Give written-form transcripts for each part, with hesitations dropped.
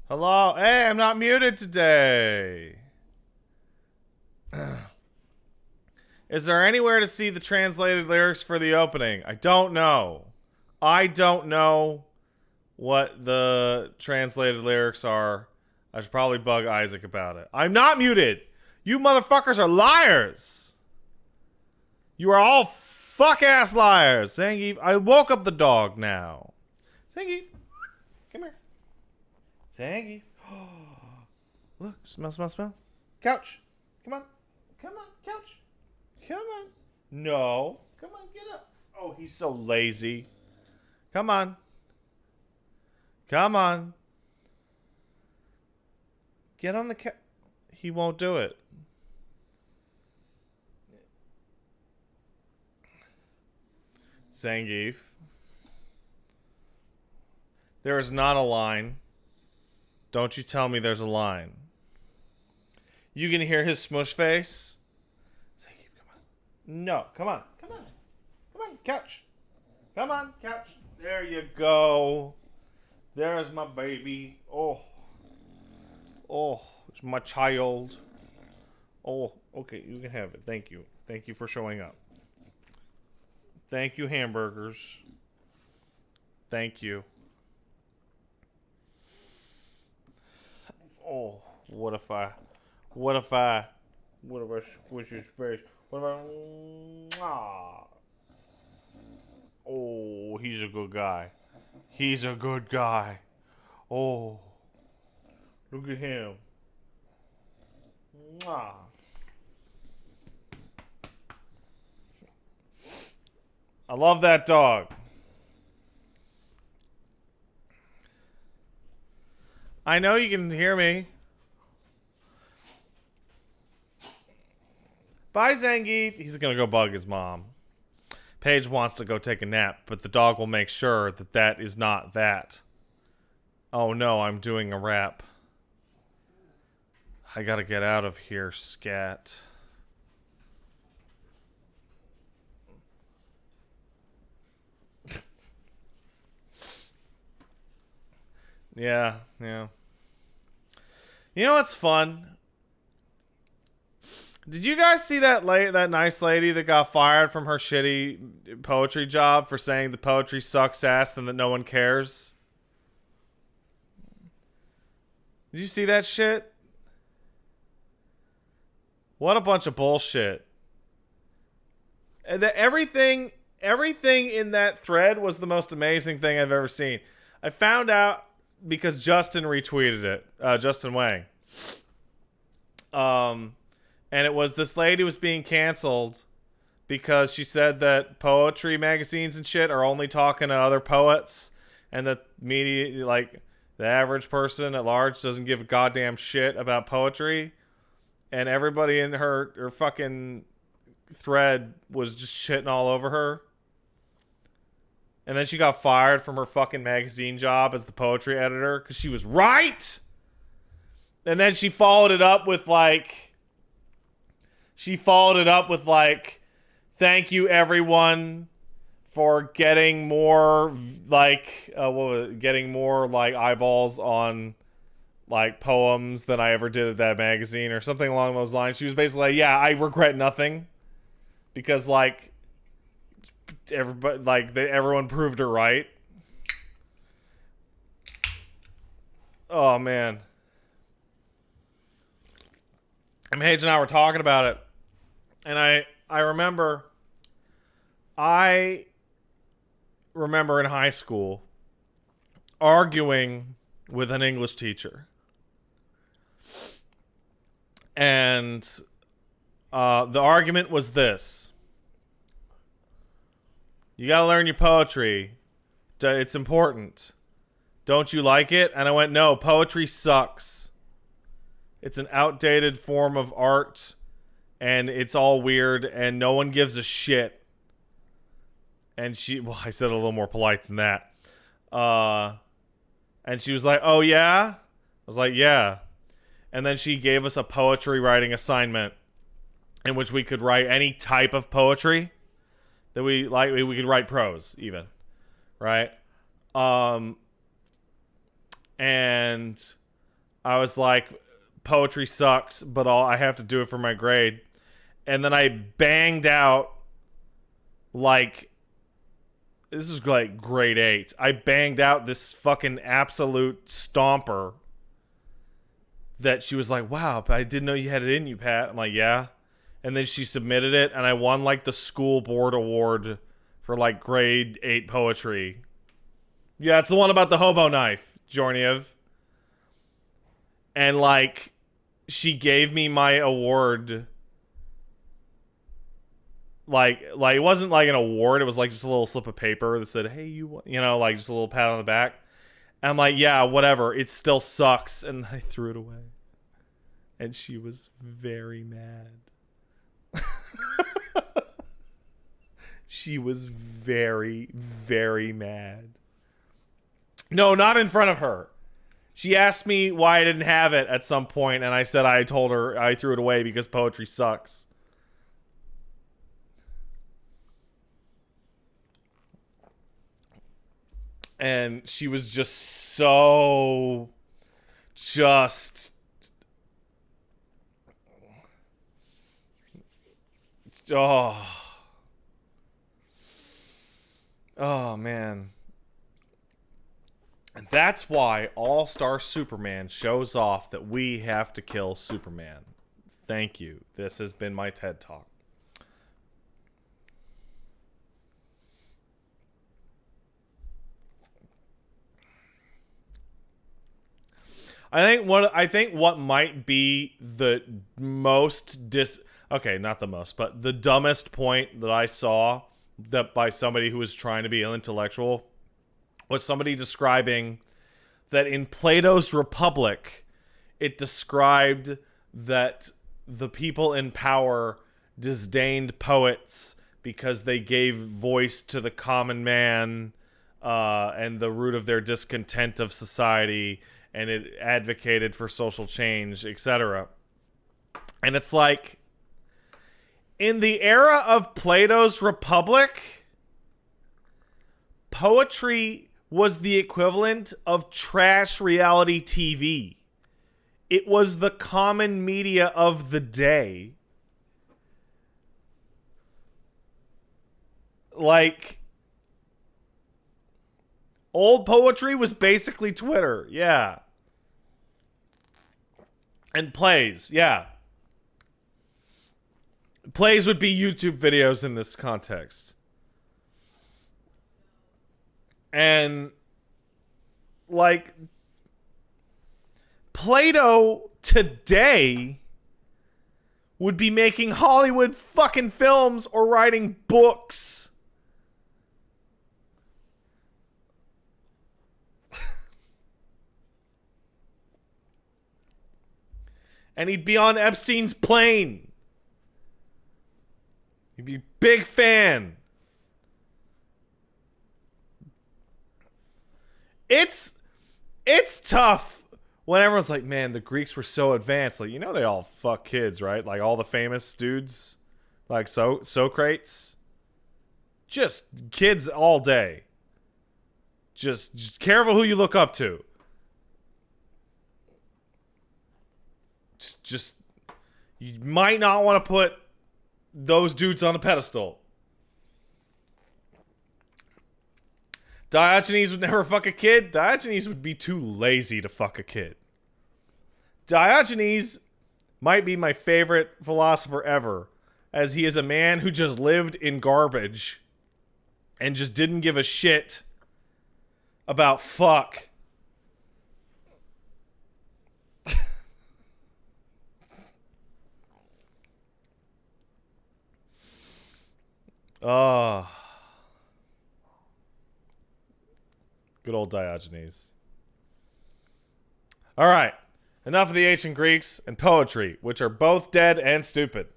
Hello? Hey, I'm not muted today. Is there anywhere to see the translated lyrics for the opening? I don't know. I don't know what the translated lyrics are. I should probably bug Isaac about it. I'm not muted. You motherfuckers are liars. You are all fuck-ass liars. Zangief, I woke up the dog now. Zangief, come here. Zangief. Look, smell. Couch. Come on, couch. Come on. No. Come on, get up. Oh, he's so lazy. Come on. Get on the couch. He won't do it. Zangief. There is not a line. Don't you tell me there's a line. You can hear his smush face. Zangief, come on. No, come on, couch. Come on, couch. There you go. There's my baby. Oh, it's my child. Oh, okay, you can have it. Thank you for showing up. Thank you, hamburgers. Thank you. Oh, what if I squish his face? What if I, oh, he's a good guy. Oh, look at him. I love that dog. I know you can hear me. Bye, Zangief. He's gonna go bug his mom. Paige wants to go take a nap, but the dog will make sure that that is not that. Oh no, I'm doing a rap. I gotta get out of here, scat. Yeah. You know what's fun? Did you guys see that nice lady that got fired from her shitty poetry job for saying the poetry sucks ass and that no one cares? Did you see that shit? What a bunch of bullshit. Everything in that thread was the most amazing thing I've ever seen. I found out because Justin retweeted it. Justin Wang. And it was this lady was being canceled because she said that poetry magazines and shit are only talking to other poets, and that media, like the average person at large, doesn't give a goddamn shit about poetry. And everybody in her fucking thread was just shitting all over her. And then she got fired from her fucking magazine job as the poetry editor because she was right. And then she followed it up with like, thank you everyone for getting more getting more like eyeballs on like poems than I ever did at that magazine or something along those lines. She was basically like, yeah, I regret nothing because like everyone proved her right. Oh man. And Paige and I were talking about it, and I remember in high school arguing with an English teacher. And The argument was this. You gotta learn your poetry. It's important. Don't you like it? And I went, no, poetry sucks. It's an outdated form of art, and it's all weird, and no one gives a shit. And I said it a little more polite than that. And she was like, oh yeah? I was like, yeah. And then she gave us a poetry writing assignment in which we could write any type of poetry that we like. We could write prose even, right? And I was like, poetry sucks, but I have to do it for my grade. And then I banged out, like, this is like grade 8. I banged out this fucking absolute stomper that she was like, wow, I didn't know you had it in you, Pat. I'm like, yeah. And then she submitted it, and I won, like, the school board award for, like, grade 8 poetry. Yeah, it's the one about the hobo knife, Jorniev. And, like, she gave me my award. Like it wasn't like an award. It was like just a little slip of paper that said, hey, you know, like just a little pat on the back. And I'm like, yeah, whatever. It still sucks. And I threw it away. And she was very mad. She was very, very mad. No, not in front of her. She asked me why I didn't have it at some point, and I said I told her I threw it away because poetry sucks. And she was just so... Oh, man. And that's why All-Star Superman shows off that we have to kill Superman. Thank you. This has been my TED Talk. I think what might be the most okay, not the most, but the dumbest point that I saw that by somebody who was trying to be intellectual was somebody describing that in Plato's Republic, it described that the people in power disdained poets because they gave voice to the common man and the root of their discontent of society, and it advocated for social change, etc. And it's like, in the era of Plato's Republic, poetry was the equivalent of trash reality TV. It was the common media of the day. Like, old poetry was basically Twitter, yeah. And plays, yeah. Plays would be YouTube videos in this context. And, like, Plato today would be making Hollywood fucking films or writing books. And he'd be on Epstein's plane. He'd be a big fan. It's tough when everyone's like, man, the Greeks were so advanced. Like, you know, they all fuck kids, right? Like, all the famous dudes, like Socrates. Just kids all day. Just careful who you look up to. Just you might not want to put those dudes on a pedestal. Diogenes would never fuck a kid. Diogenes would be too lazy to fuck a kid. Diogenes might be my favorite philosopher ever, as he is a man who just lived in garbage and just didn't give a shit about fuck. Oh, good old Diogenes. All right. Enough of the ancient Greeks and poetry, which are both dead and stupid.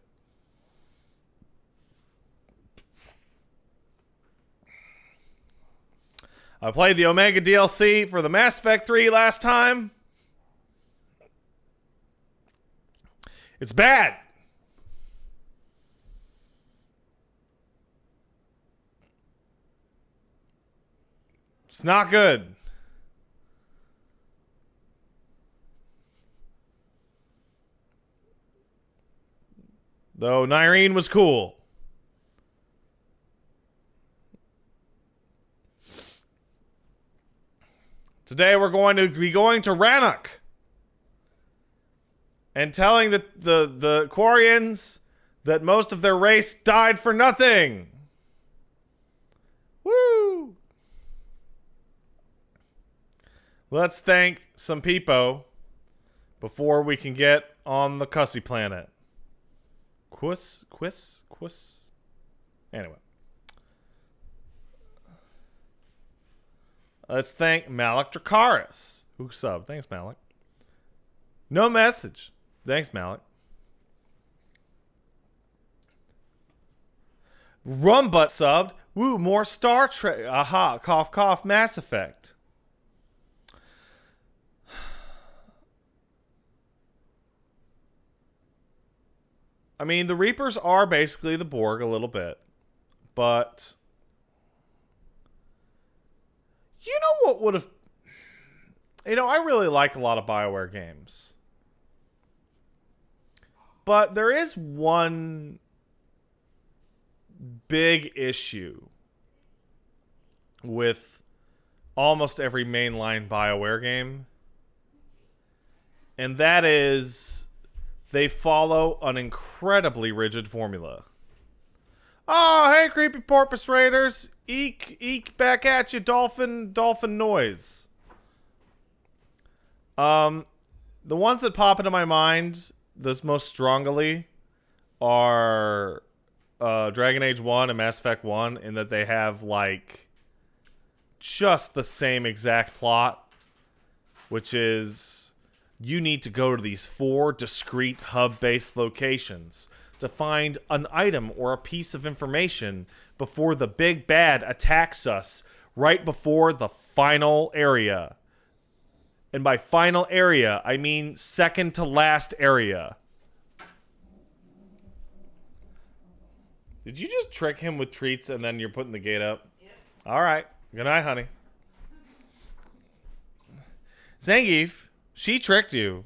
I played the Omega DLC for the Mass Effect 3 last time. It's bad. It's not good. Though Nyreen was cool. Today we're going to be going to Rannoch and telling the Quarians that most of their race died for nothing. Woo! Let's thank some people before we can get on the cussy planet. Quiss. Anyway. Let's thank Malik Dracaris, who subbed. Thanks, Malik. No message. Thanks, Malik. Rumbutt subbed. Woo, more Star Trek. Aha, cough, cough, Mass Effect. I mean, the Reapers are basically the Borg a little bit. But you know what would have... You know, I really like a lot of BioWare games. But there is one big issue with almost every mainline BioWare game. And that is they follow an incredibly rigid formula. Oh, hey, creepy porpoise raiders. Eek, back at you, dolphin noise. The ones that pop into my mind the most strongly are Dragon Age 1 and Mass Effect 1, in that they have, like, just the same exact plot, which is you need to go to these 4 discrete hub-based locations to find an item or a piece of information before the big bad attacks us right before the final area. And by final area, I mean second to last area. Did you just trick him with treats and then you're putting the gate up? Yep. All right. Good night, honey. Zangief, she tricked you.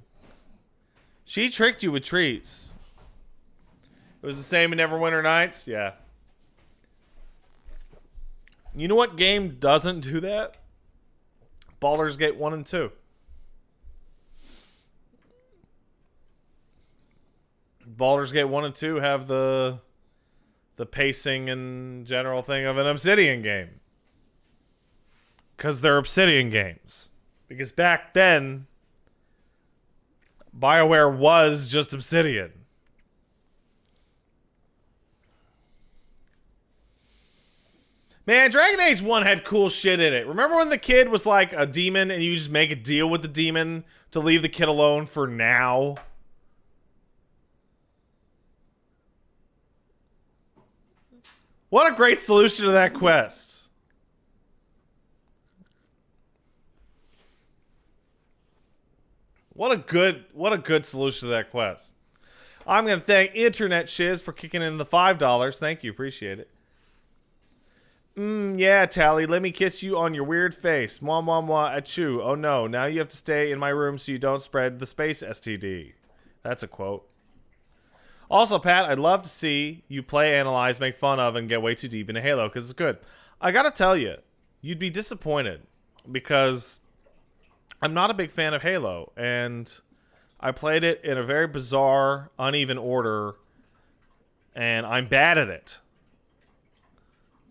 She tricked you with treats. It was the same in Neverwinter Nights? Yeah. You know what game doesn't do that? Baldur's Gate 1 and 2. Baldur's Gate 1 and 2 have the pacing and general thing of an Obsidian game. Because they're Obsidian games. Because back then, BioWare was just Obsidian. Man, Dragon Age 1 had cool shit in it. Remember when the kid was like a demon and you just make a deal with the demon to leave the kid alone for now? What a great solution to that quest. What a good solution to that quest. I'm going to thank Internet Shiz for kicking in the $5. Thank you. Appreciate it. Yeah, Tally, let me kiss you on your weird face. Mwah, mwah, mwah, achoo. Oh no, now you have to stay in my room so you don't spread the space STD. That's a quote. Also, Pat, I'd love to see you play, analyze, make fun of, and get way too deep into Halo, because it's good. I gotta tell you, you'd be disappointed, because I'm not a big fan of Halo, and I played it in a very bizarre, uneven order, and I'm bad at it.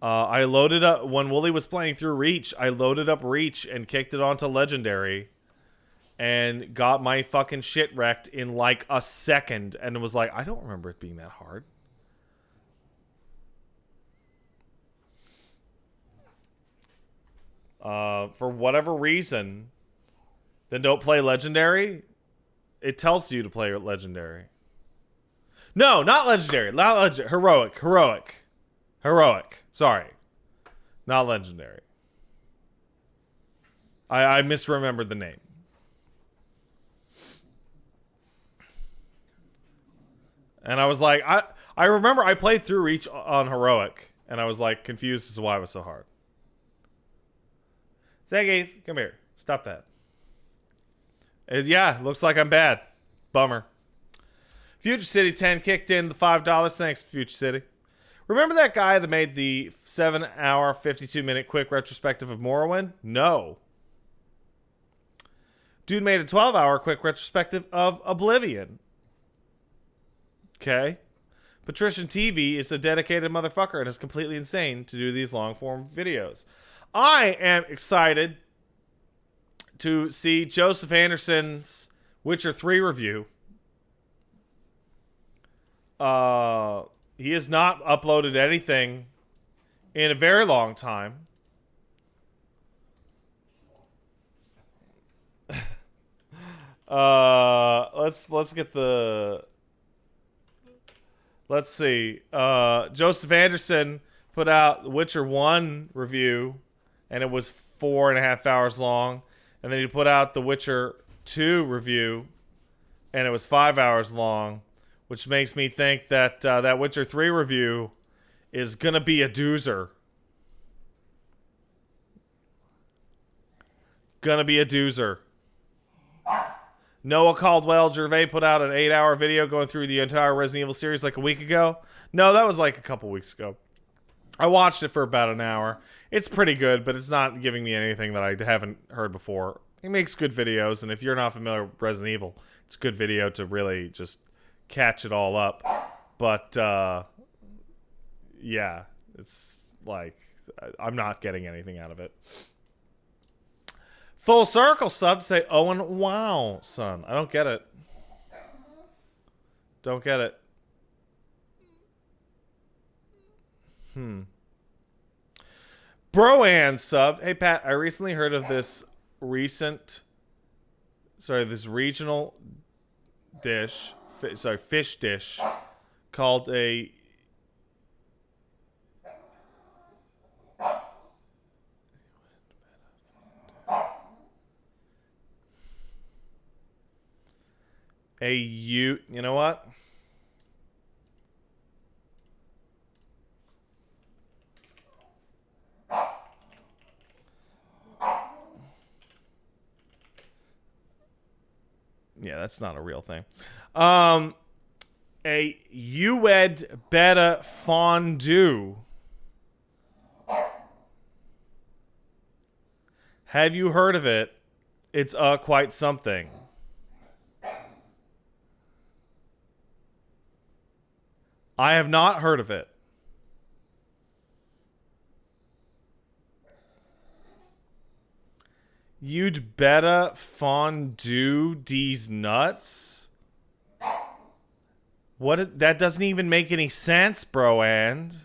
I loaded up, when Wooly was playing through Reach, I loaded up Reach and kicked it onto Legendary and got my fucking shit wrecked in like a second and was like, I don't remember it being that hard. for whatever reason, then don't play Legendary. It tells you to play Legendary. No, not Legendary. Not Legendary. Heroic. Sorry. Not Legendary. I misremembered the name. And I was like, I remember I played through Reach on Heroic, and I was like confused as to why it was so hard. Zangief, come here. Stop that. Yeah, looks like I'm bad. Bummer. Future City 10 kicked in the $5. Thanks, Future City. Remember that guy that made the 7-hour, 52-minute quick retrospective of Morrowind? No. Dude made a 12-hour quick retrospective of Oblivion. Okay. Patrician TV is a dedicated motherfucker and is completely insane to do these long-form videos. I am excited to see Joseph Anderson's Witcher 3 review. He has not uploaded anything in a very long time. Let's get the... Let's see. Joseph Anderson put out the Witcher 1 review, and it was 4.5 hours long. And then he put out the Witcher 2 review, and it was 5 hours long, which makes me think that that Witcher 3 review is going to be a doozer. Gonna be a doozer. Noah Caldwell Gervais put out an 8-hour video going through the entire Resident Evil series like a week ago. No, that was like a couple weeks ago. I watched it for about an hour. It's pretty good, but it's not giving me anything that I haven't heard before. He makes good videos, and if you're not familiar with Resident Evil, it's a good video to really just catch it all up. But, yeah, it's like, I'm not getting anything out of it. Full Circle sub say, Owen, wow, son. I don't get it. Don't get it. Broan subbed. Hey, Pat, I recently heard of this this regional dish, fish dish called a you know what? Yeah, that's not a real thing. A Ued Beta Fondue. Have you heard of it? It's quite something. I have not heard of it. You'd better fondue these nuts? What? That doesn't even make any sense, bro. And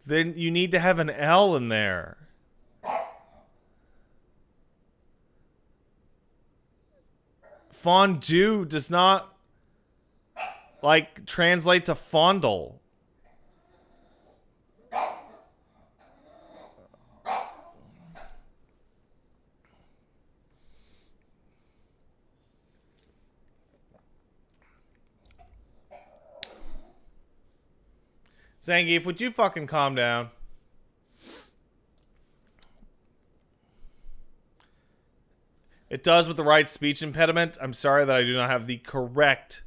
then you need to have an L in there. Fondue does not translate to fondle. Zangief, would you fucking calm down? It does with the right speech impediment. I'm sorry that I do not have the correct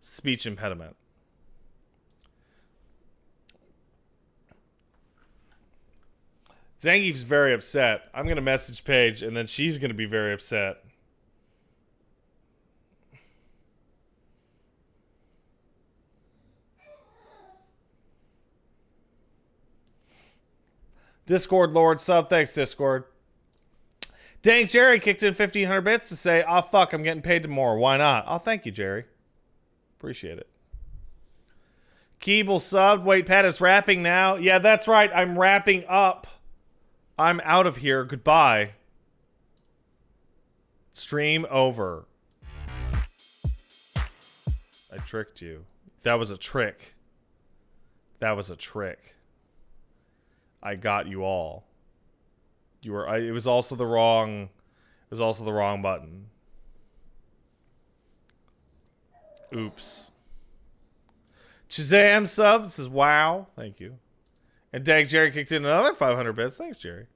speech impediment. Zangief's very upset. I'm going to message Paige, and then she's going to be very upset. Discord Lord sub. Thanks, Discord. Dang, Jerry kicked in 1,500 bits to say, oh, fuck, I'm getting paid tomorrow. Why not? Oh, thank you, Jerry. Appreciate it. Keeble subbed. Wait, Pat is wrapping now. Yeah, that's right. I'm wrapping up. I'm out of here. Goodbye. Stream over. I tricked you. That was a trick. That was a trick. I got you all. You were. It was also the wrong. It was also the wrong button. Oops. Shazam sub says wow. Thank you. And Dag Jerry kicked in another 500 bits. Thanks, Jerry.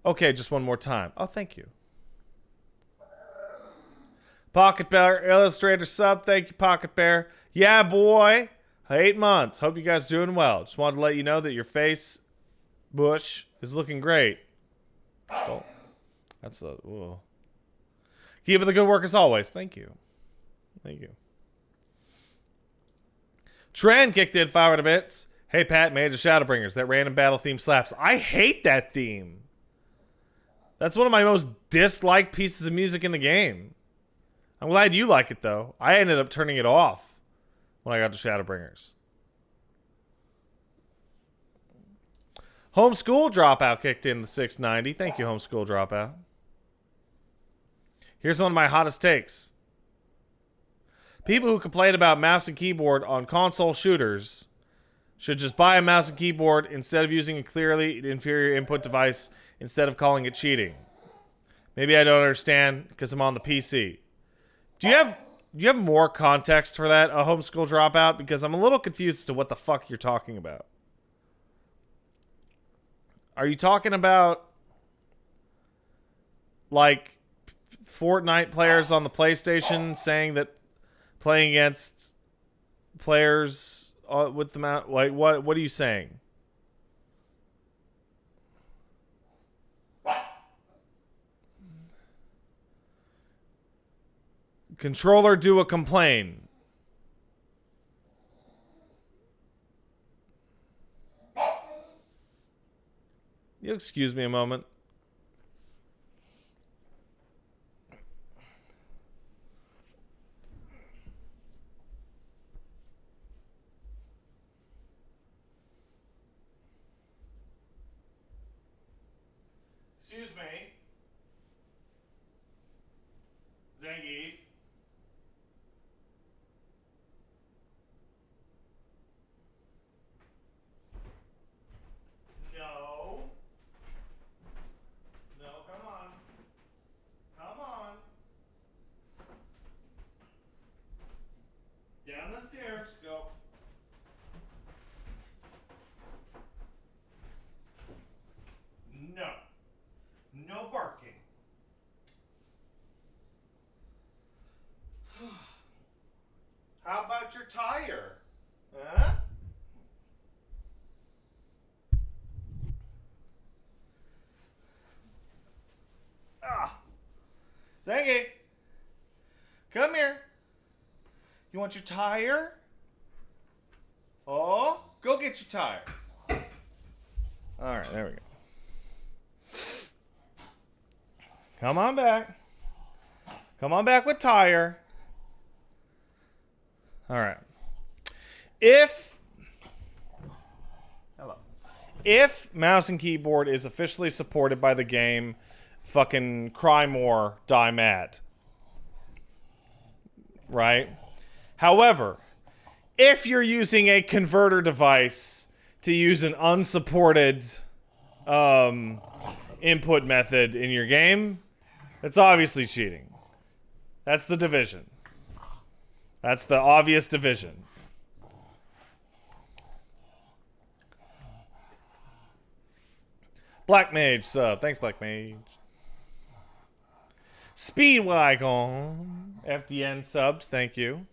Okay, just one more time. Oh, thank you. Pocket Bear Illustrator sub. Thank you, Pocket Bear. Yeah, boy. 8 months. Hope you guys doing well. Just wanted to let you know that your face bush is looking great. Oh, that's a... Whoa. Keep up the good work as always. Thank you. Thank you. Trend kicked in 500 bits. Hey, Pat, made of Shadowbringers. That random battle theme slaps. I hate that theme. That's one of my most disliked pieces of music in the game. I'm glad you like it, though. I ended up turning it off when I got to Shadowbringers. Homeschool Dropout kicked in the 690. Thank you, Homeschool Dropout. Here's one of my hottest takes. People who complain about mouse and keyboard on console shooters should just buy a mouse and keyboard instead of using a clearly inferior input device instead of calling it cheating. Maybe I don't understand because I'm on the PC. Do you have more context for that, a Homeschool Dropout? Because I'm a little confused as to what the fuck you're talking about. Are you talking about like Fortnite players on the PlayStation saying that playing against players with the mouse, like what are you saying? Controller do a complain. You excuse me a moment. Excuse me. Zangief. No. No, come on. Come on. Down the stairs. Go. No. No barking. How about your tire? Huh? Ah. Zangy. Come here. You want your tire? Oh, go get your tire. All right, there we go. Come on back. Come on back with tire. All right. If mouse and keyboard is officially supported by the game, fucking cry more, die mad. Right? However, if you're using a converter device to use an unsupported input method in your game, that's obviously cheating. That's the division. That's the obvious division. Black Mage sub. Thanks, Black Mage. Speedwagon. FDN subbed. Thank you.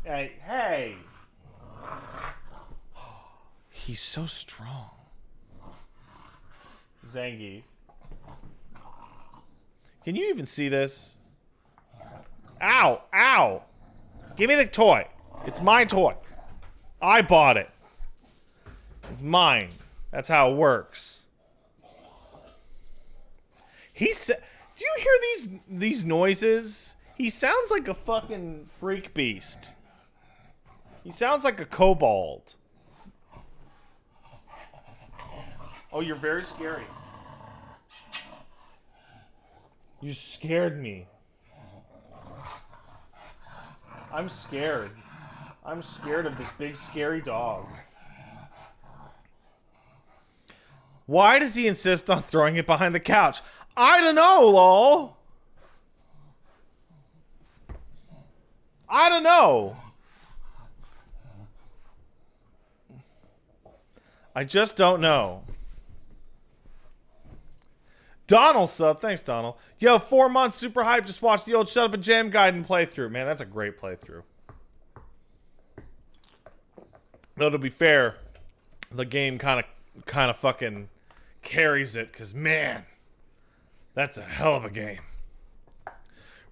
Hey. He's so strong. Zangief. Can you even see this? Ow! Ow! Give me the toy. It's my toy. I bought it. It's mine. That's how it works. He said, "Do you hear these noises? He sounds like a fucking freak beast." He sounds like a kobold. Oh, you're very scary. You scared me. I'm scared. I'm scared of this big scary dog. Why does he insist on throwing it behind the couch? I don't know, lol. I don't know. I just don't know. Donald sub. Thanks, Donald. Yo, 4 months, super hyped. Just watched the old Shut Up and Jam Gaiden playthrough. Man, that's a great playthrough. Though, to be fair, the game kind of fucking carries it, because, man, that's a hell of a game.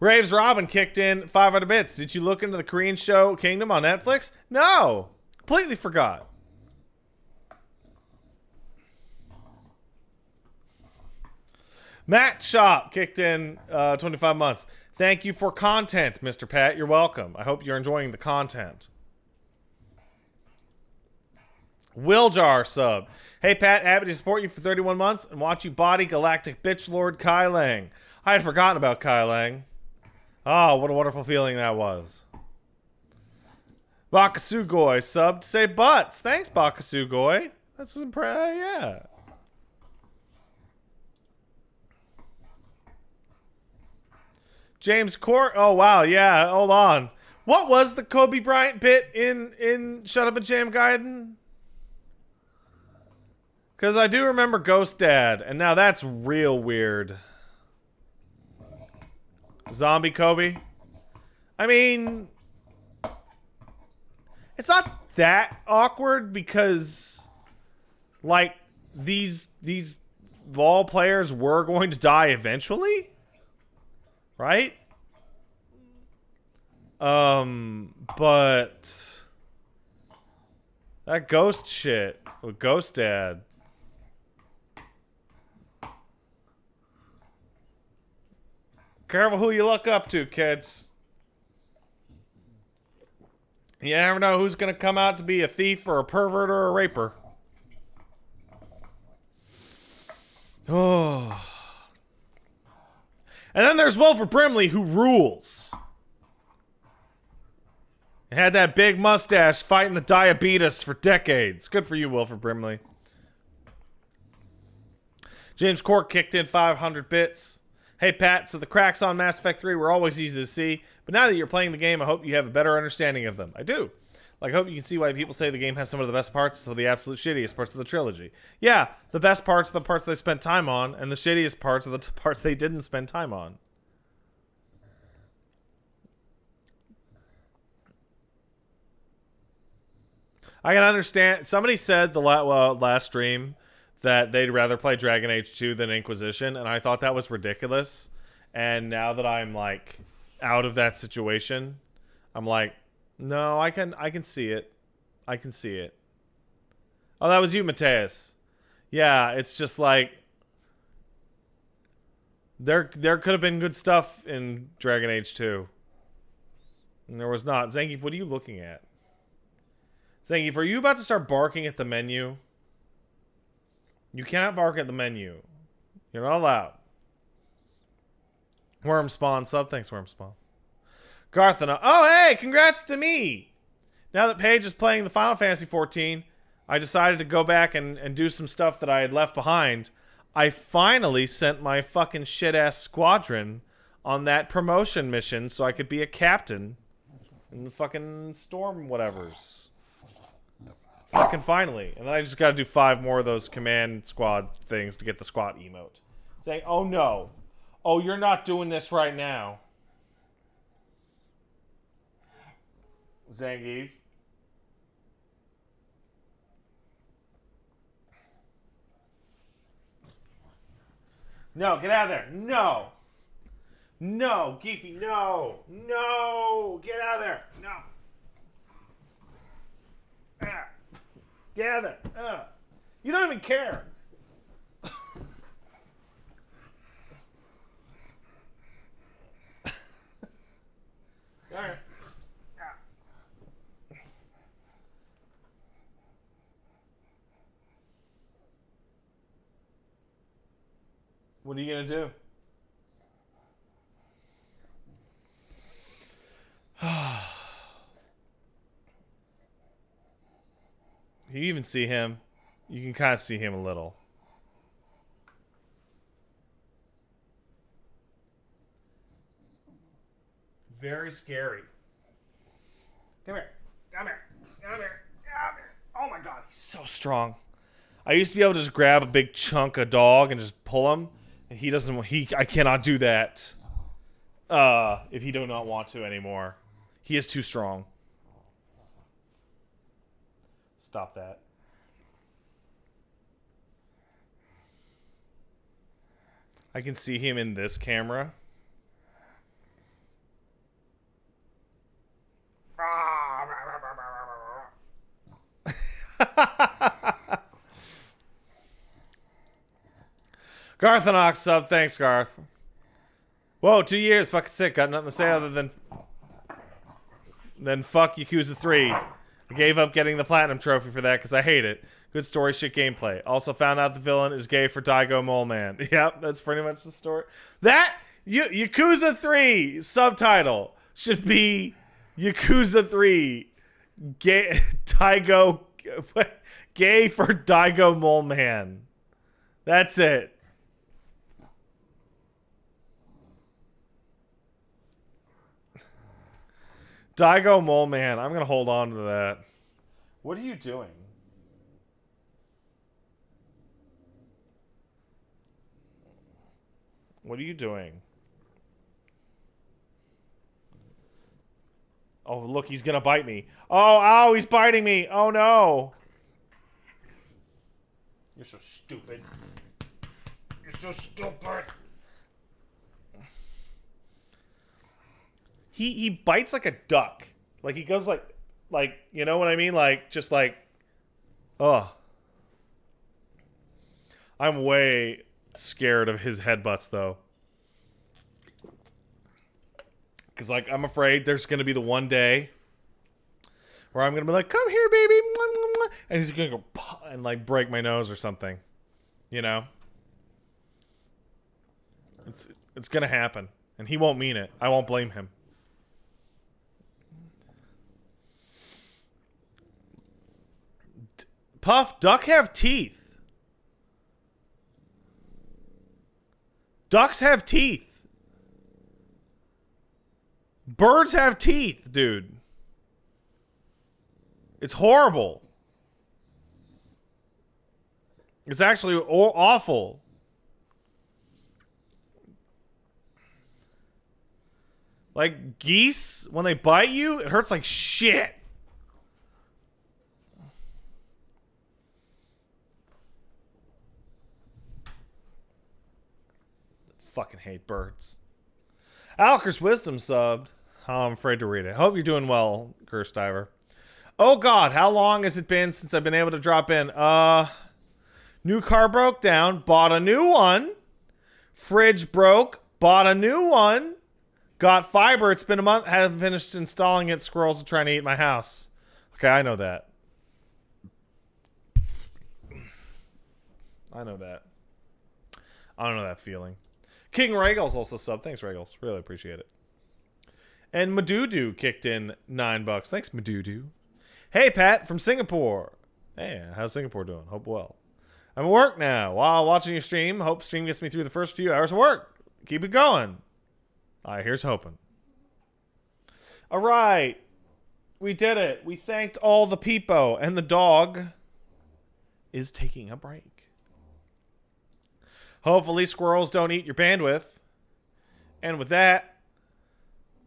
Raves Robin kicked in 500 bits. Did you look into the Korean show Kingdom on Netflix? No. Completely forgot. Matt Shop kicked in 25 months. Thank you for content, Mr. Pat. You're welcome. I hope you're enjoying the content. Willjar sub. Hey, Pat. Happy to support you for 31 months and watch you body Galactic Bitch Lord Kai Lang. I had forgotten about Kai Lang. Oh, what a wonderful feeling that was. Bakasugoi subbed. Say butts. Thanks, Bakasugoi. That's impressive. Yeah. James Court. Oh, wow. Yeah, hold on. What was the Kobe Bryant bit in Shut Up and Jam Gaiden? Because I do remember Ghost Dad, and now that's real weird. Zombie Kobe? I mean, it's not that awkward because, like, these ball players were going to die eventually? Right? But that ghost shit with Ghost Dad. Careful who you look up to, kids. You never know who's gonna come out to be a thief or a pervert or a raper. Oh. And then there's Wilford Brimley, who rules. He had that big mustache fighting the diabetes for decades. Good for you, Wilford Brimley. James Cork kicked in 500 bits. Hey, Pat, so the cracks on Mass Effect 3 were always easy to see, but now that you're playing the game, I hope you have a better understanding of them. I do. Like, I hope you can see why people say the game has some of the best parts, some of the absolute shittiest parts of the trilogy. Yeah, the best parts are the parts they spent time on, and the shittiest parts are the parts they didn't spend time on. I can understand. Somebody said the last stream that they'd rather play Dragon Age 2 than Inquisition, and I thought that was ridiculous. And now that I'm, like, out of that situation, I'm like, no, I can see it. I can see it. Oh, that was you, Mateus. Yeah, it's just like there could have been good stuff in Dragon Age 2. And there was not. Zangief, what are you looking at? Zangief, are you about to start barking at the menu? You cannot bark at the menu. You're not allowed. Worm Spawn sub. Thanks, Worm Spawn. Garthana. Oh, hey, congrats to me. Now that Paige is playing the Final Fantasy 14, I decided to go back and do some stuff that I had left behind. I finally sent my fucking shit-ass squadron on that promotion mission so I could be a captain in the fucking storm whatevers. Fucking finally. And then I just gotta do 5 more of those command squad things to get the squad emote. Saying, oh no. Oh, you're not doing this right now. Zangief. No, get out of there. No. No, Geefy, no. No. Get out of there. No. Ah. Get out of there. You don't even care. Alright. What are you gonna do? You even see him. You can kind of see him a little. Very scary. Come here. Come here. Come here. Come here. Oh my god, he's so strong. I used to be able to just grab a big chunk of dog and just pull him. And he doesn't. I cannot do that. If he do not want to anymore, he is too strong. Stop that. I can see him in this camera. Garthanox sub, thanks Garth. Whoa, 2 years, fucking sick. Got nothing to say other than fuck Yakuza 3. I gave up getting the platinum trophy for that because I hate it. Good story, shit gameplay. Also found out the villain is gay for Daigo Mole Man. Yep, that's pretty much the story. That Yakuza 3 subtitle should be Yakuza 3 gay Daigo gay for Daigo Mole Man. That's it. Daigo Mole Man. I'm going to hold on to that. What are you doing? What are you doing? Oh, look, he's going to bite me. Oh, he's biting me. Oh, no. You're so stupid. You're so stupid. He bites like a duck. Like he goes like you know what I mean? Like just like oh. I'm way scared of his headbutts though. Cause like I'm afraid there's gonna be the one day where I'm gonna be like, come here, baby, and he's gonna go and like break my nose or something. You know? It's gonna happen. And he won't mean it. I won't blame him. Puff, duck have teeth. Ducks have teeth. Birds have teeth, dude. It's horrible. It's actually awful. Like geese, when they bite you, it hurts like shit. Fucking hate birds. Alker's Wisdom subbed. Oh, I'm afraid to read it. Hope you're doing well, Curse Diver. Oh god, how long has it been since I've been able to drop in? New car broke down, bought a new one. Fridge broke, bought a new one. Got fiber, it's been a month, haven't finished installing it. Squirrels are trying to eat my house. Okay, I know that. I know that. I don't know that feeling. King Regals also sub. Thanks, Regals. Really appreciate it. And Madudu kicked in $9. Thanks, Madudu. Hey, Pat from Singapore. Hey, how's Singapore doing? Hope well. I'm at work now while watching your stream. Hope stream gets me through the first few hours of work. Keep it going. All right, here's hoping. All right. We did it. We thanked all the peepo, and the dog is taking a break. Hopefully squirrels don't eat your bandwidth. And with that...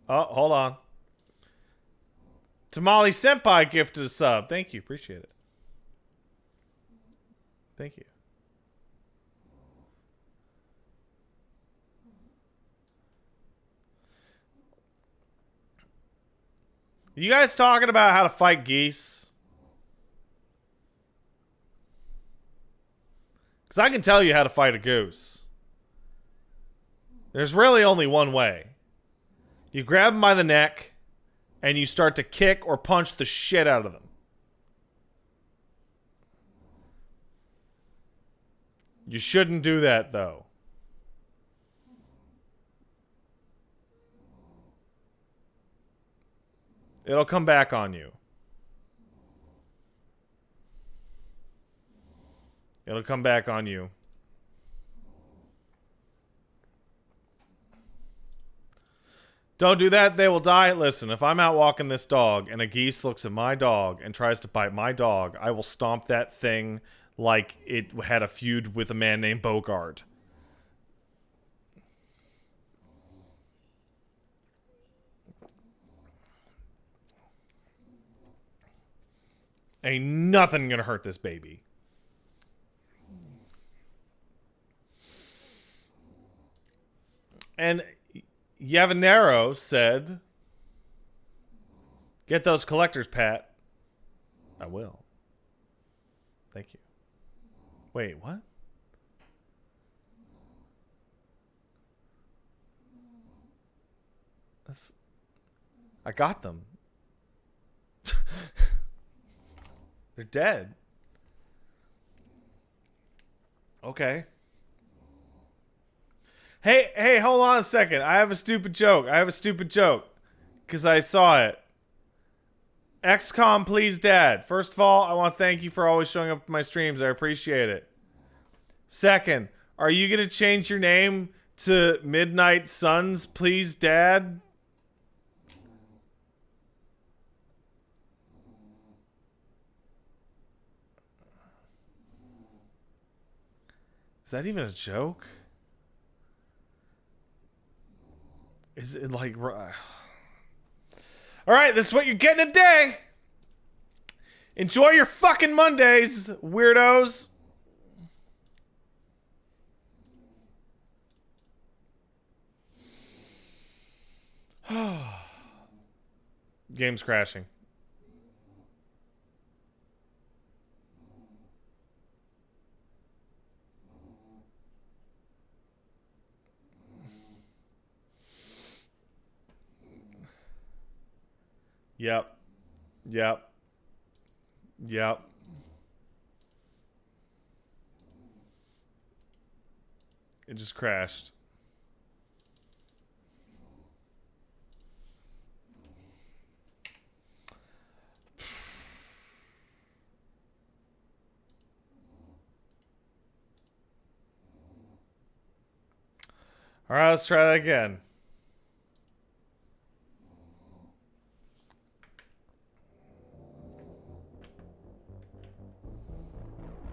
Oh, hold on. Tamale Senpai gifted a sub. Thank you. Appreciate it. Thank you. You guys talking about how to fight geese? Because I can tell you how to fight a goose. There's really only one way. You grab them by the neck, and you start to kick or punch the shit out of them. You shouldn't do that, though. It'll come back on you. It'll come back on you. Don't do that, they will die. Listen, if I'm out walking this dog and a geese looks at my dog and tries to bite my dog, I will stomp that thing like it had a feud with a man named Bogart. Ain't nothing gonna hurt this baby. And Yavanero said, get those collectors, Pat. I will. Thank you. Wait, what? I got them. They're dead. Okay. Hey, hold on a second. I have a stupid joke. Because I saw it. XCOM, please, Dad. First of all, I want to thank you for always showing up to my streams. I appreciate it. Second, are you going to change your name to Midnight Suns, please, Dad? Is that even a joke? Is it like... Alright, this is what you're getting today. Enjoy your fucking Mondays, weirdos. Game's crashing. Yep. It just crashed. All right, let's try that again.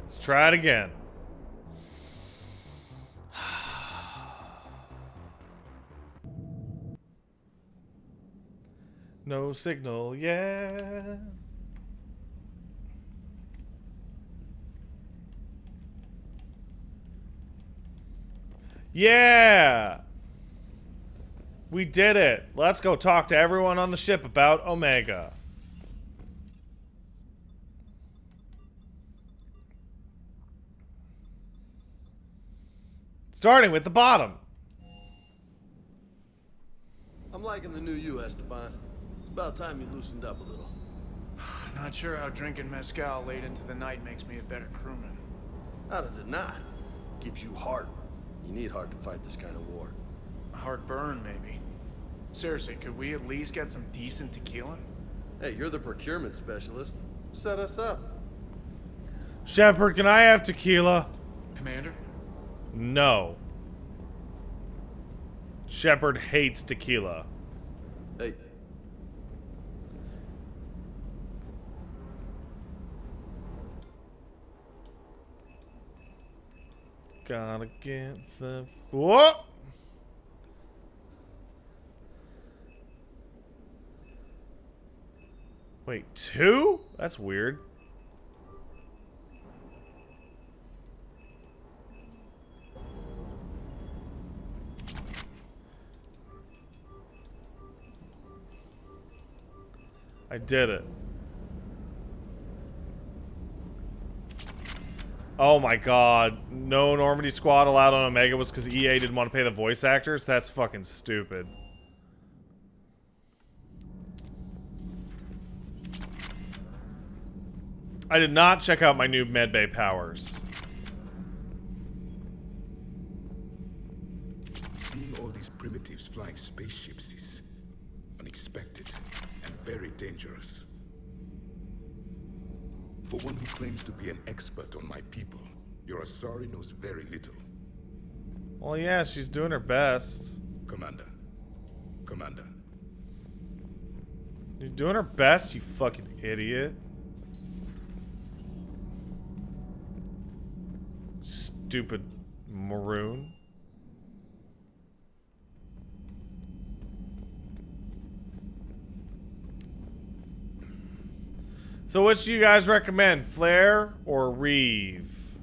Let's try it again. No signal, yeah. Yeah! We did it. Let's go talk to everyone on the ship about Omega. Starting with the bottom. I'm liking the new you, Esteban. It's about time you loosened up a little. Not sure how drinking mezcal late into the night makes me a better crewman. How does it not? Gives you heart. You need heart to fight this kind of war. Heartburn, maybe. Seriously, could we at least get some decent tequila? Hey, you're the procurement specialist. Set us up. Shepard, can I have tequila? Commander? No. Shepard hates tequila. Hey. Gotta get the... Whoa! Wait, 2? That's weird. I did it. Oh my god. No Normandy Squad allowed on Omega was because EA didn't want to pay the voice actors? That's fucking stupid. I did not check out my new medbay powers. Seeing all these primitives flying spaceships is unexpected and very dangerous. For one who claims to be an expert on my people, your Asari knows very little. Well, yeah, she's doing her best. Commander. Commander. You're doing her best, you fucking idiot. Stupid maroon. So which do you guys recommend? Flare or Reeve?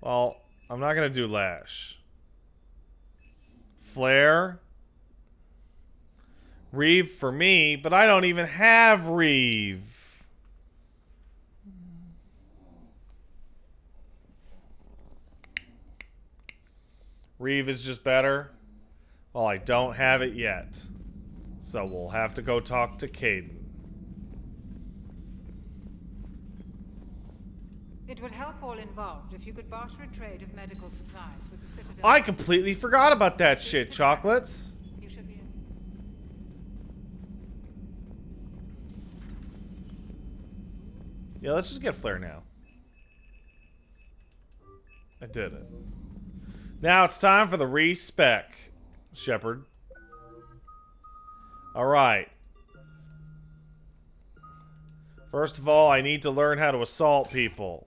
Well, I'm not gonna do Lash. Flare. Reeve for me, but I don't even have Reeve. Reeve is just better. Well, I don't have it yet. So we'll have to go talk to Kaidan. It would help all involved if you could barter a trade of medical supplies with the Citadel. I completely forgot about that shit, Chocolates. You should be. Yeah, let's just get Flare now. I did it. Now it's time for the respec, Shepard. Alright. First of all, I need to learn how to assault people.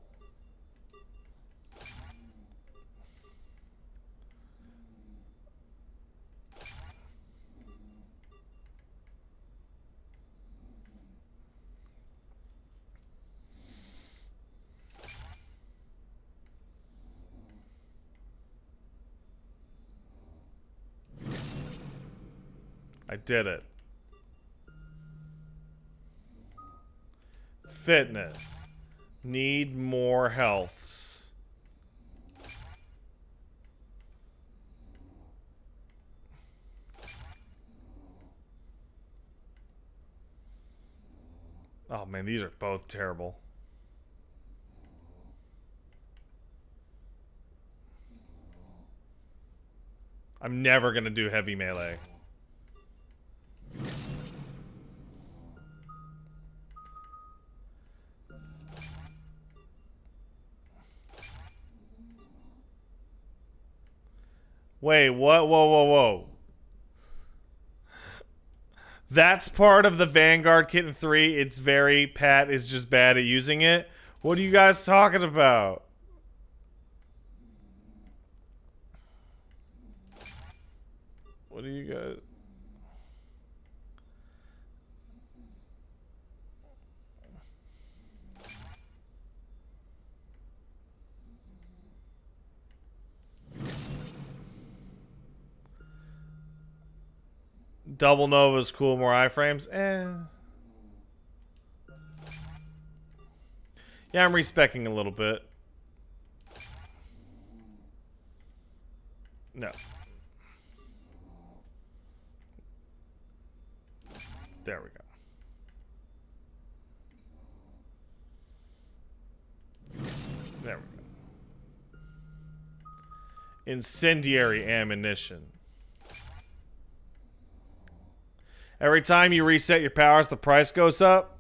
I did it. Fitness. Need more healths. Oh man, these are both terrible. I'm never gonna do heavy melee. Wait, what? Whoa, whoa, whoa. That's part of the Vanguard kit in 3. It's very, Pat is just bad at using it. What are you guys talking about? What are you guys... Double Nova's cool, more iframes. Yeah, I'm respecing a little bit. No. There we go. There we go. Incendiary ammunition. Every time you reset your powers, the price goes up.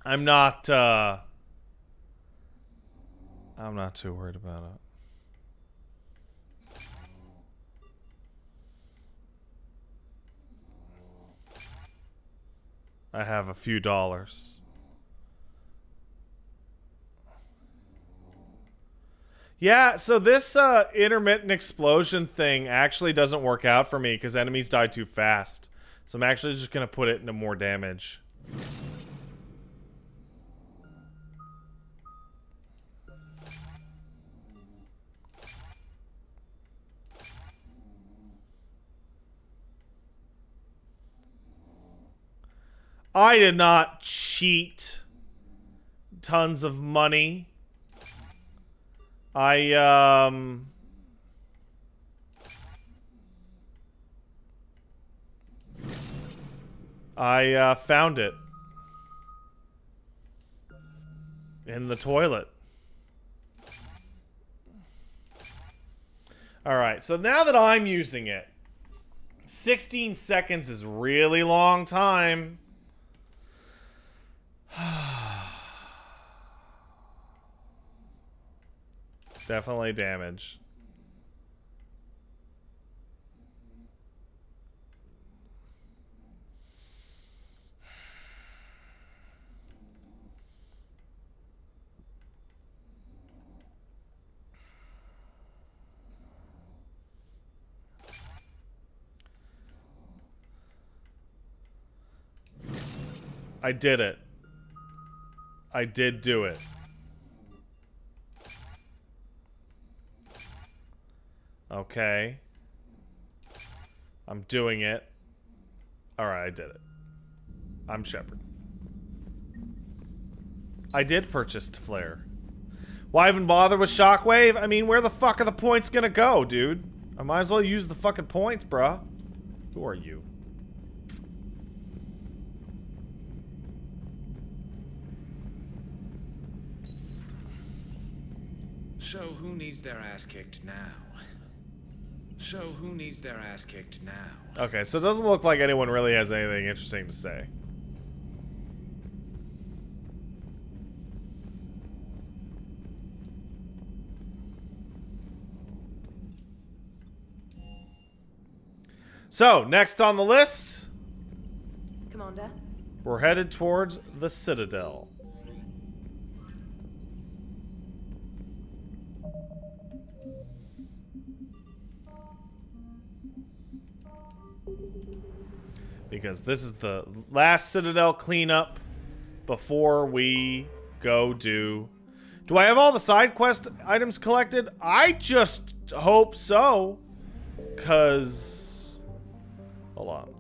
I'm not too worried about it. I have a few dollars. Yeah, so this intermittent explosion thing actually doesn't work out for me because enemies die too fast. So I'm actually just going to put it into more damage. I did not cheat tons of money. I found it in the toilet. Alright, so now that I'm using it, 16 seconds is really long time. Definitely damage. I did it. I did do it. Okay. I'm doing it. Alright, I did it. I'm Shepard. I did purchase Flare. Why even bother with Shockwave? I mean, where the fuck are the points gonna go, dude? I might as well use the fucking points, bruh. Who are you? So who needs their ass kicked now? So who needs their ass kicked now? Okay, so it doesn't look like anyone really has anything interesting to say. So, next on the list, Commander? we're headed towards the Citadel. Because this is the last Citadel cleanup before we go do... Do I have all the side quest items collected? I just hope so. Because... Hold on.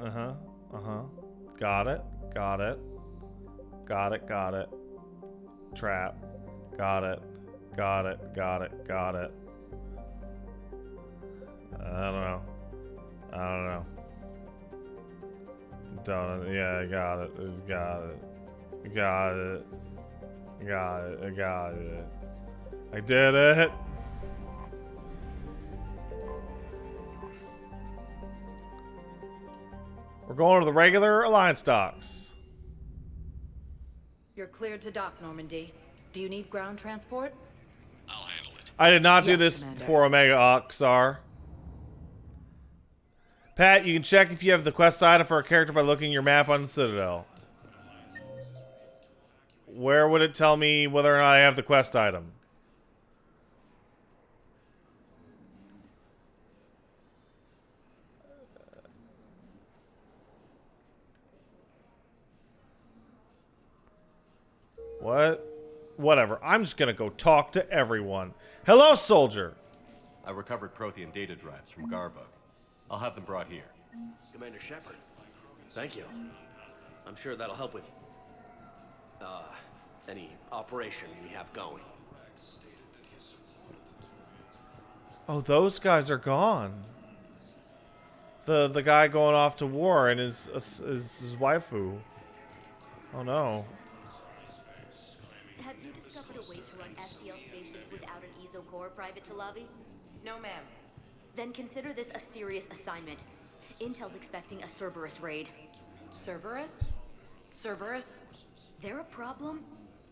Uh-huh. Uh-huh. Got it. Got it. Got it. Got it. Trap. Got it. Got it. Got it. Got it. I don't know. I don't know. Don't. Yeah, I got it. Got it. Got it. Got it. I got it. I did it. We're going to the regular Alliance docks. You're cleared to dock, Normandy. Do you need ground transport? I'll handle it. I did not do Yes, this Commander. for Omega Oxar. Pat, you can check if you have the quest item for a character by looking your map on the Citadel. Where would it tell me whether or not I have the quest item? What? Whatever. I'm just gonna go talk to everyone. Hello, soldier. I recovered Prothean data drives from Garva. I'll have them brought here. Commander Shepard, thank you. I'm sure that'll help with, any operation we have going. Oh, those guys are gone. The guy going off to war and his waifu. Oh no. Have you discovered a way to run FTL spaceships without an ESO core, Private Talavi? No, ma'am. Then consider this a serious assignment. Intel's expecting a Cerberus raid. Cerberus? Cerberus? They're a problem?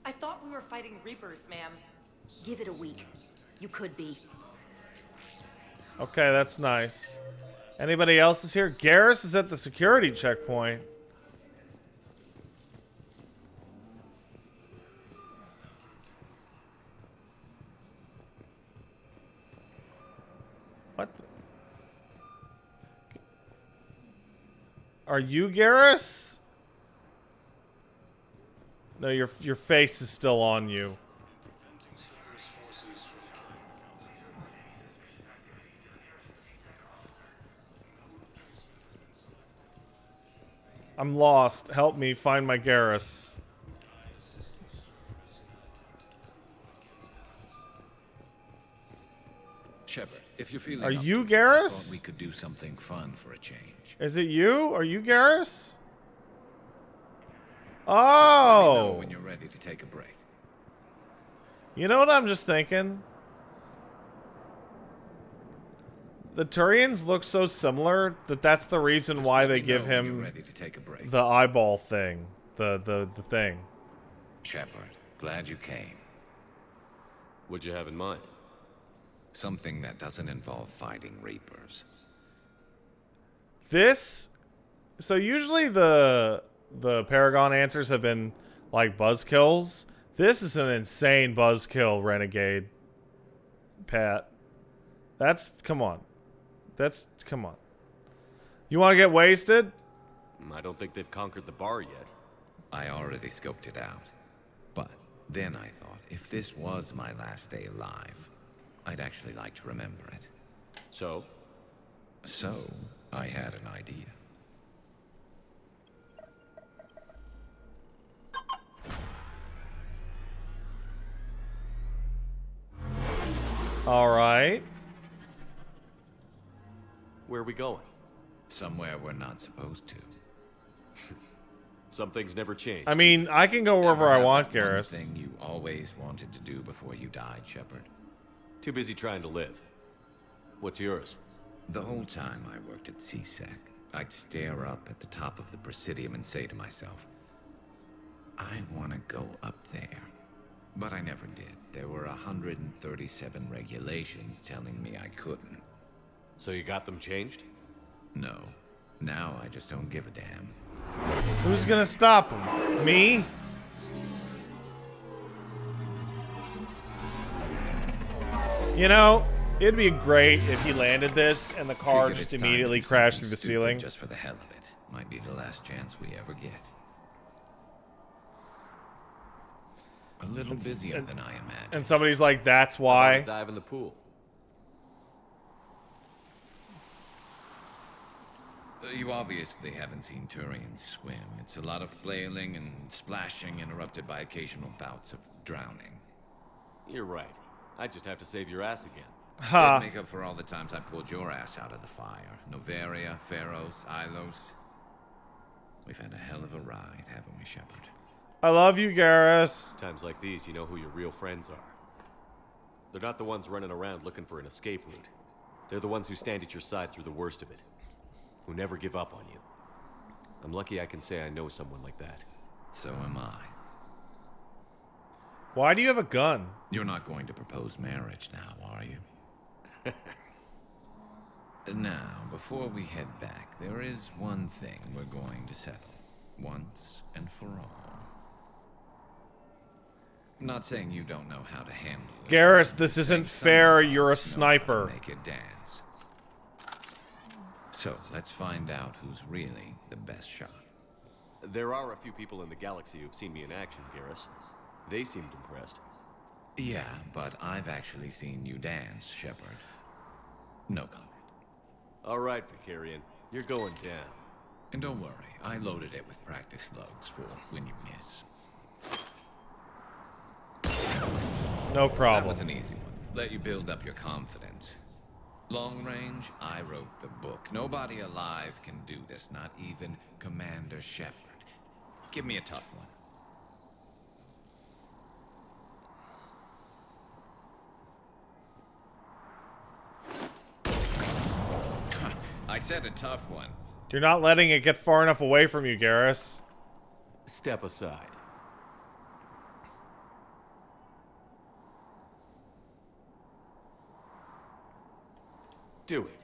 I thought we were fighting Reapers, ma'am. Give it a week. You could be. Okay, that's nice. Anybody else is here? Garrus is at the security checkpoint. What the? Are you Garrus? No, your face is still on you. I'm lost. Help me find my Garrus. Shepard, if you're feeling Are up you to it, I thought Garrus? we could do something fun for a change. Is it you? Are you Garrus? Let me know Oh! when you're ready to take a break. You know what I'm just thinking? the Turians look so similar that that's the reason why they give him ready to take a break. the eyeball thing. The thing. Shepard, glad you came. What'd you have in mind? Something that doesn't involve fighting Reapers. This, so usually the Paragon answers have been like buzzkills. This is an insane buzzkill, Renegade. Pat. Come on. Come on. You want to get wasted? I don't think they've conquered the bar yet. I already scoped it out. But then I thought, if this was my last day alive, I'd actually like to remember it. So? So, I had an idea. All right. Where are we going? Somewhere we're not supposed to. Some things never change. I mean, I can go wherever I Ever want, have that one Garrus. thing you always wanted to do before you died, Shepard? Too busy trying to live. What's yours? The whole time I worked at CSEC, I'd stare up at the top of the Presidium and say to myself, I want to go up there. But I never did. There were 137 regulations telling me I couldn't. So you got them changed? No. Now I just don't give a damn. Who's gonna stop him? Me? You know, it'd be great if he landed this and the car Figured just it's time to immediately do crashed something through the stupid ceiling. Just for the hell of it. Might be the last chance we ever get. A little busier than I imagined. And somebody's like, that's How why. about a dive in the pool. You obviously haven't seen Turians swim. It's a lot of flailing and splashing interrupted by occasional bouts of drowning. You're right. I just have to save your ass again. Ha. Make up for all the times I pulled your ass out of the fire. Noveria, Pharos, Ilos. We've had a hell of a ride, haven't we, Shepard? I love you, Garrus. Times like these, you know who your real friends are. They're not the ones running around looking for an escape route. They're the ones who stand at your side through the worst of it. Who never give up on you. I'm lucky I can say I know someone like that. So am I. Why do you have a gun? You're not going to propose marriage now, are you? Now, before we head back, there is one thing we're going to settle. Once and for all. I'm not saying you don't know how to handle it. Garrus, this isn't Some fair. of us You're a know how to sniper. Make it dance. So, let's find out who's really the best shot. There are a few people in the galaxy who've seen me in action, Garrus. They seemed impressed. Yeah, but I've actually seen you dance, Shepard. No comment. All right, Vicarian. You're going down. And don't worry, I loaded it with practice slugs for when you miss. No That problem. was an easy one. Let you build up your confidence. Long range, I wrote the book. Nobody alive can do this, not even Commander Shepard. Give me a tough one. I said a tough one. You're not letting it get far enough away from you, Garrus. Step aside. Do it.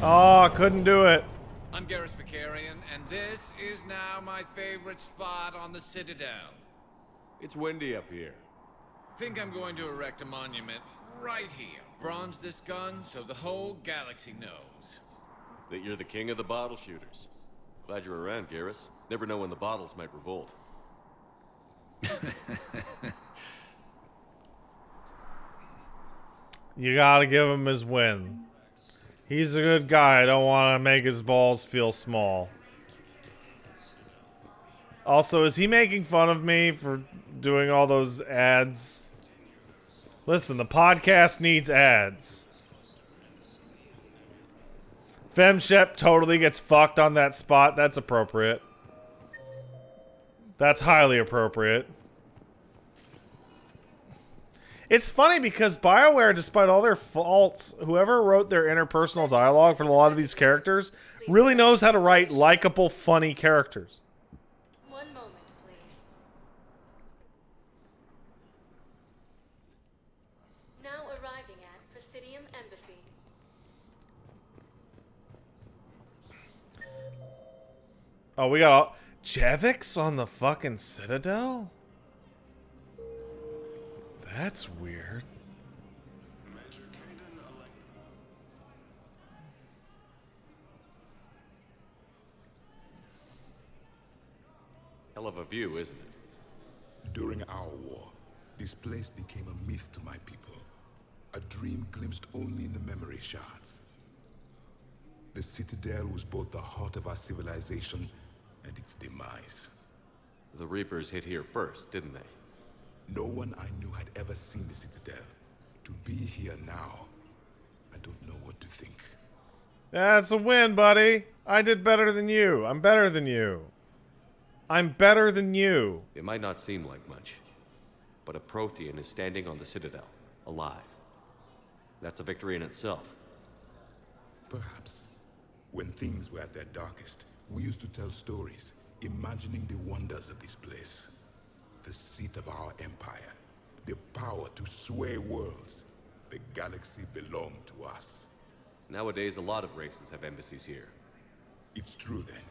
Oh, couldn't do it. I'm Garrus Vicarian, and this is now my favorite spot on the Citadel. It's windy up here. Think I'm going to erect a monument right here. Bronze this gun so the whole galaxy knows. That you're the king of the bottle shooters. Glad you're around, Garrus. Never know when the bottles might revolt. You gotta give him his win. He's a good guy. I don't want to make his balls feel small. Also, is he making fun of me for doing all those ads? Listen, the podcast needs ads. FemShep totally gets fucked on that spot. That's appropriate. That's highly appropriate. It's funny because BioWare, despite all their faults, whoever wrote their interpersonal dialogue for a lot of these characters really knows how to write likable, funny characters. One moment, please. Now arriving at Presidium Embassy. Oh, we got all Javix on the fucking Citadel? That's weird. Hell of a view, isn't it? During our war, this place became a myth to my people. A dream glimpsed only in the memory shards. The Citadel was both the heart of our civilization and its demise. The Reapers hit here first, didn't they? No one I knew had ever seen the Citadel. To be here now, I don't know what to think. That's a win, buddy. I did better than you. I'm better than you. I'm better than you. It might not seem like much, but a Prothean is standing on the Citadel, alive. That's a victory in itself. Perhaps. When things were at their darkest, we used to tell stories, imagining the wonders of this place. The seat of our empire, the power to sway worlds. The galaxy belonged to us. Nowadays, a lot of races have embassies here. It's true then.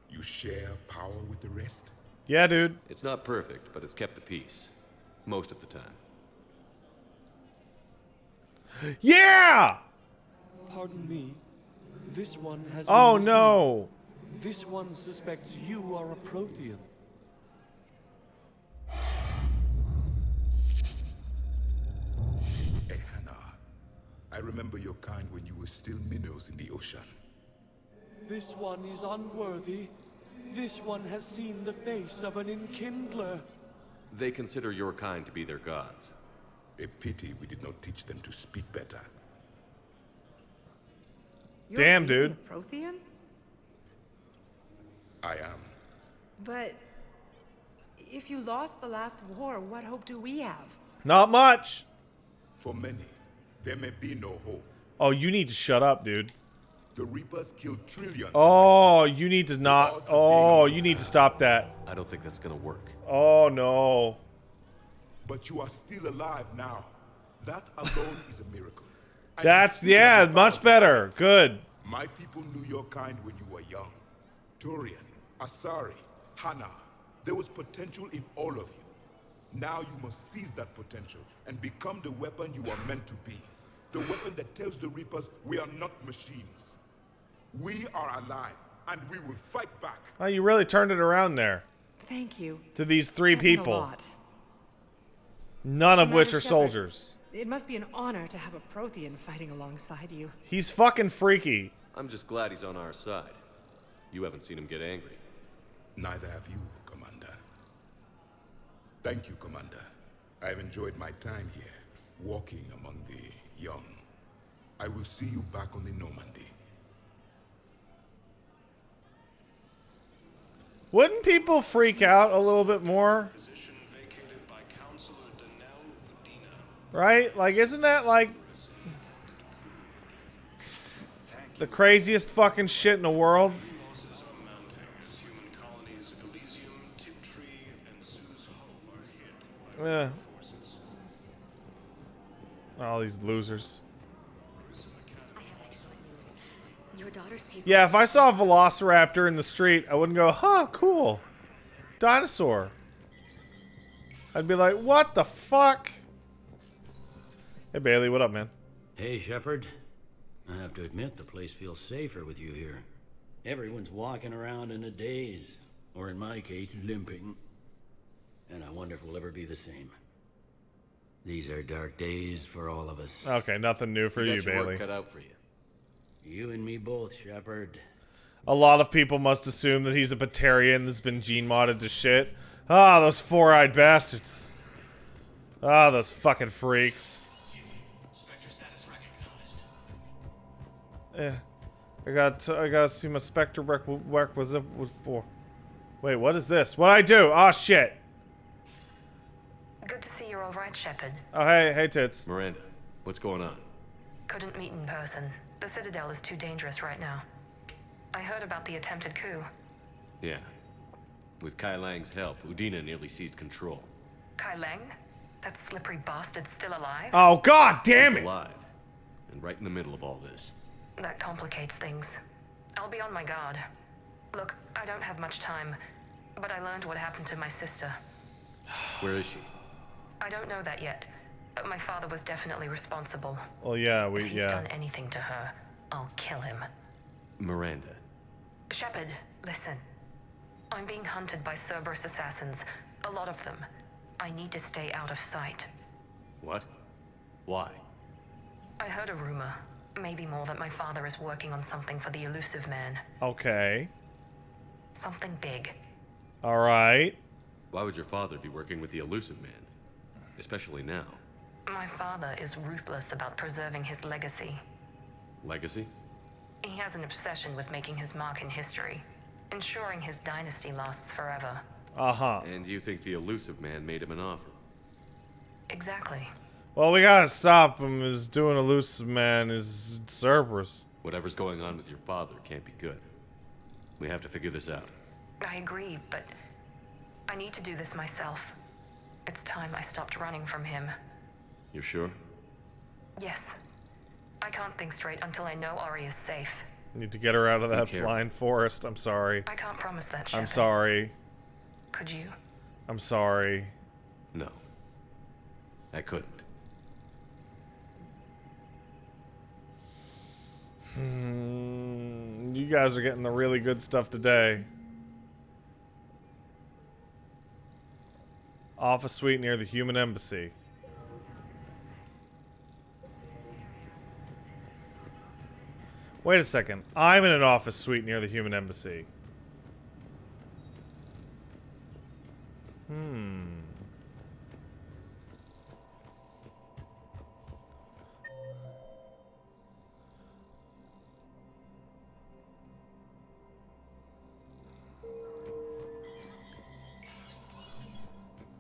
You share power with the rest? Yeah, dude. It's not perfect, but it's kept the peace. Most of the time. Yeah! Pardon me. This one has Oh, been no. This one suspects you are a Prothean. Ehana, I remember your kind when you were still minnows in the ocean. This one is unworthy. This one has seen the face of an enkindler. They consider your kind to be their gods. A pity we did not teach them to speak better. Damn, dude. A Prothean? I am. But if you lost the last war, what hope do we have? Not much. For many, there may be no hope. Oh, you need to shut up, dude. The Reapers killed trillions. Oh, you need to not. Oh, you need to stop that. I don't think that's gonna work. Oh, no. But you are still alive now. That alone is a miracle. And That's, you still yeah, have a much power. better. Good. My people knew your kind when you were young. Turian, Asari, Hana. There was potential in all of you. Now you must seize that potential and become the weapon you are meant to be. The weapon that tells the Reapers we are not machines. We are alive, and we will fight back. Oh, you really turned it around there. Thank you. To these three That meant a people. lot. None of which Commander are Shepard, soldiers. It must be an honor to have a Prothean fighting alongside you. He's fucking freaky. I'm just glad he's on our side. You haven't seen him get angry. Neither have you, Commander. Thank you, Commander. I've enjoyed my time here, walking among the young. I will see you back on the Normandy. Wouldn't people freak out a little bit more? Right? Like, isn't that like the craziest fucking shit in the world? Yeah. All these losers. I have excellent news. Your daughter's paper. Yeah, if I saw a velociraptor in the street, I wouldn't go, huh, cool. Dinosaur. I'd be like, what the fuck? Hey, Bailey, what up, man? Hey, Shepard. I have to admit, the place feels safer with you here. Everyone's walking around in a daze, or in my case, limping. And I wonder if we'll ever be the same. These are dark days for all of us. Okay, nothing new for you, got your work Bailey. cut out for you. You and me both, Shepard. A lot of people must assume that he's a Batarian that's been gene modded to shit. Ah, those four-eyed bastards. Ah, those fucking freaks. Yeah, I gotta see my Spectre work was for. Wait, what is this? What'd I do? Oh shit. Good to see you're all right, Shepard. Oh, hey, Tits. Miranda, what's going on? Couldn't meet in person. The Citadel is too dangerous right now. I heard about the attempted coup. Yeah. With Kai Lang's help, Udina nearly seized control. Kai Lang? That slippery bastard's still alive? Oh, god damn He's it! alive. And right in the middle of all this. That complicates things. I'll be on my guard. Look, I don't have much time, but I learned what happened to my sister. Where is she? I don't know that yet, but my father was definitely responsible. Well, yeah, If he's done anything to her, I'll kill him. Miranda. Shepard, listen. I'm being hunted by Cerberus assassins. A lot of them. I need to stay out of sight. What? Why? I heard a rumor, maybe more, that my father is working on something for the Elusive Man. Okay. Something big. Alright. Why would your father be working with the Elusive Man? Especially now. My father is ruthless about preserving his legacy. Legacy? He has an obsession with making his mark in history, ensuring his dynasty lasts forever. Uh-huh. And you think the Elusive Man made him an offer? Exactly. Well, we gotta stop him. Is doing Elusive Man is Cerberus. Whatever's going on with your father can't be good. We have to figure this out. I agree, but I need to do this myself. It's time I stopped running from him. You're sure? Yes. I can't think straight until I know Ori is safe. Need to get her out of that blind forest. I'm sorry. I can't promise that, I'm Shepard. sorry. Could you? I'm sorry. No. I couldn't. You guys are getting the really good stuff today. Office suite near the human embassy. Wait a second. I'm in an office suite near the human embassy.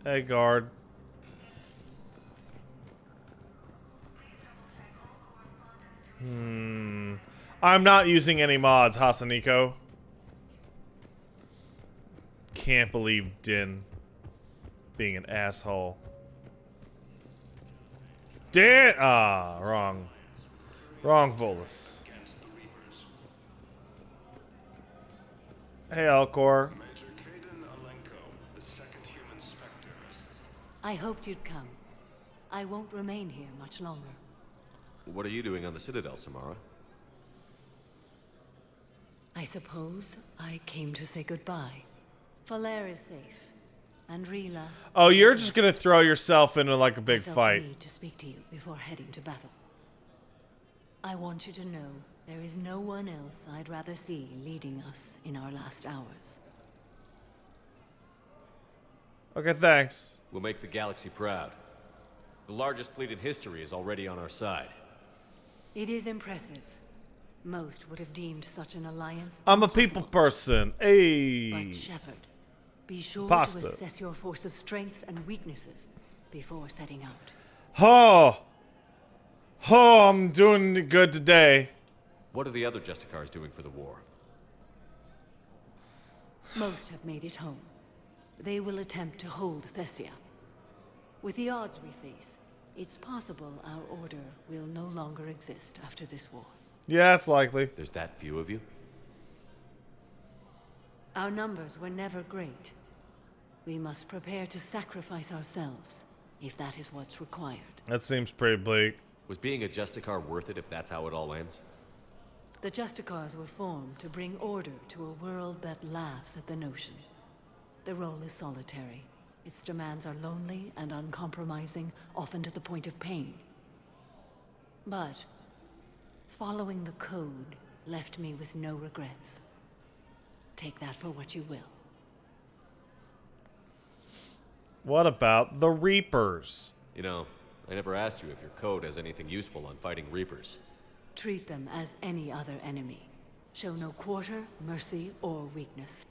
Hey, guard. I'm not using any mods, Hasaniko. Can't believe Din being an asshole. Din! Ah, wrong. Wrong Volus. Hey, Alcor. I hoped you'd come. I won't remain here much longer. What are you doing on the Citadel, Samara? I suppose I came to say goodbye. Falere is safe. And Rila... Oh, you're just gonna throw yourself into like a big I felt fight. the need to speak to you before heading to battle. I want you to know there is no one else I'd rather see leading us in our last hours. Okay, thanks. We'll make the galaxy proud. The largest fleet in history is already on our side. It is impressive. Most would have deemed such an alliance I'm a people person. Hey. But Shepard, be sure Pasta. to assess your force's strengths and weaknesses before setting out. Oh. Oh, I'm doing good today. What are the other Justicars doing for the war? Most have made it home. They will attempt to hold Thessia. With the odds we face, it's possible our order will no longer exist after this war. Yeah, it's likely. There's that few of you? Our numbers were never great. We must prepare to sacrifice ourselves, if that is what's required. That seems pretty bleak. Was being a Justicar worth it if that's how it all ends? The Justicars were formed to bring order to a world that laughs at the notion. The role is solitary. Its demands are lonely and uncompromising, often to the point of pain. But following the code left me with no regrets. Take that for what you will. What about the Reapers? You know, I never asked you if your code has anything useful on fighting Reapers. Treat them as any other enemy. Show no quarter, mercy, or weakness.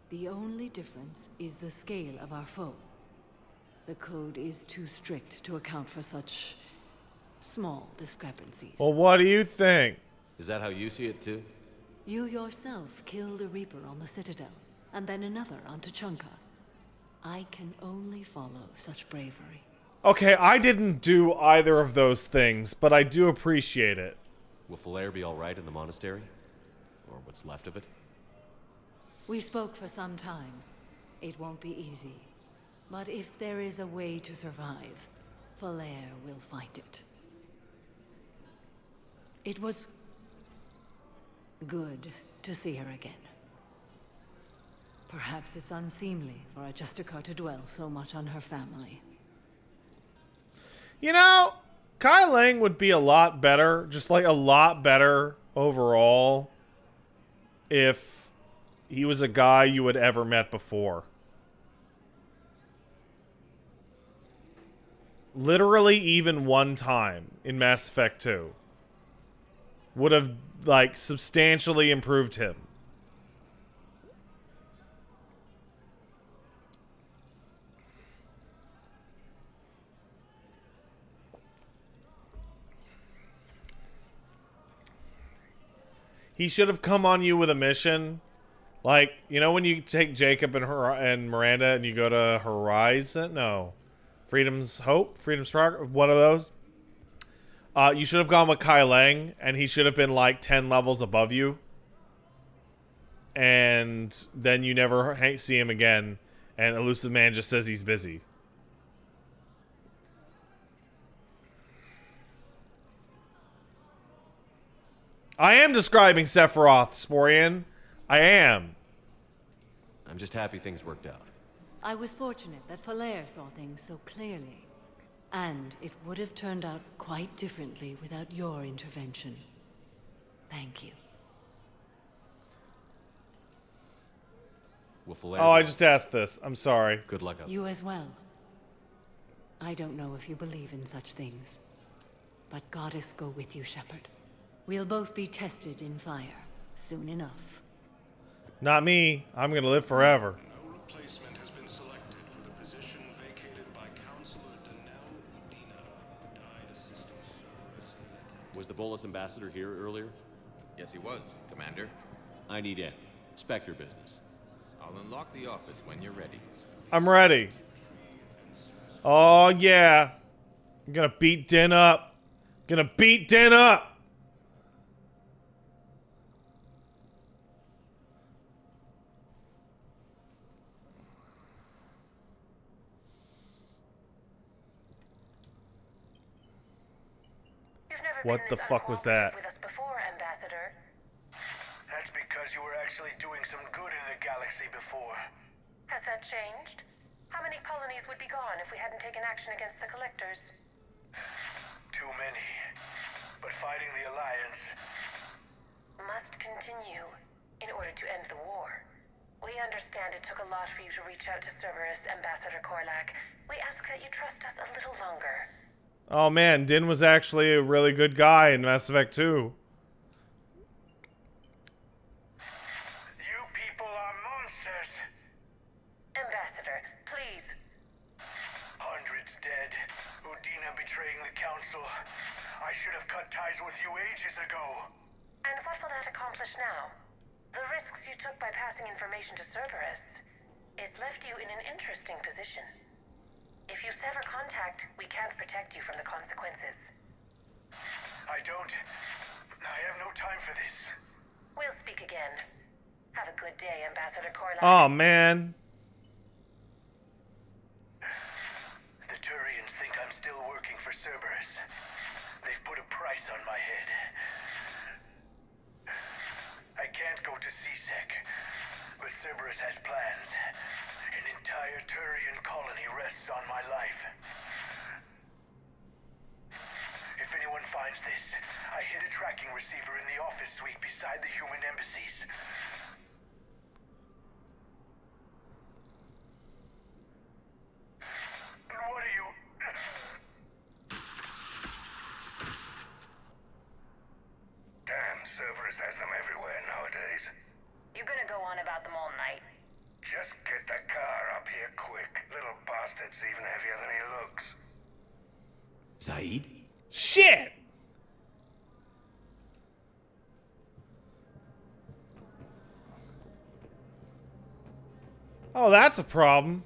The only difference is the scale of our foe. The code is too strict to account for such small discrepancies. Well, what do you think? Is that how you see it, too? You yourself killed a Reaper on the Citadel, and then another on Tuchanka. I can only follow such bravery. Okay, I didn't do either of those things, but I do appreciate it. Will Falair be all right in the monastery? Or what's left of it? We spoke for some time. It won't be easy. But if there is a way to survive, Falair will find it. It was good to see her again. Perhaps it's unseemly for a Justicar to dwell so much on her family. You know, Kai Lang would be a lot better, just like a lot better overall, if he was a guy you had ever met before. Literally even one time in Mass Effect 2 would have, like, substantially improved him. He should have come on you with a mission. Like, you know when you take Jacob and Miranda and you go to Horizon? No. Freedom's Hope? Freedom's Struggle? One of those? You should have gone with Kai Lang, and he should have been like 10 levels above you. And then you never see him again, and Elusive Man just says he's busy. I am describing Sephiroth, Sporian. I am. I'm just happy things worked out. I was fortunate that Falair saw things so clearly. And it would have turned out quite differently without your intervention. Thank you. Will Falair I just asked this. I'm sorry. Good luck out. You as well. I don't know if you believe in such things. But Goddess go with you, Shepard. We'll both be tested in fire soon enough. Not me. I'm gonna live forever. No replacement has been selected for the position vacated by Counselor Danelle Udina, died assisting Cerberus. Was the Volus ambassador here earlier? Yes, he was, Commander. I need in. Spectre business. I'll unlock the office when you're ready. I'm ready. Oh, yeah. I'm gonna beat Din up. Gonna beat Din up. What the fuck was that? With us before, Ambassador. That's because you were actually doing some good in the galaxy before. Has that changed? How many colonies would be gone if we hadn't taken action against the Collectors? Too many. But fighting the Alliance must continue in order to end the war. We understand it took a lot for you to reach out to Cerberus, Ambassador Korlak. We ask that you trust us a little longer. Oh man, Din was actually a really good guy in Mass Effect 2. You people are monsters. Ambassador, please. Hundreds dead. Udina betraying the Council. I should have cut ties with you ages ago. And what will that accomplish now? The risks you took by passing information to Cerberus. It's left you in an interesting position. If you sever contact, we can't protect you from the consequences. I have no time for this. We'll speak again. Have a good day, Ambassador Korlak. Oh man. The Turians think I'm still working for Cerberus. They've put a price on my head. I can't go to C-Sec, but Cerberus has plans. An entire Turian colony rests on my life. If anyone finds this, I hid a tracking receiver in the office suite beside the human embassies. What are you... Damn, Cerberus has them everywhere nowadays. You're gonna go on about them all night. Just get the car up here quick, little bastard. bastard's even heavier than he looks. Zaid? Shit! Oh, that's a problem.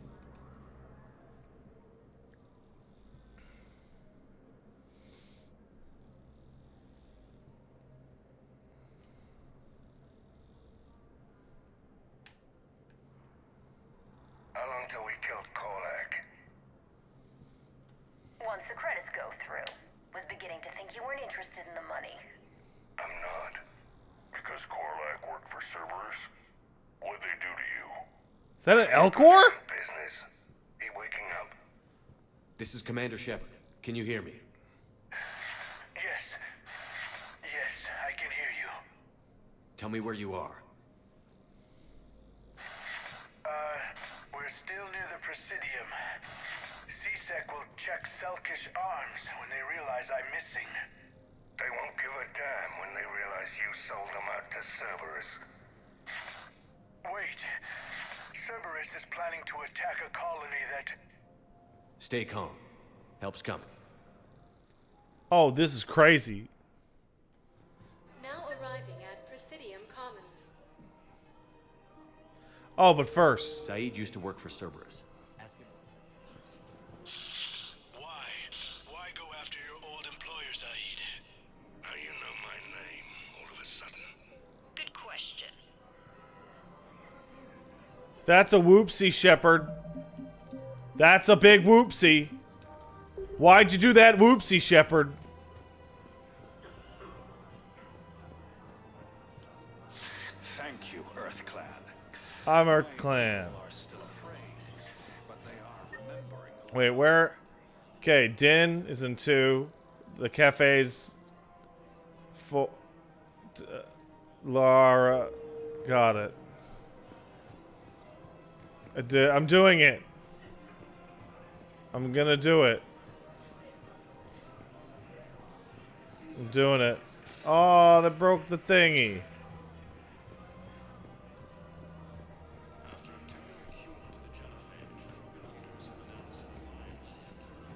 How long till we killed Korlak? Once the credits go through. Was beginning to think you weren't interested in the money. I'm not. Because Korlak worked for Cerberus? What'd they do to you? Is that an Elcor? Business. He waking up? This is Commander Shepard. Can you hear me? Yes. Yes, I can hear you. Tell me where you are. We're still near the Presidium. C-Sec will check Selkish arms when they realize I'm missing. They won't give a damn when they realize you sold them out to Cerberus. Wait. Cerberus is planning to attack a colony that... Stay calm. Help's coming. Oh, this is crazy. Now arriving at Presidium Commons. Oh, but first. Zaid used to work for Cerberus. Why go after your old employer, Zaid? How you know my name all of a sudden? Good question. That's a whoopsie, Shepard. That's a big whoopsie. Why'd you do that whoopsie, Shepard? Thank you, EarthClan. I'm EarthClan. Wait, where? Okay, Din is in 2. The cafe's... Lara... Got it. I'm doing it. I'm gonna do it. I'm doing it. Oh, that broke the thingy.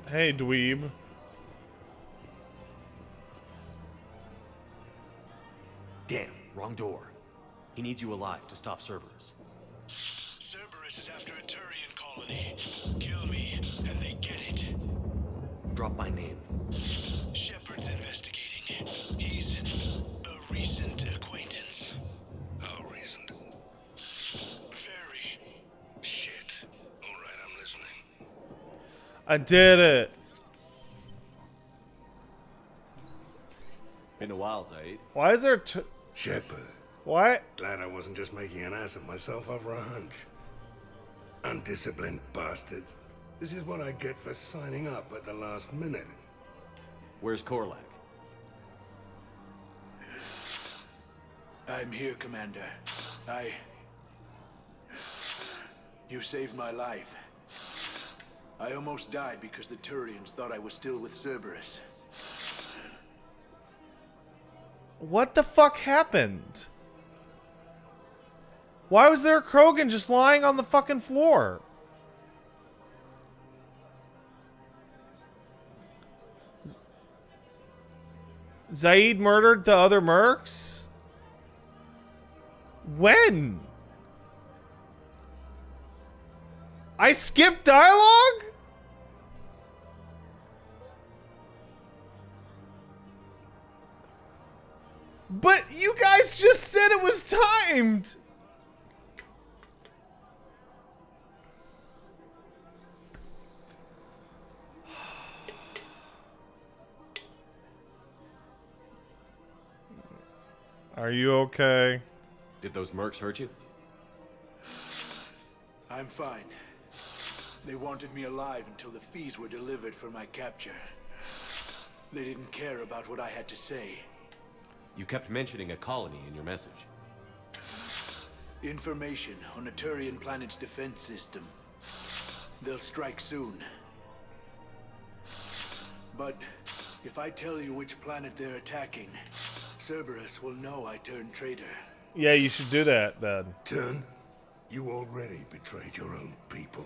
Hey, dweeb. Damn, wrong door. He needs you alive to stop Cerberus. Cerberus is after a Turian colony. Kill me, and they get it. Drop my name. Shepard's investigating. He's a recent acquaintance. How recent? Very. Shit. Alright, I'm listening. I did it. Been a while, Zaid. Why is there Shepard. What? Glad I wasn't just making an ass of myself over a hunch. Undisciplined bastards. This is what I get for signing up at the last minute. Where's Korlak? I'm here, Commander. You saved my life. I almost died because the Turians thought I was still with Cerberus. What the fuck happened? Why was there a Krogan just lying on the fucking floor? Zaid murdered the other mercs? When? I skipped dialogue? But you guys just said it was timed! Are you okay? Did those mercs hurt you? I'm fine. They wanted me alive until the fees were delivered for my capture. They didn't care about what I had to say. You kept mentioning a colony in your message. Information on a Turian planet's defense system. They'll strike soon. But if I tell you which planet they're attacking, Cerberus will know I turned traitor. Yeah, you should do that, then. Turn? You already betrayed your own people.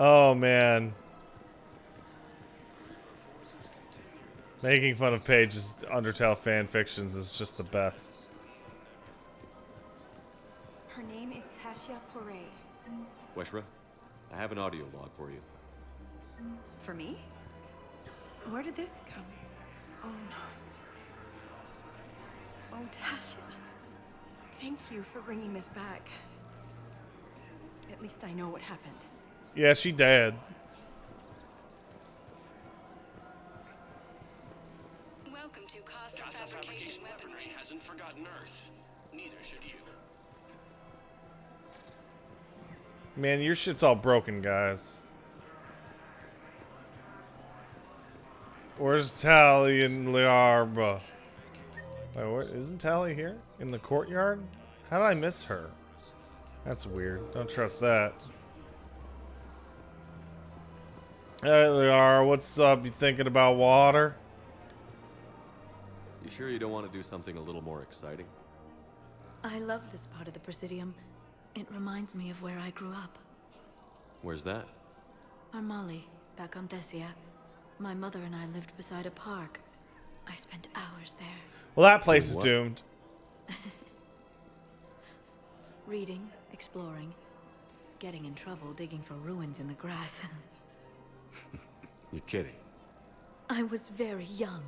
Oh man. Making fun of Paige's Undertale fan fictions is just the best. Her name is Tasha Poré. Weshra, I have an audio log for you. For me? Where did this come? Oh no. Oh, Tasha. Thank you for bringing this back. At least I know what happened. Yeah, she dead. Welcome to Casa Fabrication Weaponry. Hasn't forgotten Earth. Neither should you. Man, your shit's all broken, guys. Where's Tally and Liara? Wait, what? Isn't Tally here? In the courtyard? How did I miss her? That's weird. Don't trust that. Hey, Liara, what's up? You thinking about water? You sure you don't want to do something a little more exciting? I love this part of the Presidium. It reminds me of where I grew up. Where's that? Armali, back on Thessia. My mother and I lived beside a park. I spent hours there. Well, that place is doomed. Reading, exploring, getting in trouble digging for ruins in the grass. You're kidding. I was very young.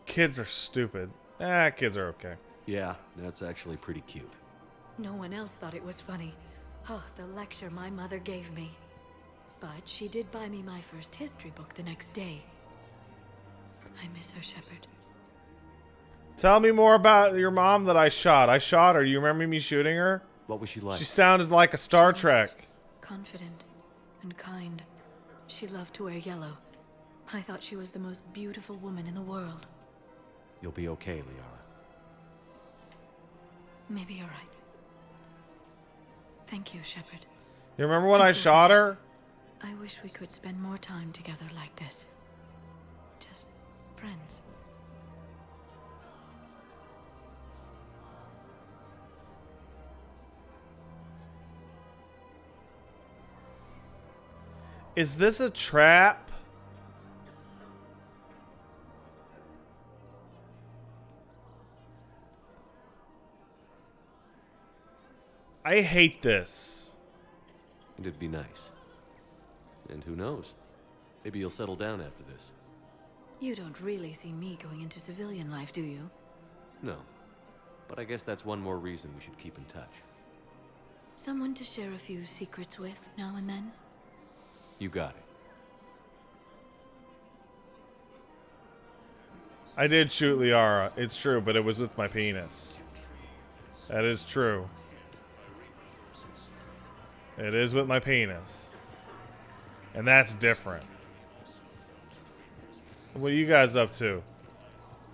Kids are stupid. Kids are okay. Yeah, that's actually pretty cute. No one else thought it was funny. Oh, the lecture my mother gave me. But she did buy me my first history book the next day. I miss her, Shepard. Tell me more about your mom that I shot. I shot her. Do you remember me shooting her? What was she like? She sounded like a Star Trek. Confident and kind. She loved to wear yellow. I thought she was the most beautiful woman in the world. You'll be okay, Liara. Maybe you're right. Thank you, Shepard. You remember when I shot her? I wish we could spend more time together like this. Just friends. Is this a trap? I hate this. It'd be nice. And who knows? Maybe you'll settle down after this. You don't really see me going into civilian life, do you? No. But I guess that's one more reason we should keep in touch. Someone to share a few secrets with now and then? You got it. I did shoot Liara. It's true, but it was with my penis. That is true. It is with my penis. And that's different. What are you guys up to?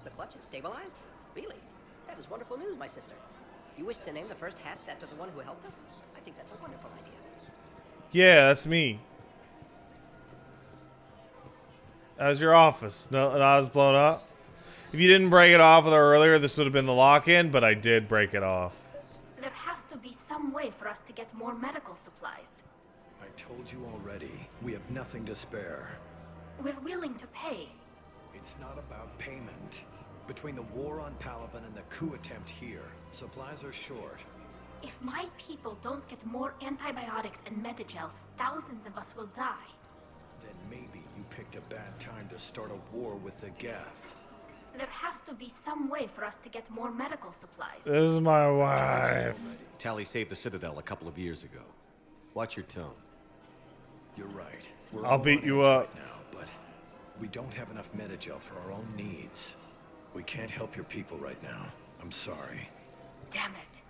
The clutch is stabilized? Really? That is wonderful news, my sister. You wish to name the first hatched after the one who helped us? I think that's a wonderful idea. Yeah, that's me. How's your office? No, not as blown up? If you didn't break it off with her earlier, this would have been the lock-in, but I did break it off. There has to be some way for us to get more medical supplies. I told you already, we have nothing to spare. We're willing to pay. It's not about payment. Between the war on Palaven and the coup attempt here, supplies are short. If my people don't get more antibiotics and Medigel, thousands of us will die. Then maybe you picked a bad time to start a war with the Geth. There has to be some way for us to get more medical supplies. This is my wife. Tally saved the Citadel a couple of years ago. Watch your tone. You're right. We're I'll all beat on you edge up. right now, but we don't have enough Medigel for our own needs. We can't help your people right now. I'm sorry. Damn it.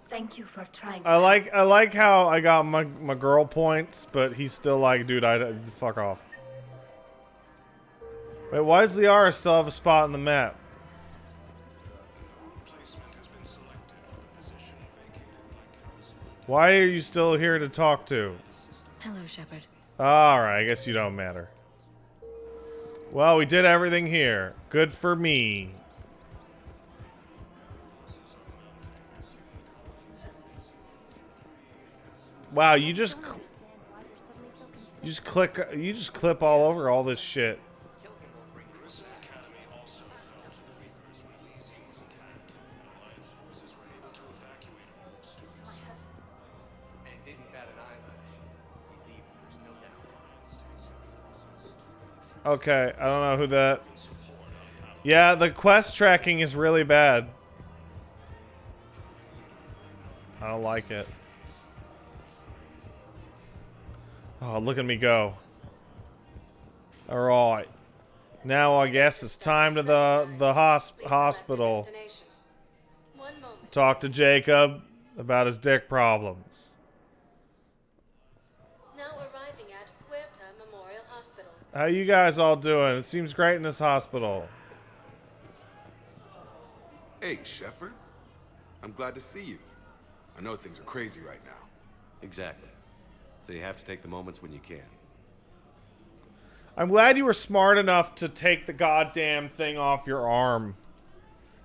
Thank you for trying. I like how I got my girl points, but he's still like, dude, fuck off. Wait, why does Liara still have a spot in the map? Why are you still here to talk to? Hello, Shepard. Alright, I guess you don't matter. Well, we did everything here. Good for me. Wow, you just clip all over all this shit. Okay, I don't know who that... Yeah, the quest tracking is really bad. I don't like it. Oh, look at me go. Alright. Now I guess it's time to the hospital. Talk to Jacob about his dick problems. Now arriving at Huerta Memorial Hospital. How you guys all doing? It seems great in this hospital. Hey, Shepard. I'm glad to see you. I know things are crazy right now. Exactly. So you have to take the moments when you can. I'm glad you were smart enough to take the goddamn thing off your arm.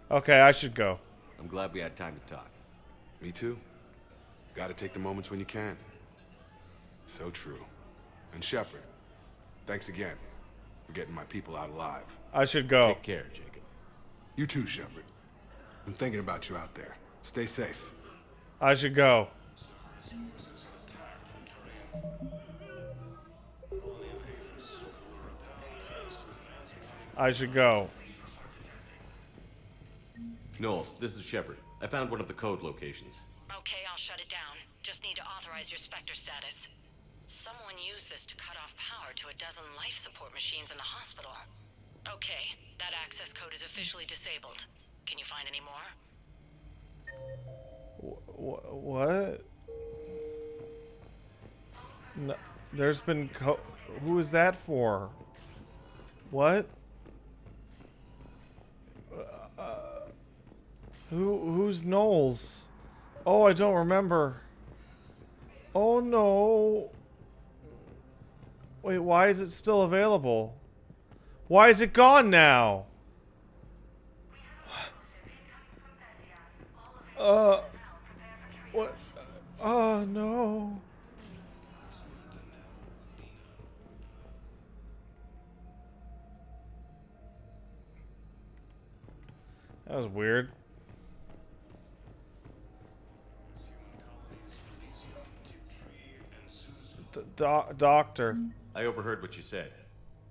Okay, I should go. I'm glad we had time to talk. Me too. Gotta take the moments when you can. So true. And Shepard, thanks again for getting my people out alive. I should go. Take care, Jacob. You too, Shepard. I'm thinking about you out there. Stay safe. I should go. I should go. Knowles, this is Shepard. I found one of the code locations. Okay, I'll shut it down. Just need to authorize your Spectre status. Someone used this to cut off power to a dozen life support machines in the hospital. Okay, that access code is officially disabled. Can you find any more? What? No, there's been who is that for? What? Who's Knowles? Oh, I don't remember. Oh no. Wait, why is it still available? Why is it gone now? What? Oh no. That was weird. Doctor. I overheard what you said.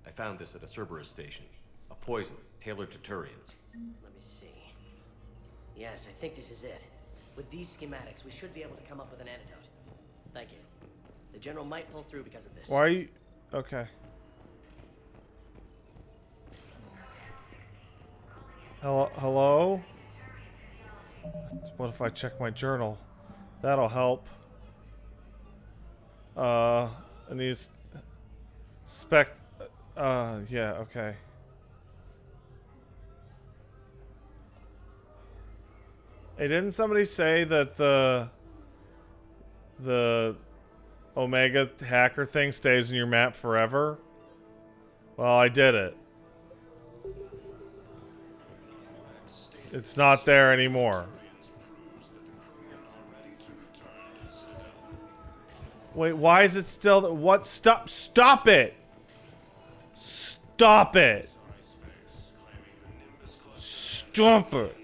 I found this at a Cerberus station. A poison tailored to Turians. Let me see. Yes, I think this is it. With these schematics, we should be able to come up with an antidote. Thank you. The General might pull through because of this. Why are you... Okay. Hello? What if I check my journal? That'll help. I need yeah, okay. Hey, didn't somebody say that the Omega hacker thing stays in your map forever? Well, I did it. It's not there anymore. Wait, why is it still... What? Stop it! Stop it! Stop it!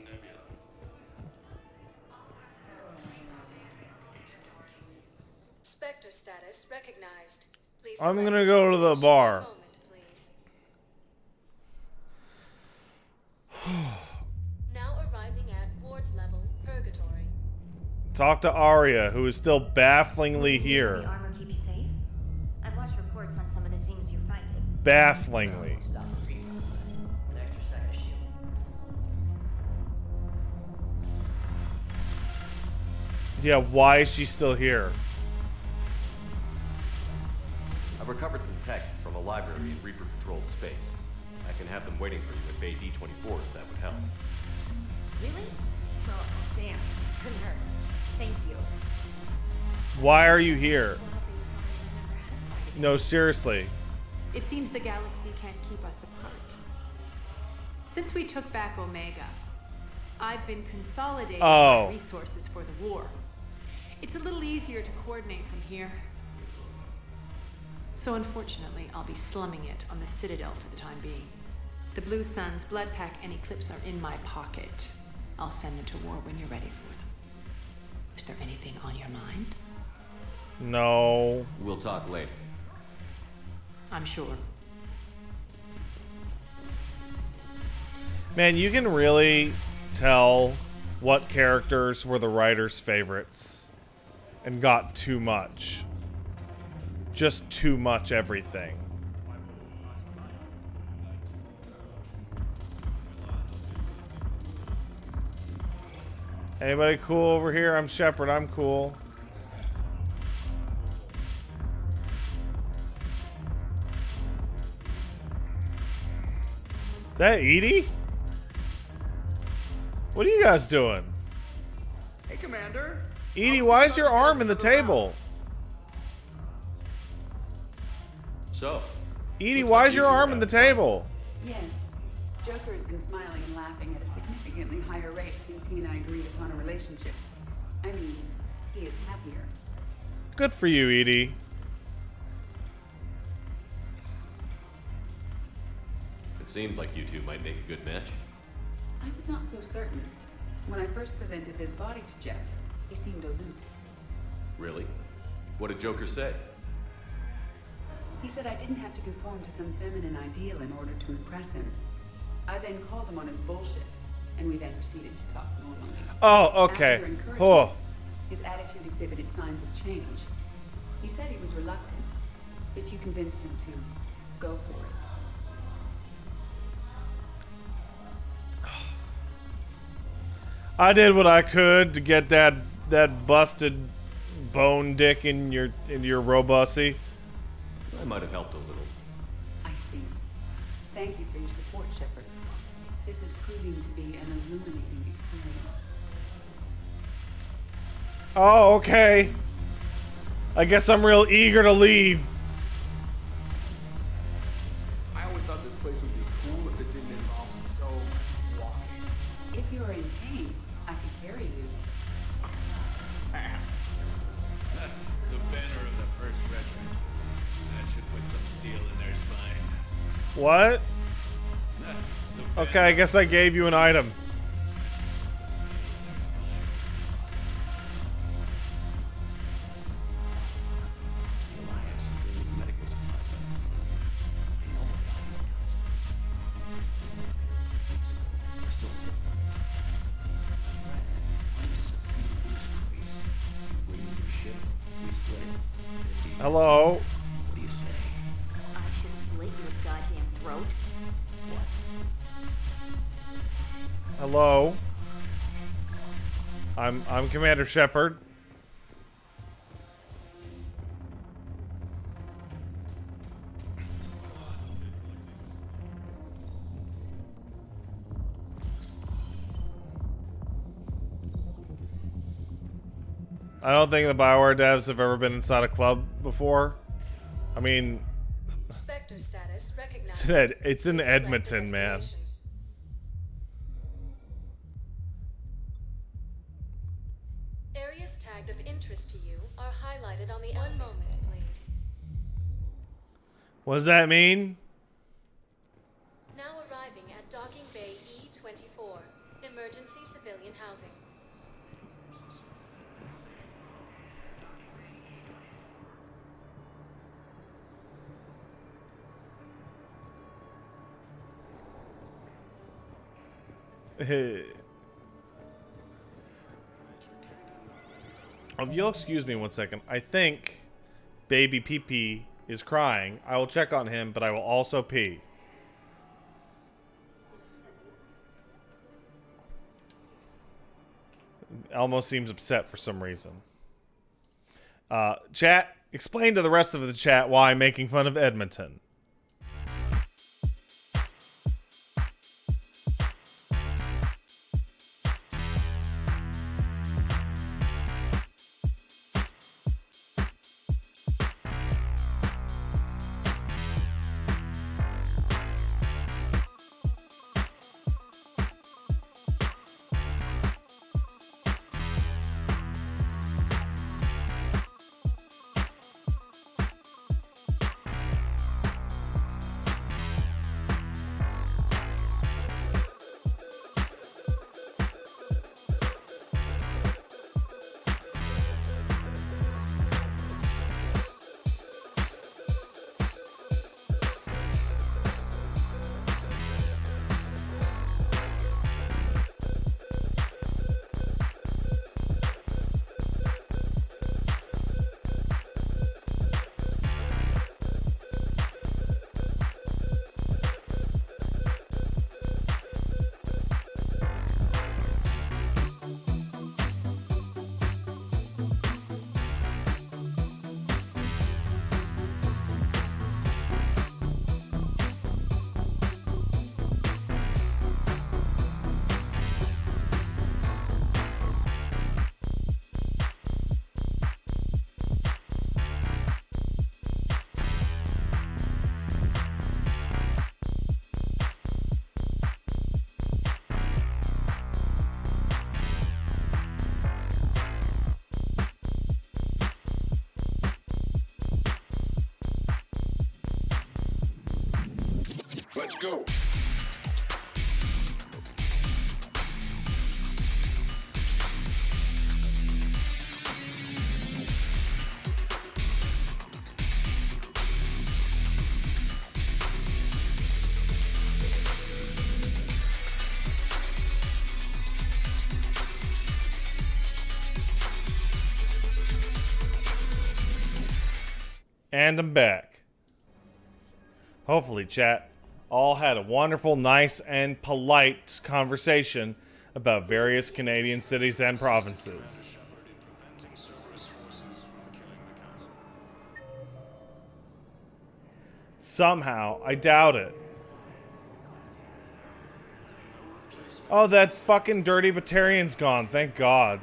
Spectre status recognized. Please I'm gonna go to the bar. Now arriving at ward level purgatory. Talk to Arya, who is still bafflingly here. The armor keep you safe? I've watched reports on some of the things you're fighting. Bafflingly. Stop. An extra second of shield. Yeah, why is she still here? I've recovered some tech from a library in Reaper-controlled space. I can have them waiting for you at Bay D-24 if that would help. Really? Oh, damn. Couldn't hurt. Thank you. Why are you here? No, seriously. It seems the galaxy can't keep us apart. Since we took back Omega, I've been consolidating my resources for the war. It's a little easier to coordinate from here. So unfortunately, I'll be slumming it on the Citadel for the time being. The Blue Suns, Bloodpack, and Eclipse are in my pocket. I'll send them to war when you're ready for them. Is there anything on your mind? No. We'll talk later. I'm sure. Man, you can really tell what characters were the writers' favorites and got too much. Just too much everything. Anybody cool over here? I'm Shepard. I'm cool. Is that Edie? What are you guys doing? Hey, Commander. Edie, why is your arm in the table? So? Edie, why is your arm in the table? Yes. Joker has been smiling and laughing at a significantly higher rate since he and I agreed upon a relationship. I mean, he is happier. Good for you, Edie. It seemed like you two might make a good match. I was not so certain. When I first presented his body to Jeff, he seemed aloof. Really? What did Joker say? He said I didn't have to conform to some feminine ideal in order to impress him. I then called him on his bullshit, and we then proceeded to talk normally. Oh, okay. After encouragement, Oh. his attitude exhibited signs of change. He said he was reluctant, but you convinced him to go for it. I did what I could to get that busted bone dick in your robussy. I might have helped a little. I see. Thank you for your support, Shepard. This is proving to be an illuminating experience. Oh, okay. I guess I'm real eager to leave. I always thought this place would be cool if it didn't involve so much walking. If you're in pain, I can carry you. Pass. The banner of the 1st Regiment. That should put some steel in their spine. What? Okay, I guess I gave you an item. Hello? What do you say? I should slit your goddamn throat. Hello? I'm Commander Shepard. I don't think the BioWare devs have ever been inside a club before. I mean, Spectre status recognized. it's in Edmonton, man. Areas tagged of interest to you are highlighted on the one moment, please. What does that mean? Now arriving at Docking Bay E-24, emergency civilian housing. If you'll excuse me one second, I think baby pee-pee is crying. I will check on him, but I will also pee. Elmo seems upset for some reason. Chat, explain to the rest of the chat why I'm making fun of Edmonton. Let's go. And I'm back. Hopefully, chat all had a wonderful, nice, and polite conversation about various Canadian cities and provinces. Somehow, I doubt it. Oh, that fucking dirty Batarian's gone, thank God.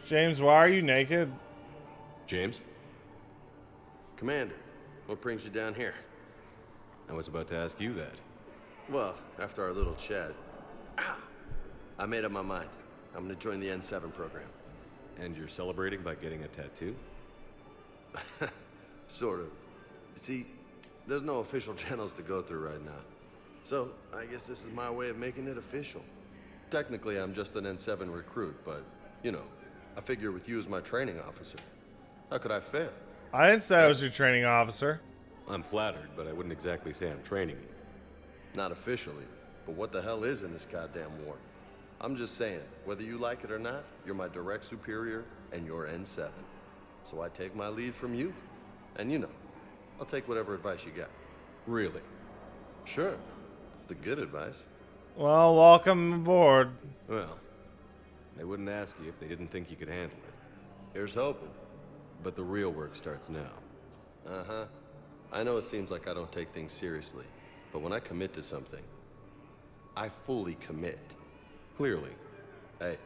James, why are you naked? James? Commander, what brings you down here? I was about to ask you that. Well, after our little chat, I made up my mind. I'm gonna join the N7 program. And you're celebrating by getting a tattoo? Sort of. See, there's no official channels to go through right now. So, I guess this is my way of making it official. Technically, I'm just an N7 recruit, but, you know, I figure with you as my training officer, how could I fail? I didn't say I was your training officer. I'm flattered, but I wouldn't exactly say I'm training you. Not officially, but what the hell is in this goddamn war? I'm just saying, whether you like it or not, you're my direct superior, and you're N7. So I take my lead from you. And you know, I'll take whatever advice you got. Really? Sure. The good advice. Well, welcome aboard. Well, they wouldn't ask you if they didn't think you could handle it. Here's hoping. But the real work starts now. Uh-huh. I know it seems like I don't take things seriously, but when I commit to something, I fully commit. Clearly. Hey,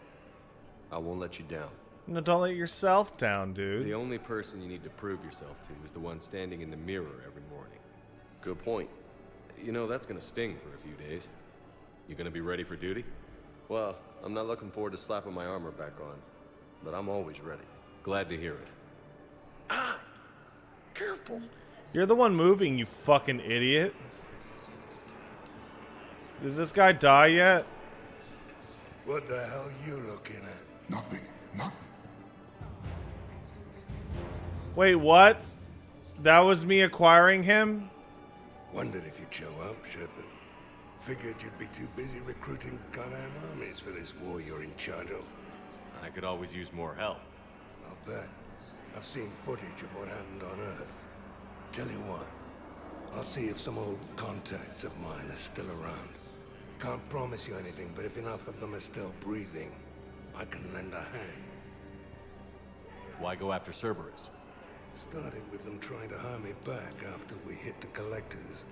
I won't let you down. No, don't let yourself down, dude. The only person you need to prove yourself to is the one standing in the mirror every morning. Good point. You know, that's gonna sting for a few days. You gonna be ready for duty? Well, I'm not looking forward to slapping my armor back on, but I'm always ready. Glad to hear it. Careful. You're the one moving, you fucking idiot. Did this guy die yet? What the hell you looking at? Nothing. Nothing. Wait, what? That was me acquiring him? Wondered if you'd show up, Shepard. Figured you'd be too busy recruiting goddamn armies for this war you're in charge of. I could always use more help. I'll bet. I've seen footage of what happened on Earth. Tell you what, I'll see if some old contacts of mine are still around. Can't promise you anything, but if enough of them are still breathing, I can lend a hand. Why go after Cerberus? Started with them trying to hire me back after we hit the Collectors.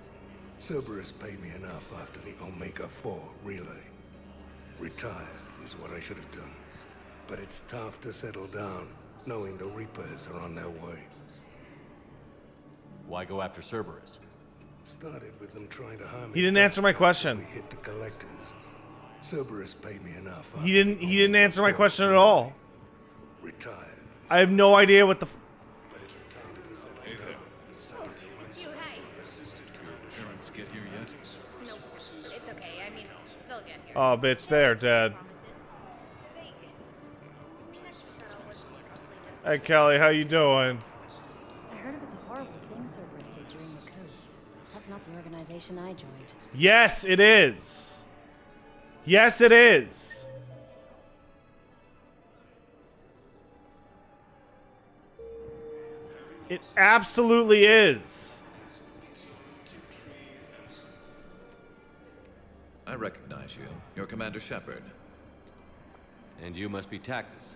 Cerberus paid me enough after the Omega-4 relay. Retired is what I should have done. But it's tough to settle down, knowing the Reapers are on their way. Why go after Cerberus? Started with them trying to hire me. He didn't answer my question. We hit the Collectors. Cerberus paid me enough. He didn't answer my question at all. Retired. I have no idea what the Hey there. You, hey. Your parents get here yet? No, it's okay. I mean, they'll get here. Oh, bitch, they're dead. Hey, Kelly, how you doing? I heard about the horrible things Cerberus did during the coup. That's not the organization I joined. Yes, it is. Yes, it is. It absolutely is. I recognize you. You're Commander Shepard. And you must be Tactus.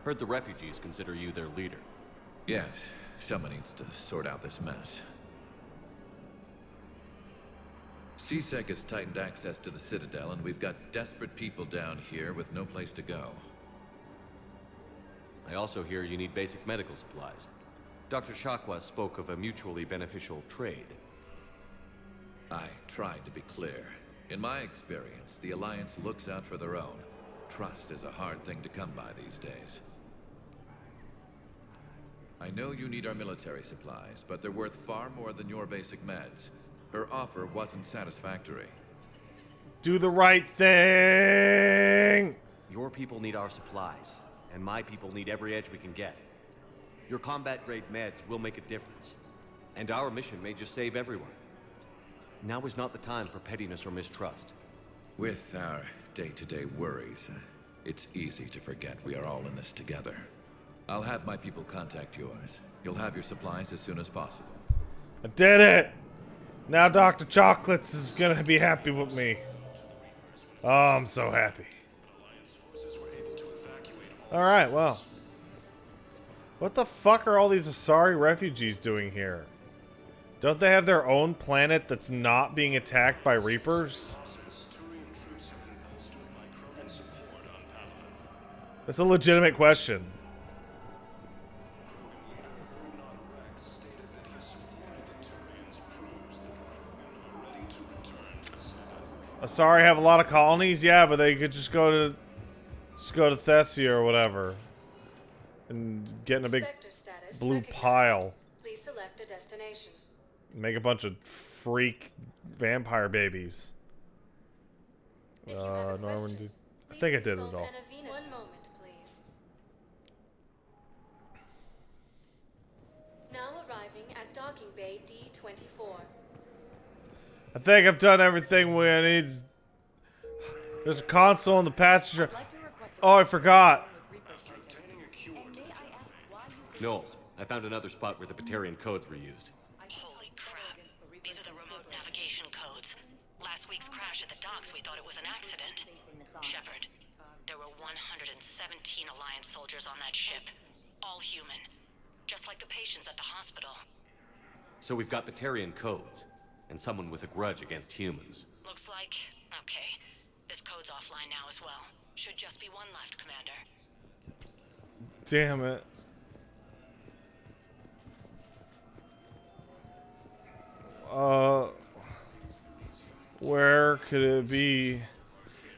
Heard the refugees consider you their leader. Yes, someone needs to sort out this mess. CSEC has tightened access to the Citadel, and we've got desperate people down here with no place to go. I also hear you need basic medical supplies. Dr. Chakwas spoke of a mutually beneficial trade. I tried to be clear. In my experience, the Alliance looks out for their own. Trust is a hard thing to come by these days. I know you need our military supplies, but they're worth far more than your basic meds. Her offer wasn't satisfactory. Do the right thing! Your people need our supplies, and my people need every edge we can get. Your combat-grade meds will make a difference, and our mission may just save everyone. Now is not the time for pettiness or mistrust. With our day-to-day worries, it's easy to forget we are all in this together. I'll have my people contact yours. You'll have your supplies as soon as possible. I did it! Now Dr. Chocolates is gonna be happy with me. Oh, I'm so happy. Alright, well. What the fuck are all these Asari refugees doing here? Don't they have their own planet that's not being attacked by Reapers? That's a legitimate question. Asari have a lot of colonies, yeah, but they could just go to Thessia or whatever, and get in a big blue pile. Please select a destination. Make a bunch of freak vampire babies. Normandy. I think I did it all. 1 moment, please. Now arriving at docking bay D24. I think I've done everything we need. There's a console in the passenger. Oh, I forgot. Knowles, I found another spot where the Batarian codes were used. Holy crap. These are the remote navigation codes. Last week's crash at the docks, we thought it was an accident. Shepard, there were 117 Alliance soldiers on that ship. All human. Just like the patients at the hospital. So we've got Batarian codes, and someone with a grudge against humans. Looks like... okay. This code's offline now as well. Should just be one left, Commander. Damn it. Where could it be?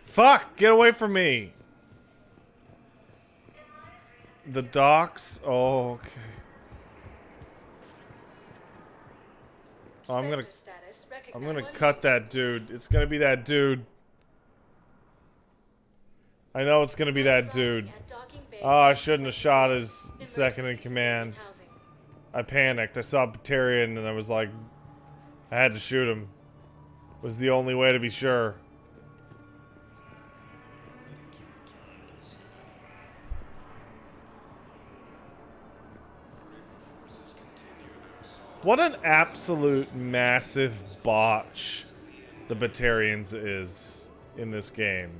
Fuck! Get away from me! The docks? Oh, okay. Oh, I'm gonna cut that dude. It's gonna be that dude. I know it's gonna be that dude. Oh, I shouldn't have shot his second in command. I panicked. I saw Batarian and I was like, I had to shoot him. It was the only way to be sure. What an absolute massive botch the Batarians is in this game.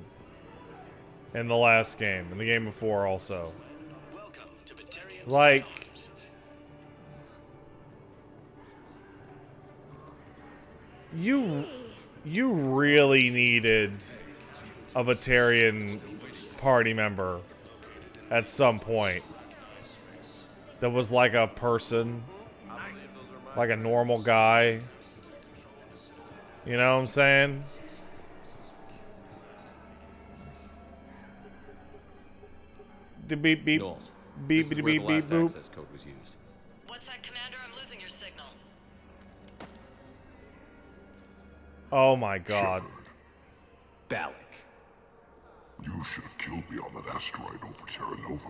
In the last game. In the game before also. Like... You really needed a Batarian party member at some point that was like a person. Like a normal guy. You know what I'm saying? Beep beep beep. Knowles, Beep this is beep where beep the beep last boop. access code was used. What's that, Commander? I'm losing your signal. Oh my god. Balak. You should have killed me on that asteroid over Terra Nova.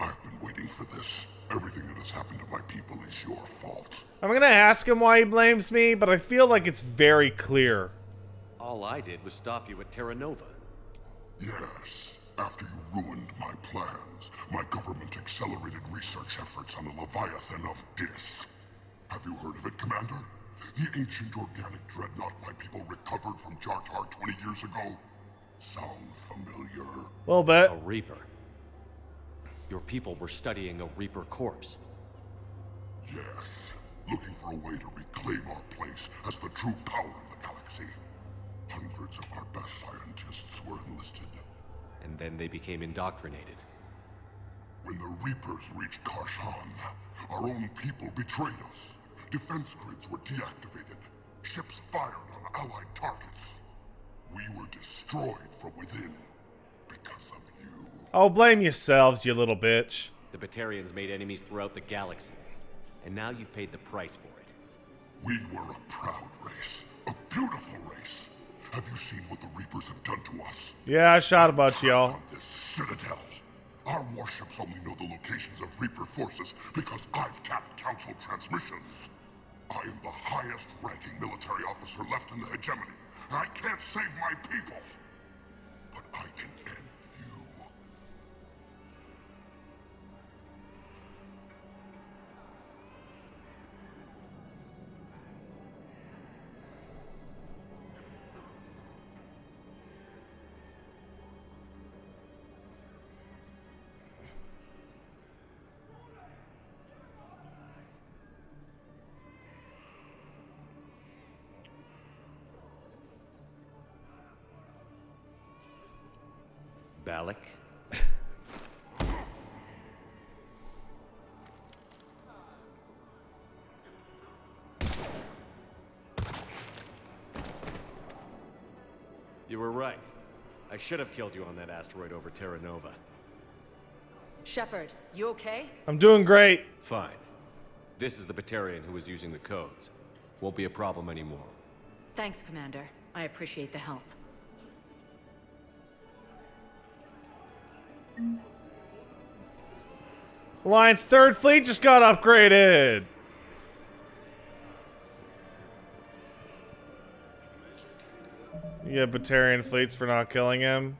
I've been waiting for this. Everything that has happened to my people is your fault. I'm gonna ask him why he blames me, but I feel like it's very clear. All I did was stop you at Terra Nova. Yes. After you ruined my plans, my government accelerated research efforts on the Leviathan of Dis. Have you heard of it, Commander? The ancient organic dreadnought my people recovered from Jar Jar 20 years ago? Sound familiar? A little bit. A Reaper. Your people were studying a Reaper corpse. Yes. Looking for a way to reclaim our place as the true power of the galaxy. Hundreds of our best scientists were enlisted. And then they became indoctrinated. When the Reapers reached Karshan, our own people betrayed us. Defense grids were deactivated. Ships fired on Allied targets. We were destroyed from within because of you. Oh, blame yourselves, you little bitch. The Batarians made enemies throughout the galaxy, and now you've paid the price for it. We were a proud race, a beautiful race. Have you seen what the Reapers have done to us? Yeah, I shot a bunch, y'all. This citadel. Our warships only know the locations of Reaper forces because I've tapped Council transmissions. I am the highest-ranking military officer left in the hegemony. I can't save my people, but I can end you. Balak? You were right. I should have killed you on that asteroid over Terra Nova. Shepard, you okay? I'm doing great. Fine. This is the Batarian who was using the codes. Won't be a problem anymore. Thanks, Commander. I appreciate the help. Alliance 3rd Fleet just got upgraded. You get Batarian fleets for not killing him.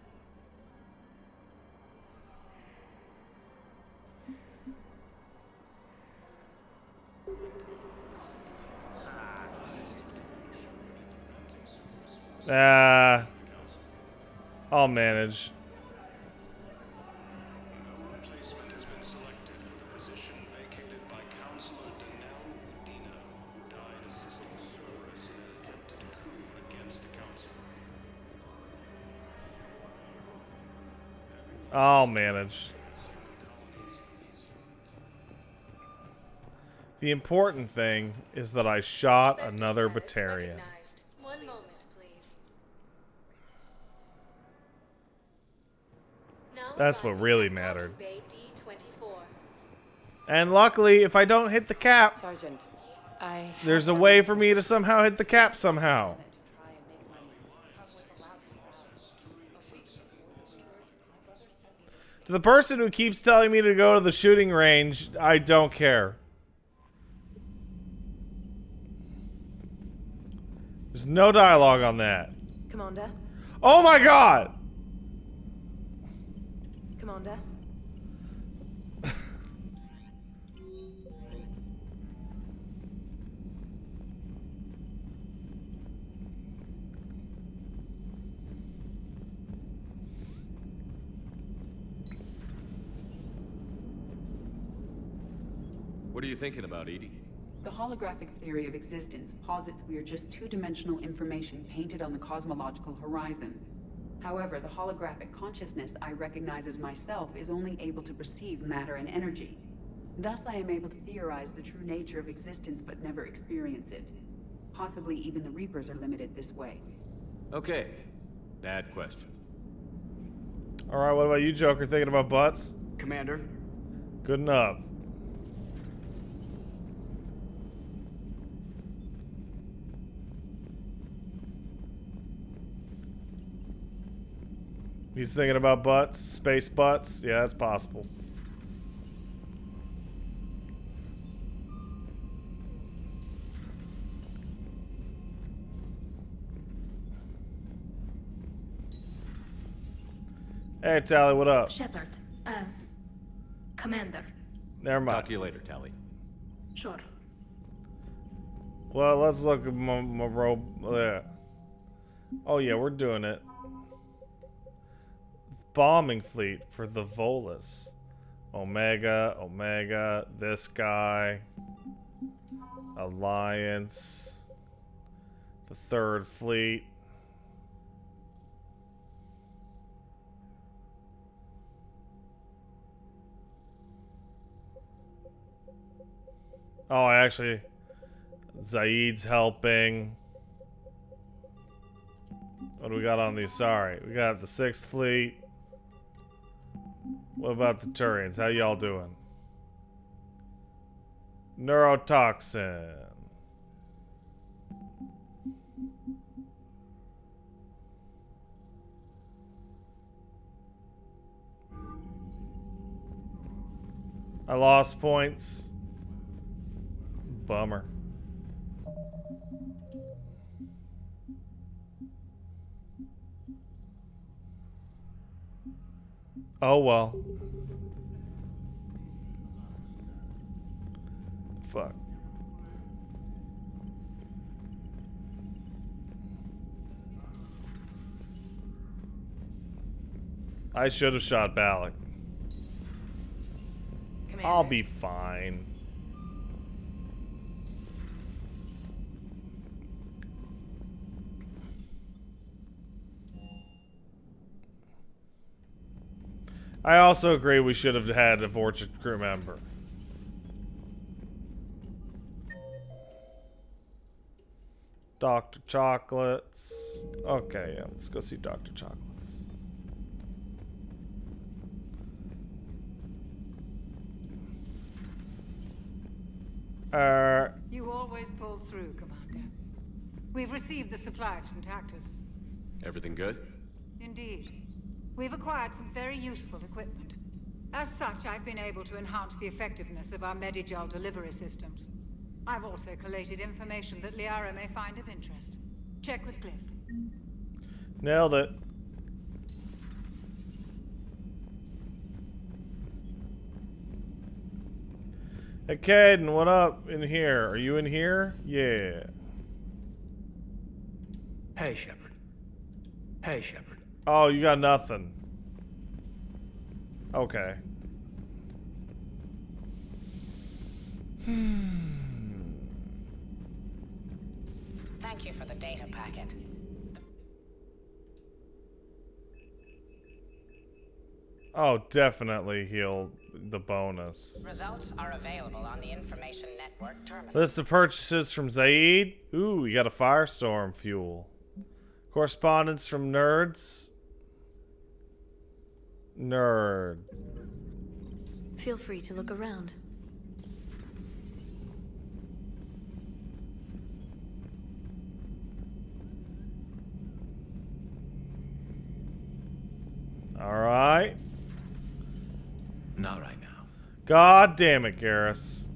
I'll manage. Replacement has been selected for the position vacated by Counselor Danelle Udina, who died assisting Cerberus in an attempted coup against the Council. I'll manage. The important thing is that I shot another Batarian. One moment, please. Now That's what really arriving at mattered. Bay D-24. And luckily, if I don't hit the cap, Sergeant, there's a way for me to somehow hit the cap somehow. To the person who keeps telling me to go to the shooting range, I don't care. There's no dialogue on that. Commander? Oh my god! Commander? What are you thinking about, Edie? The holographic theory of existence posits we are just two-dimensional information painted on the cosmological horizon. However, the holographic consciousness I recognize as myself is only able to perceive matter and energy. Thus, I am able to theorize the true nature of existence but never experience it. Possibly even the Reapers are limited this way. Okay. Bad question. Alright, what about you, Joker? Thinking about butts? Commander? Good enough. He's thinking about butts, space butts. Yeah, that's possible. Hey, Tally, what up? Shepard, Commander. Never mind. Talk to you later, Tally. Sure. Well, let's look at my robe there. Oh yeah, we're doing it. Bombing fleet for the Volus. Omega, this guy. Alliance. The 3rd Fleet. Oh, actually, Zaid's helping. What do we got on the Asari? We got the 6th Fleet. What about the Turians? How y'all doing? Neurotoxin. I lost points. Bummer. Oh well. Fuck. I should have shot Balak. I'll be fine. I also agree we should have had a Vorcha crew member. Dr. Chocolates. Okay, yeah, let's go see Dr. Chocolates. You always pull through, Commander. We've received the supplies from Tactus. Everything good? Indeed. We've acquired some very useful equipment. As such, I've been able to enhance the effectiveness of our Medigel delivery systems. I've also collated information that Liara may find of interest. Check with Cliff. Nailed it. Hey, Caden, what up in here? Are you in here? Yeah. Hey, Shepard. Hey, Shepard. Oh, you got nothing. Okay. Thank you for the data packet. Oh, definitely heal the bonus. Results are available on the Information Network terminal. List of purchases from Zaid. Ooh, we got a Firestorm fuel. Correspondence from nerds. Nerd. Feel free to look around. All right. Not right now. God damn it, Garrus.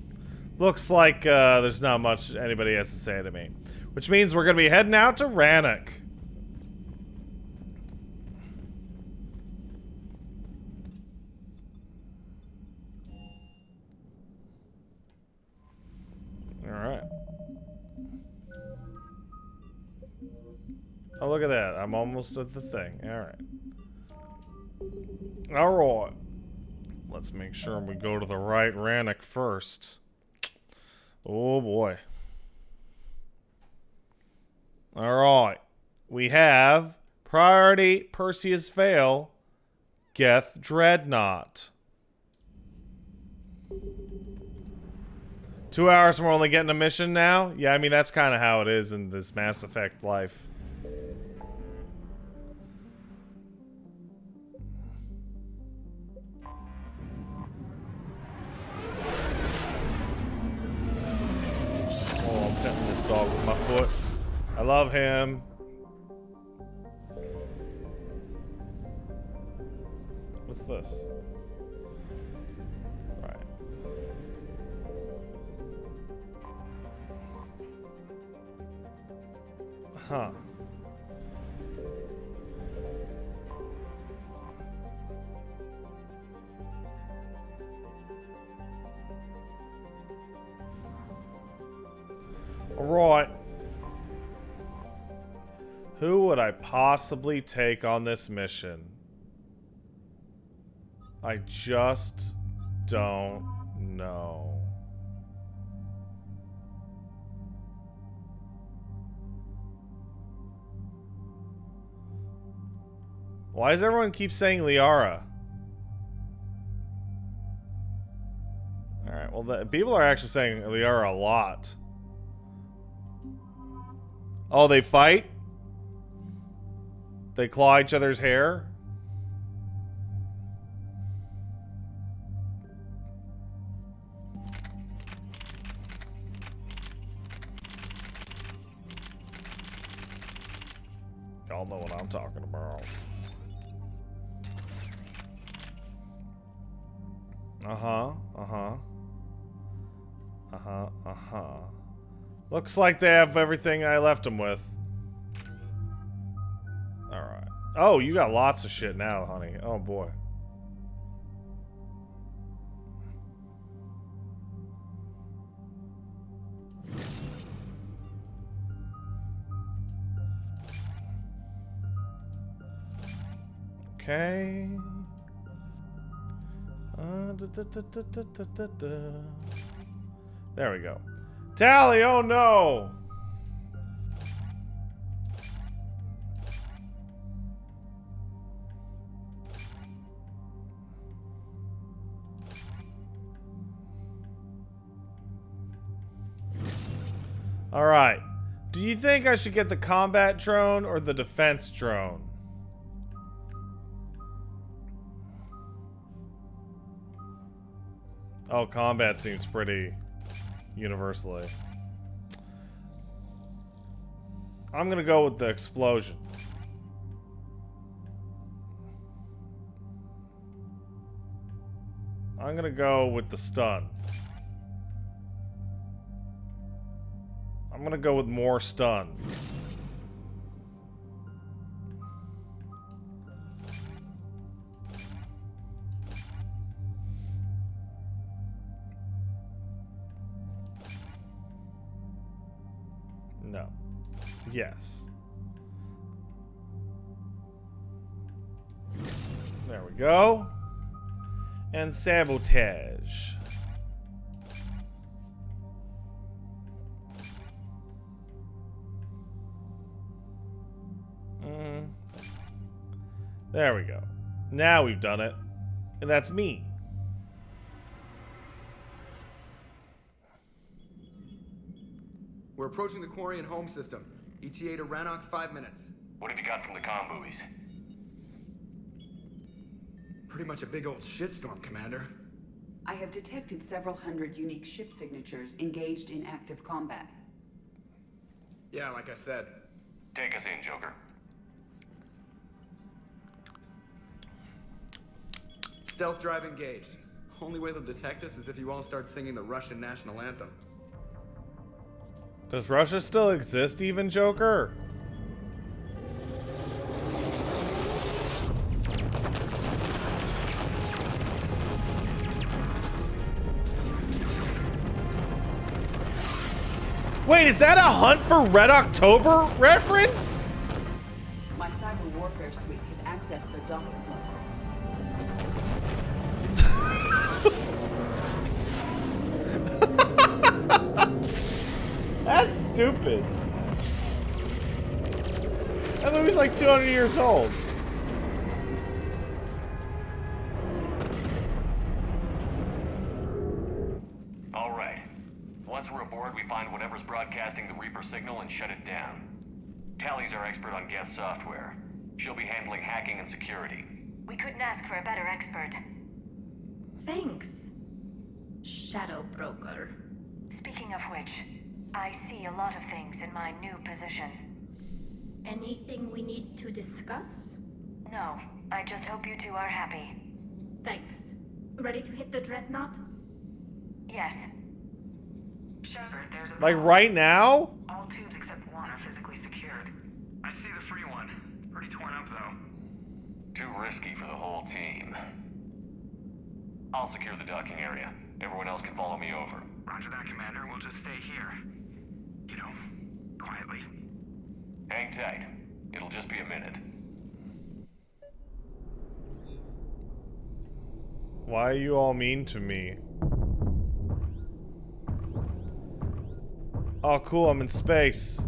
Looks like there's not much anybody has to say to me. Which means we're going to be heading out to Rannoch. Alright. Oh, look at that. I'm almost at the thing. Alright. Alright. Let's make sure we go to the right Rannoch first. Oh boy. Alright. We have Priority Perseus Vale, Geth Dreadnought. 2 hours and we're only getting a mission now? Yeah, I mean, that's kind of how it is in this Mass Effect life. Oh, I'm petting this dog with my foot. I love him. What's this? Right. Huh. Alright. Who would I possibly take on this mission? I just don't know. Why does everyone keep saying Liara? Alright, well, people are actually saying Liara a lot. Oh, they fight? They claw each other's hair? Y'all know what I'm talking about. Looks like they have everything I left them with. Alright. Oh, you got lots of shit now, honey. Oh, boy. Okay. There we go. Tally, oh no! Alright. Do you think I should get the combat drone or the defense drone? Oh, combat seems pretty universally. I'm gonna go with the explosion. I'm gonna go with the stun. I'm gonna go with more stun. No. Yes. There we go. And sabotage. There we go. Now we've done it. And that's me. We're approaching the Quarian home system. ETA to Rannoch, 5 minutes. What have you got from the comm buoys? Pretty much a big old shitstorm, Commander. I have detected several hundred unique ship signatures engaged in active combat. Yeah, like I said. Take us in, Joker. Stealth drive engaged. Only way they'll detect us is if you all start singing the Russian national anthem. Does Russia still exist even, Joker? Wait, is that a Hunt for Red October reference? My cyber warfare suite has accessed their docking protocols. That's stupid. That movie's like 200 years old. All right. Once we're aboard, we find whatever's broadcasting the Reaper signal and shut it down. Tally's our expert on Geth software. She'll be handling hacking and security. We couldn't ask for a better expert. Thanks, Shadow Broker. Speaking of which, I see a lot of things in my new position. Anything we need to discuss? No, I just hope you two are happy. Thanks. Ready to hit the Dreadnought? Yes. Shepard, there's a Like right now? All tubes except one are physically secured. I see the free one. Pretty torn up, though. Too risky for the whole team. I'll secure the docking area. Everyone else can follow me over. Roger that, Commander. We'll just stay here. You know, quietly. Hang tight. It'll just be a minute. Why are you all mean to me? Oh, cool, I'm in space.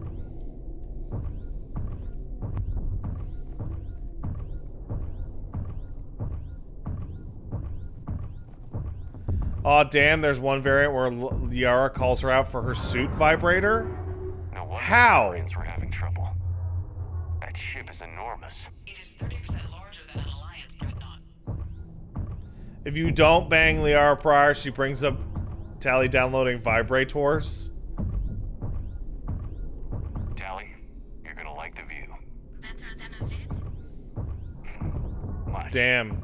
Oh, damn, there's one variant where Liara calls her out for her suit vibrator? No wonder How? the Quarians were having trouble. I That ship is enormous. It is 30% larger than an Alliance dreadnought. If you don't bang Liara Pryor, she brings up Tally downloading vibrators. Tally, you're gonna like the view. Better than a vid? Much. Damn.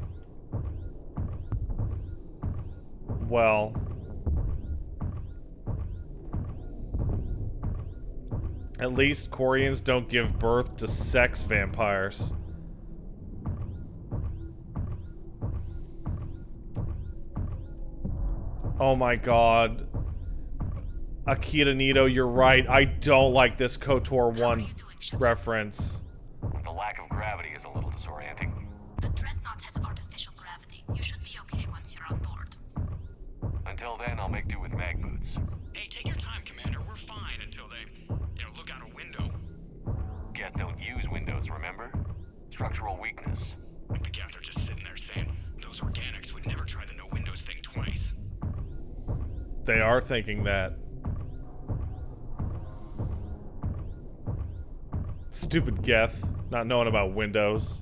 Well. At least Quarians don't give birth to sex vampires. Oh my god. Akita Nito, you're right. I don't like this KOTOR 1 reference. The lack of gravity is a little disorienting. The Dreadnought has artificial gravity. You should be okay once you're on board. Until then, I'll make do with mag boots. Hey, take your time, Commander. We're fine until they, look out a window. Geth don't use windows, remember? Structural weakness. The Geth are just sitting there saying, those organics would never try the no windows thing twice. They are thinking that. Stupid Geth, not knowing about Windows.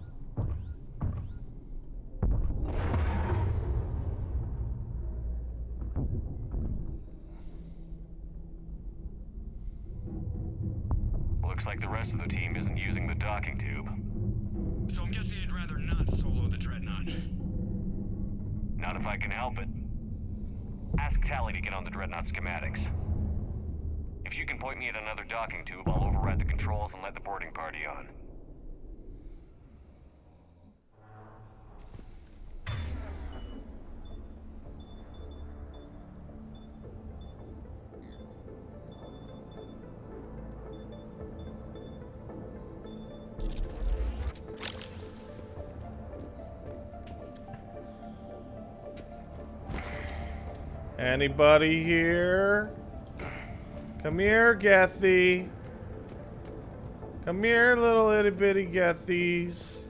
Looks like the rest of the team isn't using the docking tube. So I'm guessing you'd rather not solo the Dreadnought. Not if I can help it. Ask Tally to get on the Dreadnought schematics. If she can point me at another docking tube, I'll override the controls and let the boarding party on. Anybody here? Come here, Gethy. Come here, little itty bitty Gethys.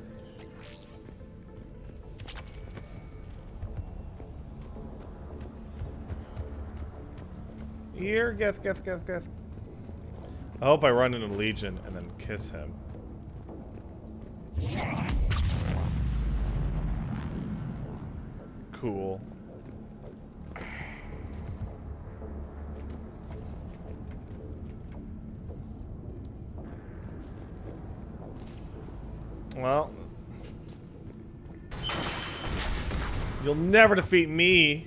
Here, Geth. I hope I run into Legion and then kiss him. Cool. Well, you'll never defeat me.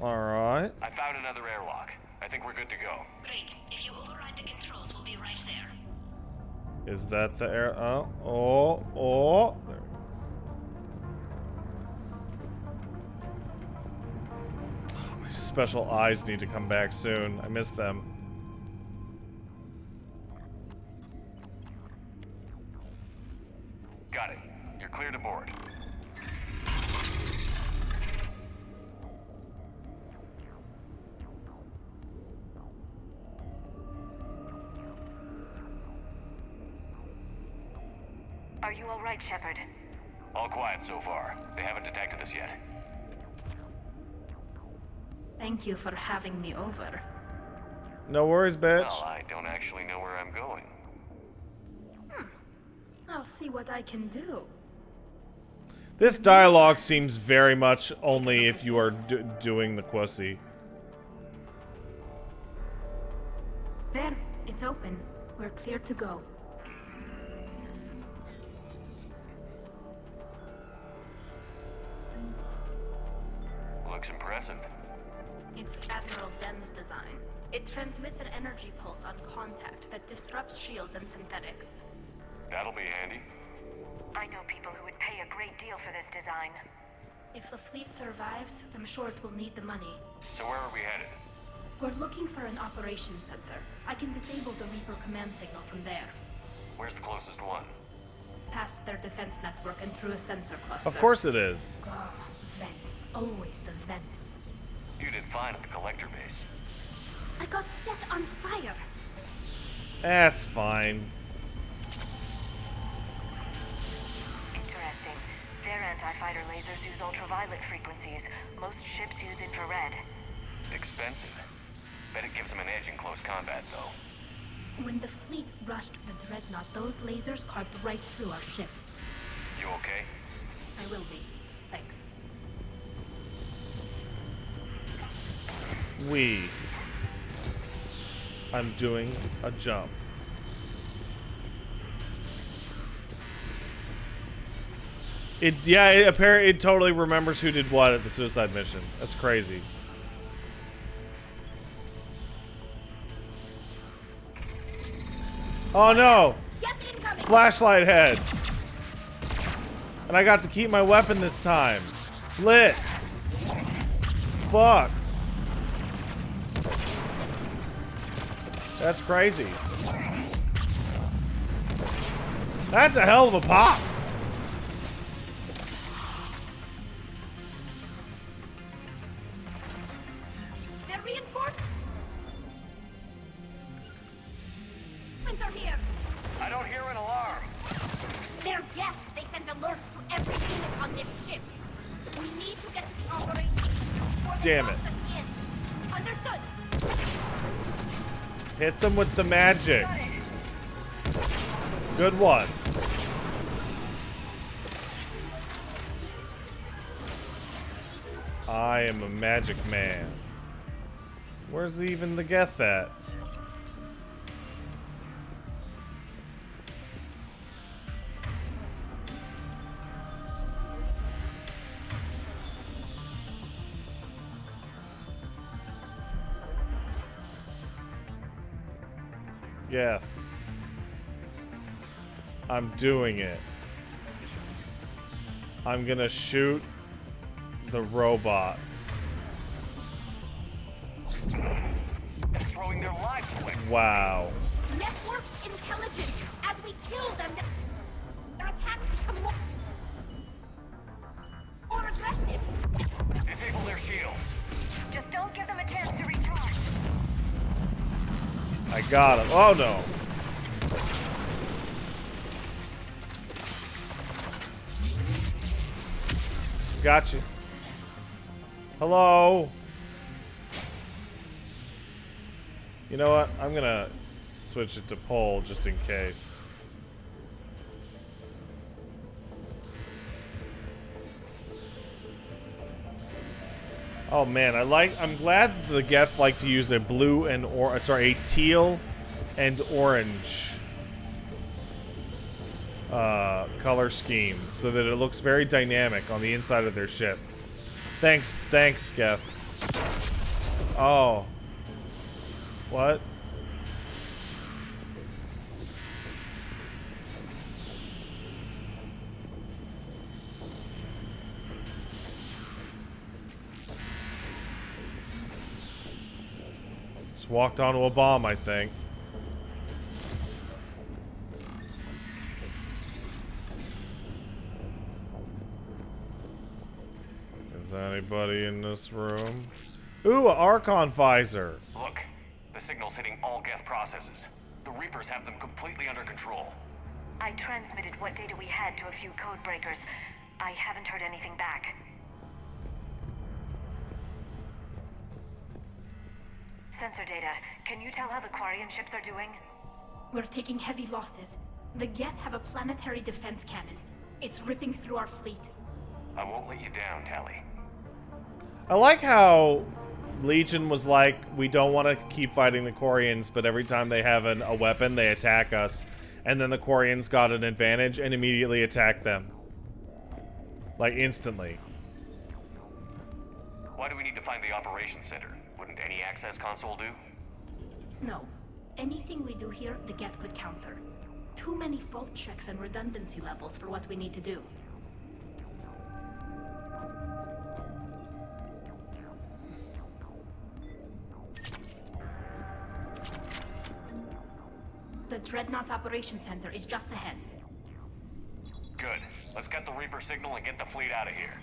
All right. I found another airlock. I think we're good to go. Great. If you override the controls, we'll be right there. Is that the air? Oh. There. My special eyes need to come back soon. I miss them. Got it. You're clear to board. Are you all right, Shepard? All quiet so far. They haven't detected us yet. Thank you for having me over. No worries, bitch. Well, I don't actually know where I'm going. I'll see what I can do. This dialogue seems very much only if you are doing the Quasi. There, it's open. We're clear to go. Looks impressive. It's Admiral Zen's design. It transmits an energy pulse on contact that disrupts shields and synthetics. That'll be handy. I know people who would pay a great deal for this design. If the fleet survives, I'm sure it will need the money. So where are we headed? We're looking for an operations center. I can disable the Reaper command signal from there. Where's the closest one? Past their defense network and through a sensor cluster. Of course it is. Oh, vents. Always the vents. You did fine at the collector base. I got set on fire. That's fine. Interesting. anti-fighter lasers use ultraviolet frequencies. Most ships use infrared. Expensive. Bet it gives them an edge in close combat, though. When the fleet rushed the Dreadnought, those lasers carved right through our ships. You okay? I will be. Thanks. I'm doing a jump. Apparently it totally remembers who did what at the suicide mission. That's crazy. Oh no! Flashlight heads! And I got to keep my weapon this time. Lit! Fuck. That's crazy. That's a hell of a pop! They're reinforced. Are here. I don't hear an alarm. They're guests. They sent alerts to every unit on this ship. We need to get to the operation before they Damn lock it. us in. Understood. Hit them with the magic. Good one. I am a magic man. Where's even the Geth at? Geth. I'm doing it. I'm gonna shoot the robots. It's throwing their lives away. Wow. Network intelligence. As we kill them, their attacks become more aggressive. Disable their shields. Just don't give them a chance to recharge. I got him. Oh no. Gotcha. Hello. You know what? I'm gonna switch it to pole just in case. Oh man, I'm glad that the Geth like to use a blue and a teal and orange color scheme so that it looks very dynamic on the inside of their ship. Thanks, Geth. Oh. What? Just walked onto a bomb, I think. Is anybody in this room? Ooh, an Archon visor. Look, the signal's hitting all Geth processes. The Reapers have them completely under control. I transmitted what data we had to a few code breakers. I haven't heard anything back. Sensor data. Can you tell how the Quarian ships are doing? We're taking heavy losses. The Geth have a planetary defense cannon. It's ripping through our fleet. I won't let you down, Tali. I like how Legion was like, we don't want to keep fighting the Quarians, but every time they have a weapon, they attack us. And then the Quarians got an advantage and immediately attacked them. Like, instantly. Why do we need to find the operations center? Wouldn't any access console do? No. Anything we do here, the Geth could counter. Too many fault checks and redundancy levels for what we need to do. The Dreadnought's Operations Center is just ahead. Good. Let's get the Reaper signal and get the fleet out of here.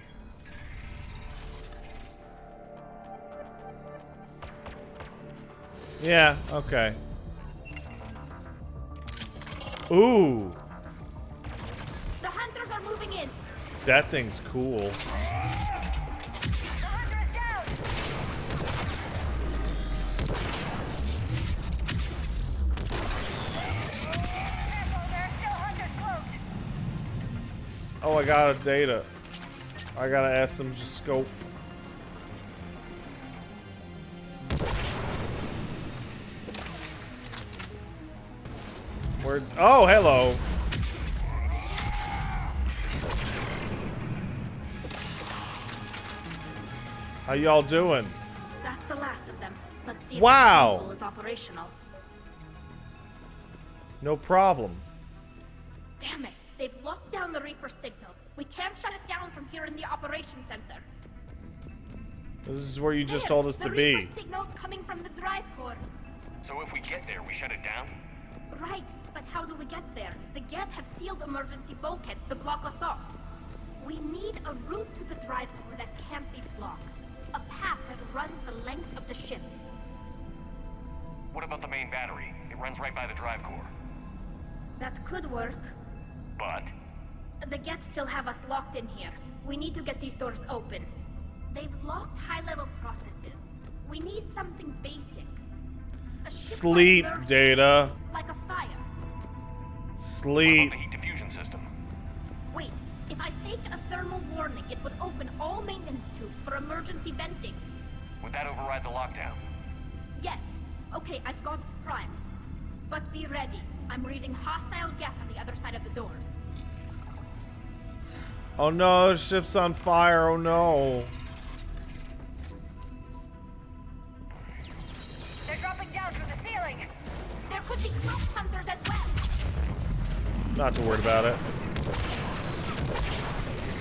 Yeah, okay. Ooh. The hunters are moving in. That thing's cool. Oh, I got a data. I got an SM scope. Where? Oh, hello. How y'all doing? That's the last of them. Let's see if Wow. the console is operational. No problem. Damn it! They've locked down the Reaper signal. We can't shut it down from here in the operations center. This is where you just There, told us the to be. Reaper signal's coming from the drive core. So if we get there, we shut it down? Right, but how do we get there? The Geth have sealed emergency bulkheads to block us off. We need a route to the drive core that can't be blocked. A path that runs the length of the ship. What about the main battery? It runs right by the drive core. That could work. But The Geth still have us locked in here. We need to get these doors open. They've locked high-level processes. We need something basic. A Sleep, ship-like Data. like a fire. Sleep. the heat diffusion system. Wait, if I faked a thermal warning, it would open all maintenance tubes for emergency venting. Would that override the lockdown? Yes. Okay, I've got it primed. But be ready. I'm reading hostile Geth on the other side of the doors. Oh no, the ship's on fire. Oh no. They're dropping down through the ceiling. There could be cloak hunters as well. Not too worried about it.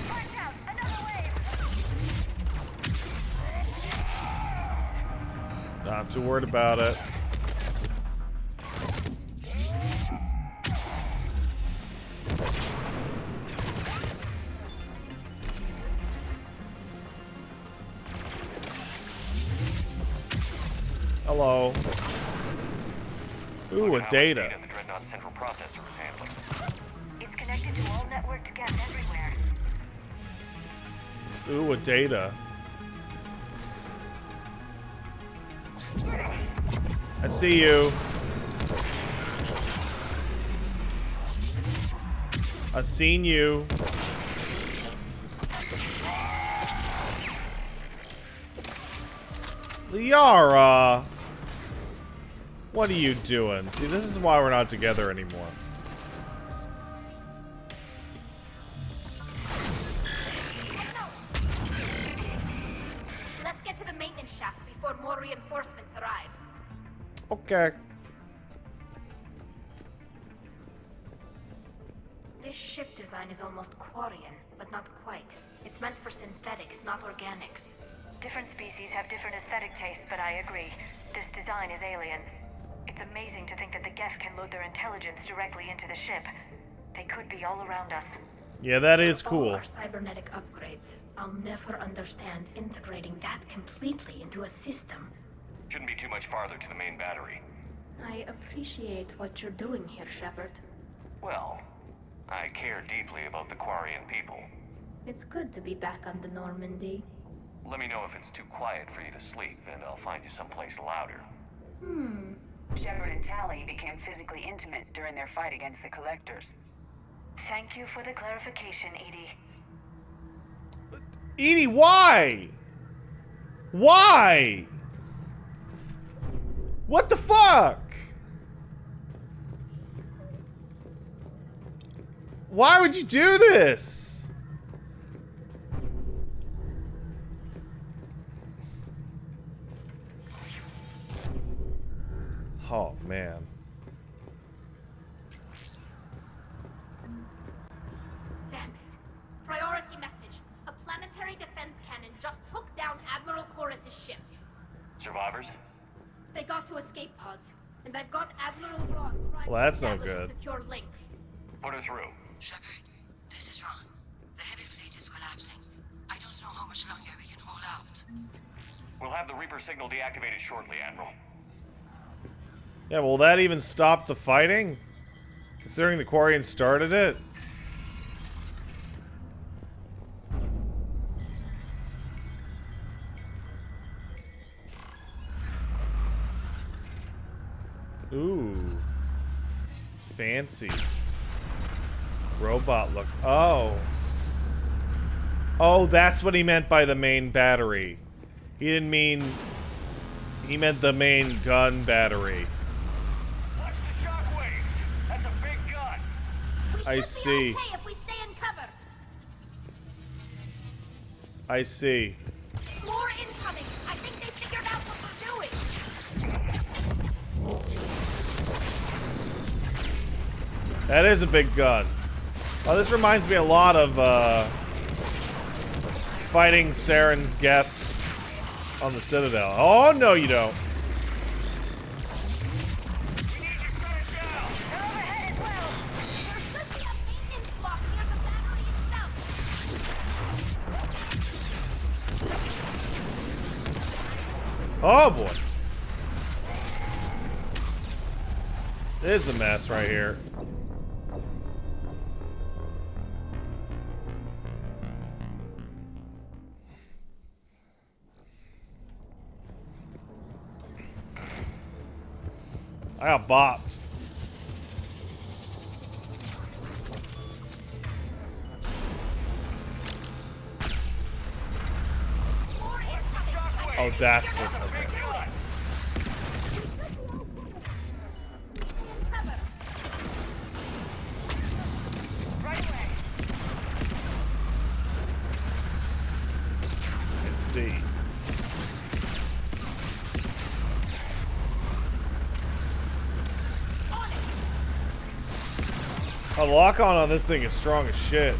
Watch out! Another wave! Not too worried about it. Hello. Ooh, a data. The Dreadnought central processor is handling. It's connected to all networked Geth everywhere. Ooh, a data. I see you. I've seen you. Liara! What are you doing? See, this is why we're not together anymore. Let's get to the maintenance shaft before more reinforcements arrive. Okay. This ship design is almost Quarian, but not quite. It's meant for synthetics, not organics. Different species have different aesthetic tastes, but I agree. This design is alien. It's amazing to think that the Geth can load their intelligence directly into the ship. They could be all around us. Yeah, that is All cool. our cybernetic upgrades. I'll never understand integrating that completely into a system. Shouldn't be too much farther to the main battery. I appreciate what you're doing here, Shepard. Well, I care deeply about the Quarian people. It's good to be back on the Normandy. Let me know if it's too quiet for you to sleep, and I'll find you someplace louder. Shepard and Tally became physically intimate during their fight against the Collectors. Thank you for the clarification, Edie. Edie, why? Why? What the fuck? Why would you do this? Oh, man. Damn it. Priority message. A planetary defense cannon just took down Admiral Chorus's ship. Survivors? They got to escape pods, and I've got Admiral Braun trying Well, that's to no establish good. a secure link. Put her through. Shepard, this is wrong. The heavy fleet is collapsing. I don't know how much longer we can hold out. We'll have the Reaper signal deactivated shortly, Admiral. Yeah, will that even stop the fighting? Considering the Quarians started it? Ooh. Fancy. Robot look. Oh. Oh, that's what he meant by the main battery. He didn't mean... He meant the main gun battery. Watch the shockwaves. That's a big gun. I see. Okay if we stay in cover. I see. More incoming. I think they figured out what we're doing. That is a big gun. Oh, this reminds me a lot of fighting Saren's Geth on the Citadel. Oh, no, you don't. Oh, boy. This is a mess right here. I got bopped. Oh, that's what. Okay. Let's see. A lock-on on this thing is strong as shit.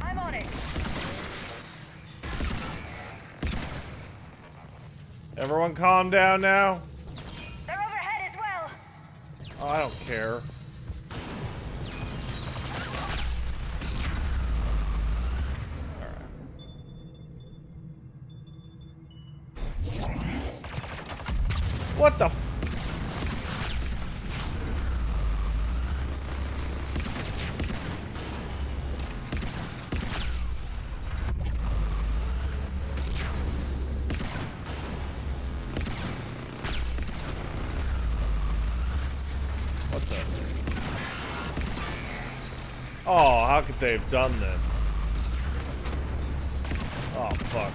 I'm on it. Everyone calm down now. They're overhead as well. Oh, I don't care. What the f- What the? Oh, how could they have done this? Oh, fuck.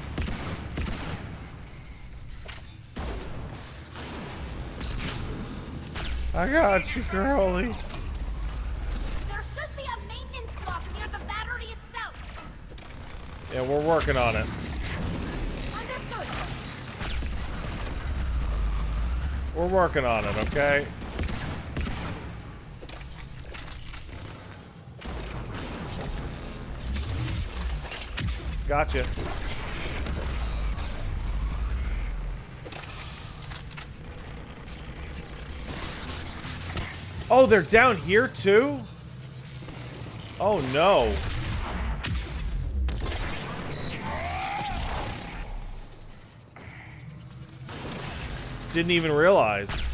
I got you, girlie. There should be a maintenance block near the battery itself. Yeah, we're working on it. Understood. We're working on it, okay? Gotcha. Oh, they're down here too? Oh no. Didn't even realize.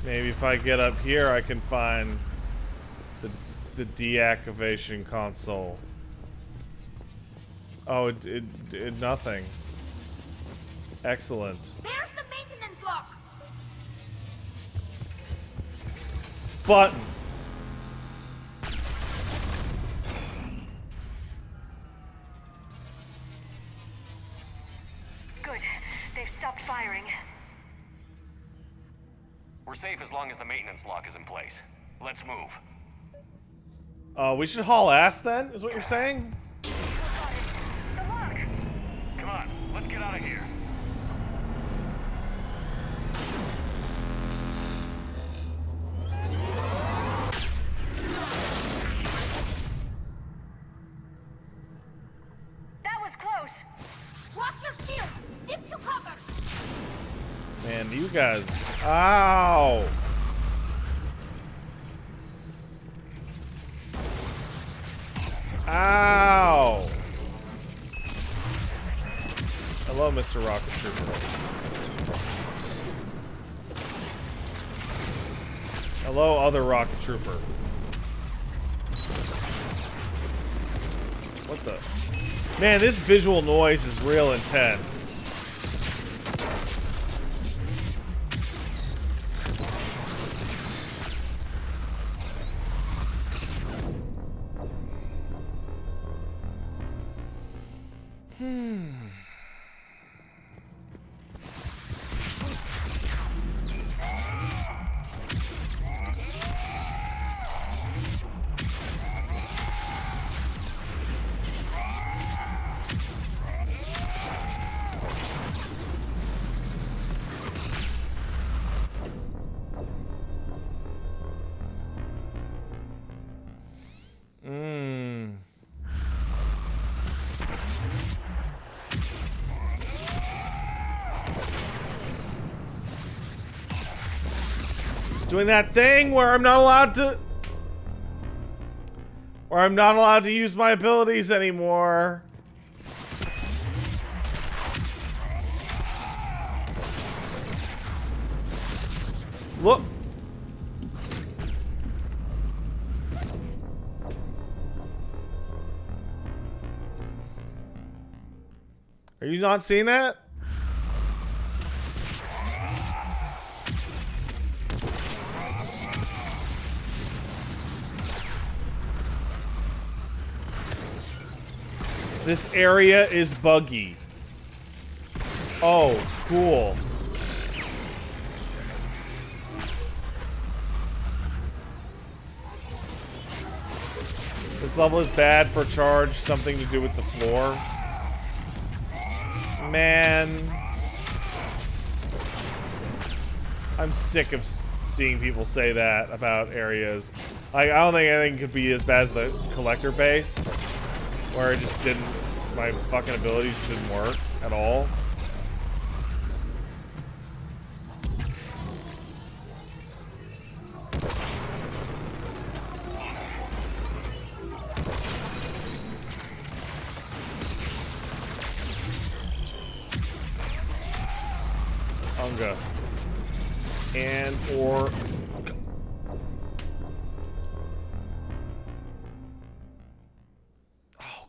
Maybe if I get up here, I can find the deactivation console. Oh, it did nothing. Excellent. There's the maintenance lock. Button. Good. They've stopped firing. We're safe as long as the maintenance lock is in place. Let's move. We should haul ass then, is what you're saying? Come on, let's get out of here. That was close. Rock your shield. Step to cover. Man, you guys. Ow! Ow! Hello, Mr. Rocket Trooper. Hello, other rocket trooper. What the? Man, this visual noise is real intense. Doing that thing where I'm not allowed to use my abilities anymore. Look. Are you not seeing that? This area is buggy. Oh, cool. This level is bad for charge, something to do with the floor. Man. I'm sick of seeing people say that about areas. Like, I don't think anything could be as bad as the collector base, where it just didn't, my fucking abilities just didn't work at all. Unga. And or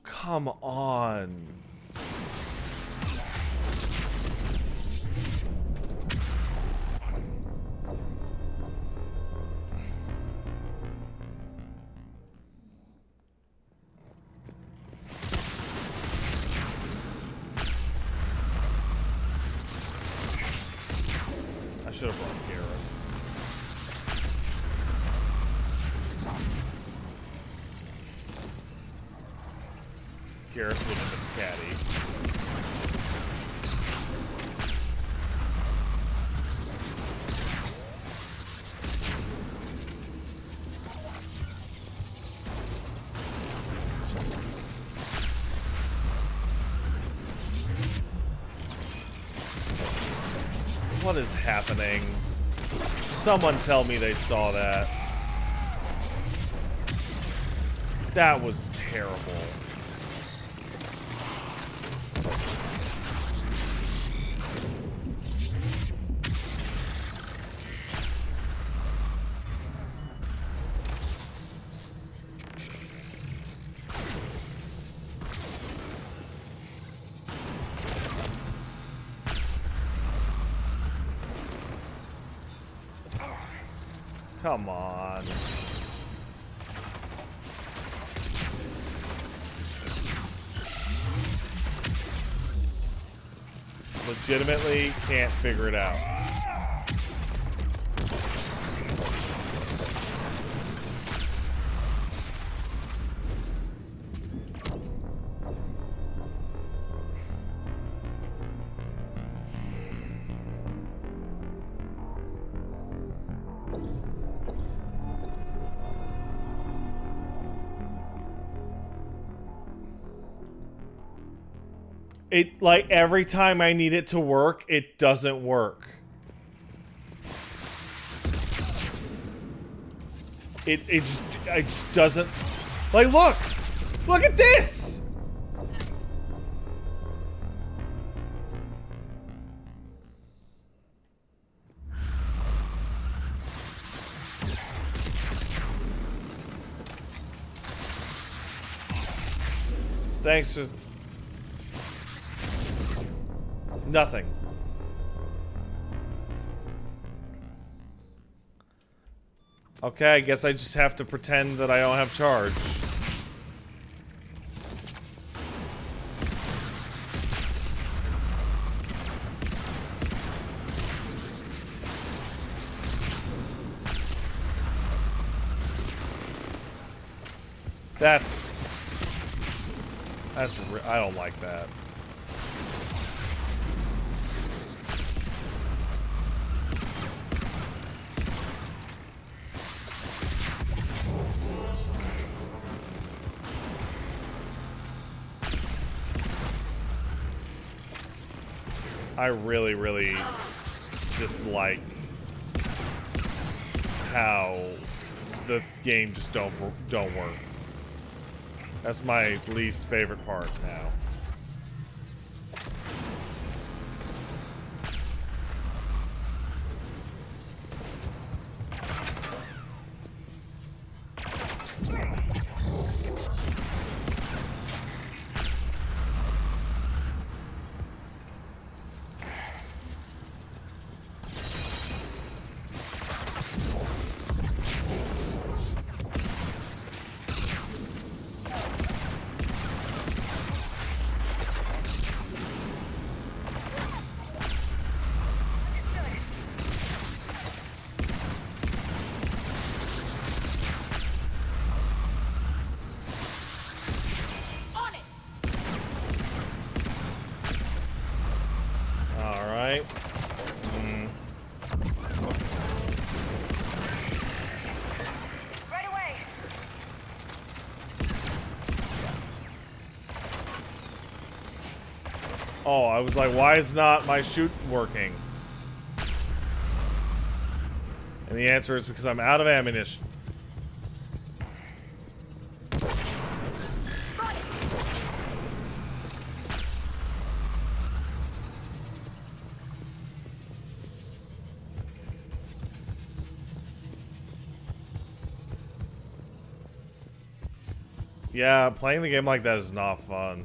come on. I should have brought Garrus. Garrus would have been catty. What is happening? Someone tell me they saw that. That was terrible. Come on. Legitimately can't figure it out. It, like, every time I need it to work, it doesn't work. It just doesn't... Like, look! Look at this! Thanks for... Nothing. Okay, I guess I just have to pretend that I don't have charge. I don't like that. I really, really dislike how the game just don't work. That's my least favorite part now. Oh, I was like, why is not my shoot working? And the answer is because I'm out of ammunition. Yeah, playing the game like that is not fun.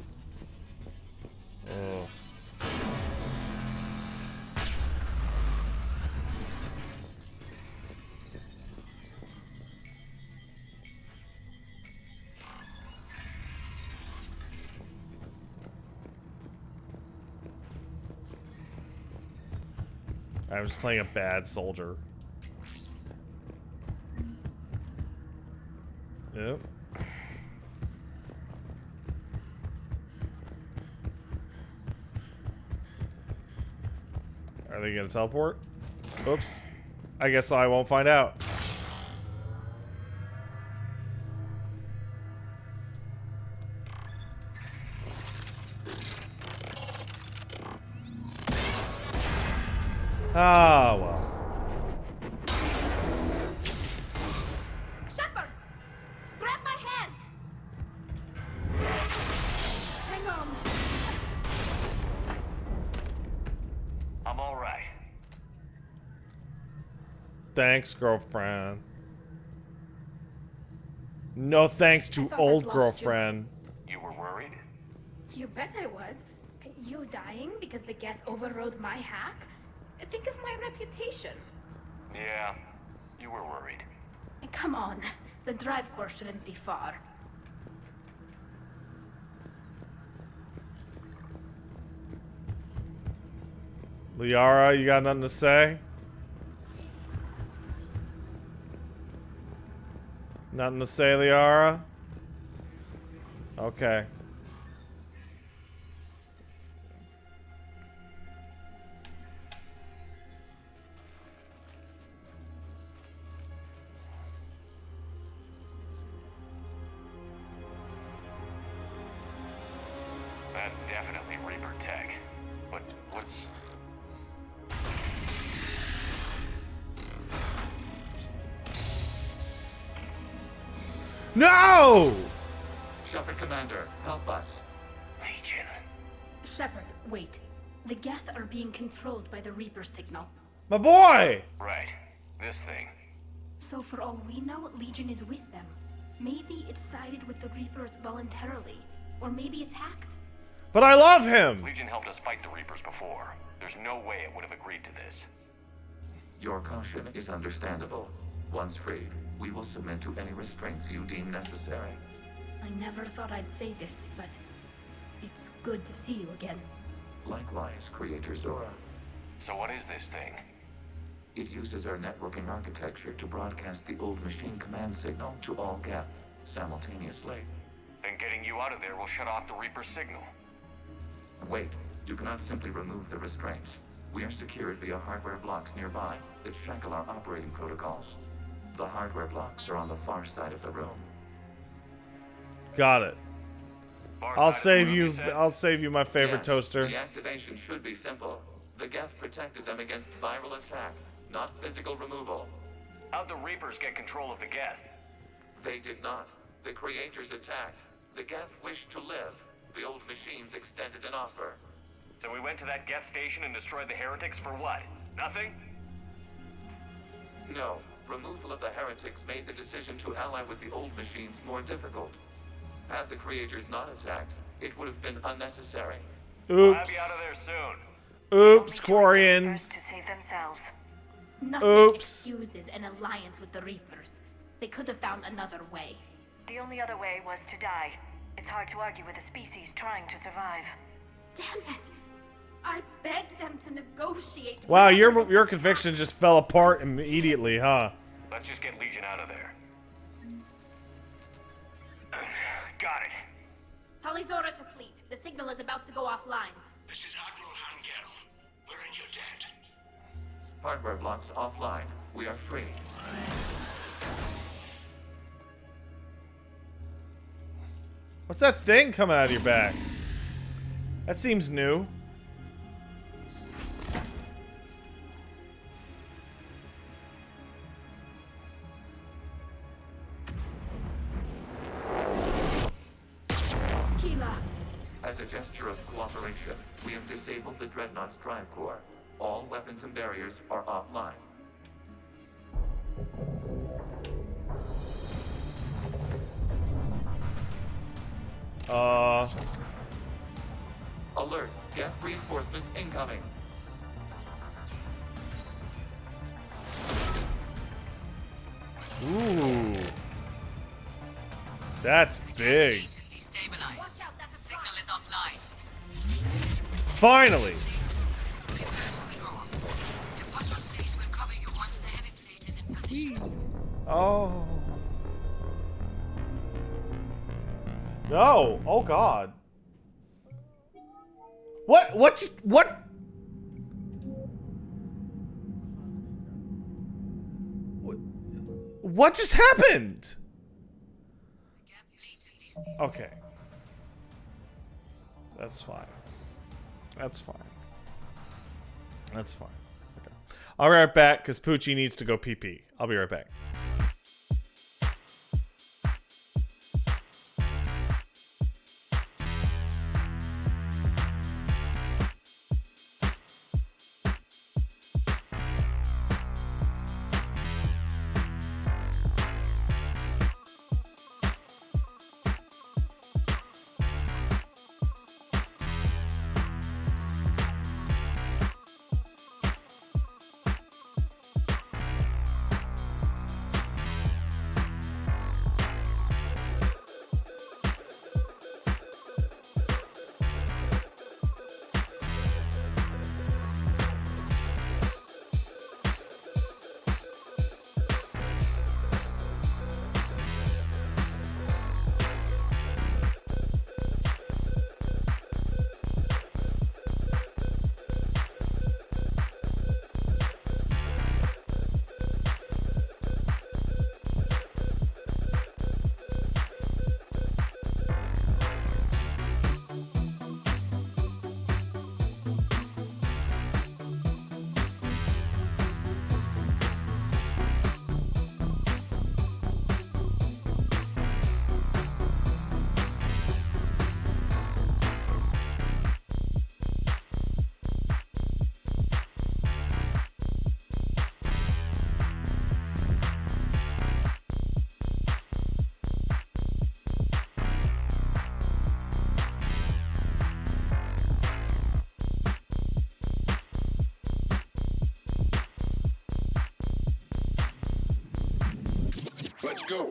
Ugh. I was playing a bad soldier. Yep. Are they gonna teleport? Oops. I guess I won't find out. Ah, well. Shepard! Grab my hand! Hang on. I'm all right. Thanks, girlfriend. No thanks to I'd old lost girlfriend. You were worried? You bet I was. You dying because the Geth overrode my hack? Think of my reputation. Yeah, you were worried. Come on, the drive course shouldn't be far. Liara, you got nothing to say? Nothing to say, Liara? Okay. That's definitely Reaper tech. But what's... No! Shepard, Commander, help us. Legion. Shepard, wait. The Geth are being controlled by the Reaper signal. My boy! Right. This thing. So for all we know, Legion is with them. Maybe it sided with the Reapers voluntarily. Or maybe attacked? But I love him! Legion helped us fight the Reapers before. There's no way it would have agreed to this. Your caution is understandable. Once freed, we will submit to any restraints you deem necessary. I never thought I'd say this, but it's good to see you again. Likewise, Creator Zora. So what is this thing? It uses our networking architecture to broadcast the old machine command signal to all Geth simultaneously. Then getting you out of there will shut off the Reaper signal. Wait, you cannot simply remove the restraints. We are secured via hardware blocks nearby that shackle our operating protocols. The hardware blocks are on the far side of the room. Got it. I'll save you my favorite Yes, toaster. Deactivation should be simple. The Geth protected them against viral attack, not physical removal. How'd the Reapers get control of the Geth? They did not. The Creators attacked. The Geth wished to live. The old machines extended an offer. So we went to that Geth station and destroyed the heretics for what? Nothing? No. Removal of the heretics made the decision to ally with the old machines more difficult. Had the Creators not attacked, it would have been unnecessary. We'll have you out of there soon. Oops, Quarians. To save themselves. Nothing excuses an alliance with the Reapers. They could have found another way. The only other way was to die. It's hard to argue with a species trying to survive. Damn it! I begged them to negotiate. Wow, your conviction just fell apart immediately, huh? Let's just get Legion out of there. Got it. Talizora to fleet. The signal is about to go offline. This is Admiral Hangel. We're in your debt. Hardware blocks offline. We are free. What's that thing coming out of your back? That seems new. Keela. As a gesture of cooperation, we have disabled the Dreadnought's drive core. All weapons and barriers are offline. Alert! Geth reinforcements incoming! Ooh. That's big. Finally! Oh. No! Oh god. What? What? What just happened? Okay. That's fine. That's fine. That's fine. Okay. I'll be right back because Poochie needs to go pee-pee. I'll be right back. go.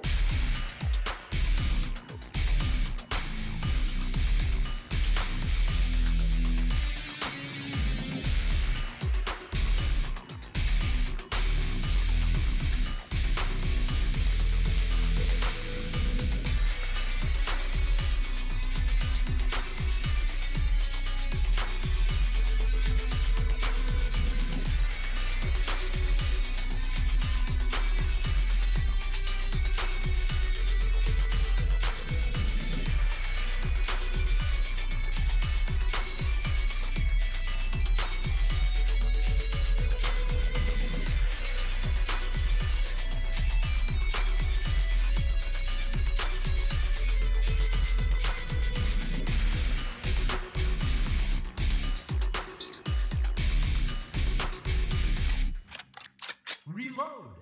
Reload!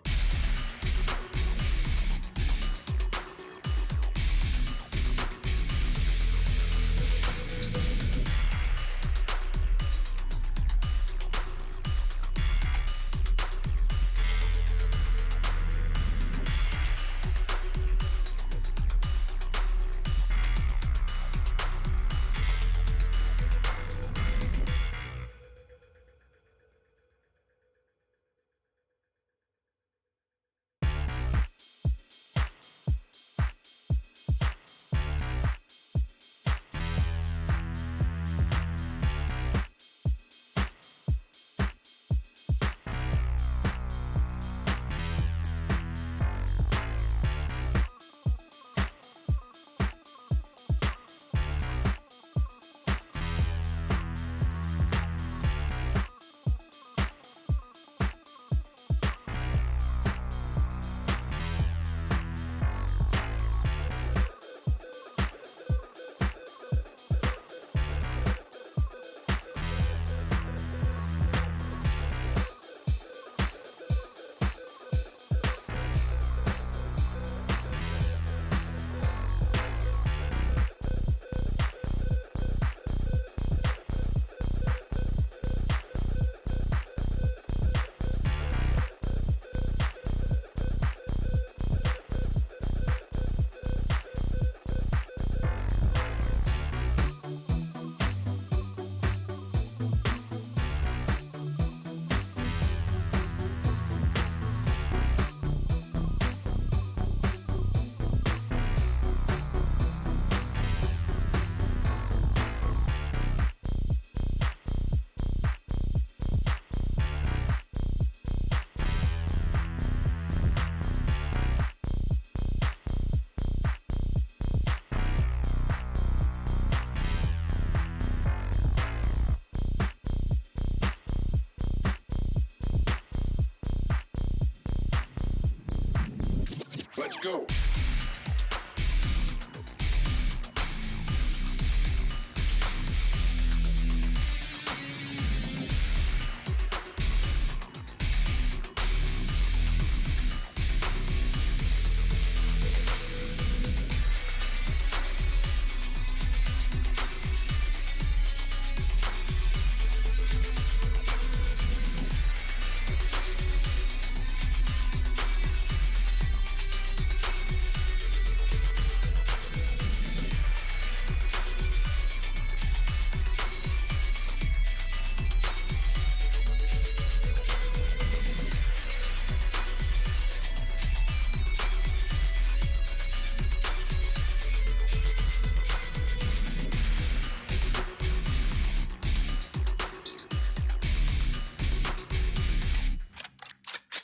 Let's go.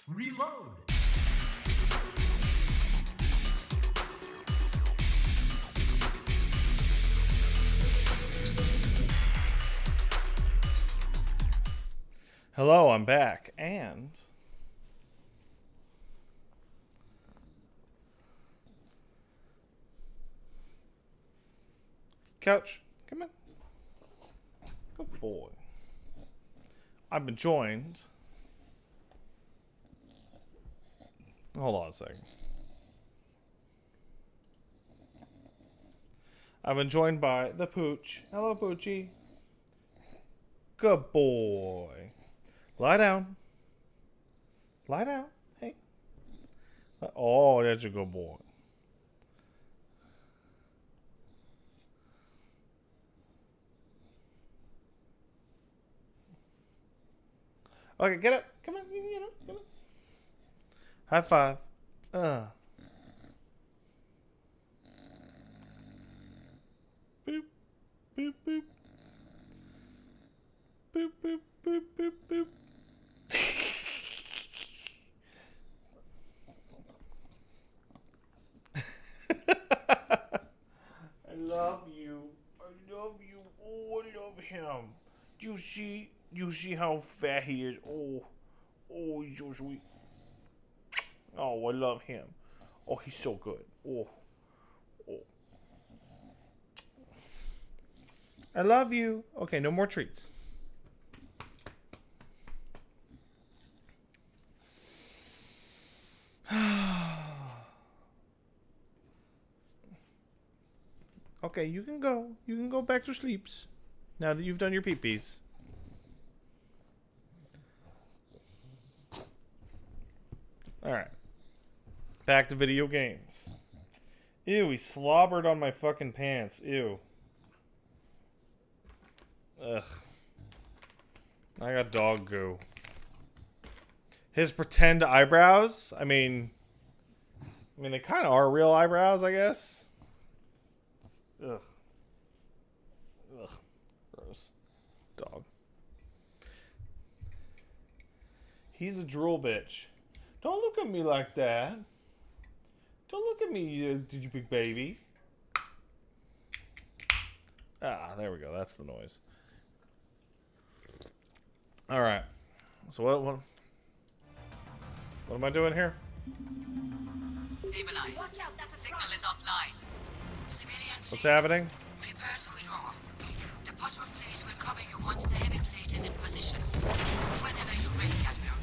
Reload! Hello, I'm back, and Couch, come in. Good boy. I've been joined. Hold on a second. I've been joined by the Pooch. Hello, Poochie. Good boy. Lie down. Lie down. Hey. Oh, that's a good boy. Okay, get up. Come on, you can get up. Come on. High five. Boop, boop, boop. Boop, boop, boop, boop, boop. I love you. I love you. Oh, I love him. You see how fat he is. Oh, he's so sweet. Oh, I love him. Oh, he's so good. Oh. I love you. Okay, no more treats. Okay, you can go. You can go back to sleeps. Now that you've done your pee-pees. Alright. Back to video games. Ew, he slobbered on my fucking pants. Ew. Ugh. I got dog goo. His pretend eyebrows? I mean, they kind of are real eyebrows, I guess. Ugh. Ugh. Gross. Dog. He's a drool bitch. Don't look at me like that. Don't look at me, you big baby. Ah, there we go. That's the noise. All right. So what am I doing here? Stabilize. Signal is offline. Civilian What's happening? prepare to withdraw. The potter fleet will cover you once the heavy fleet is in position. Whenever you're ready, Admiral.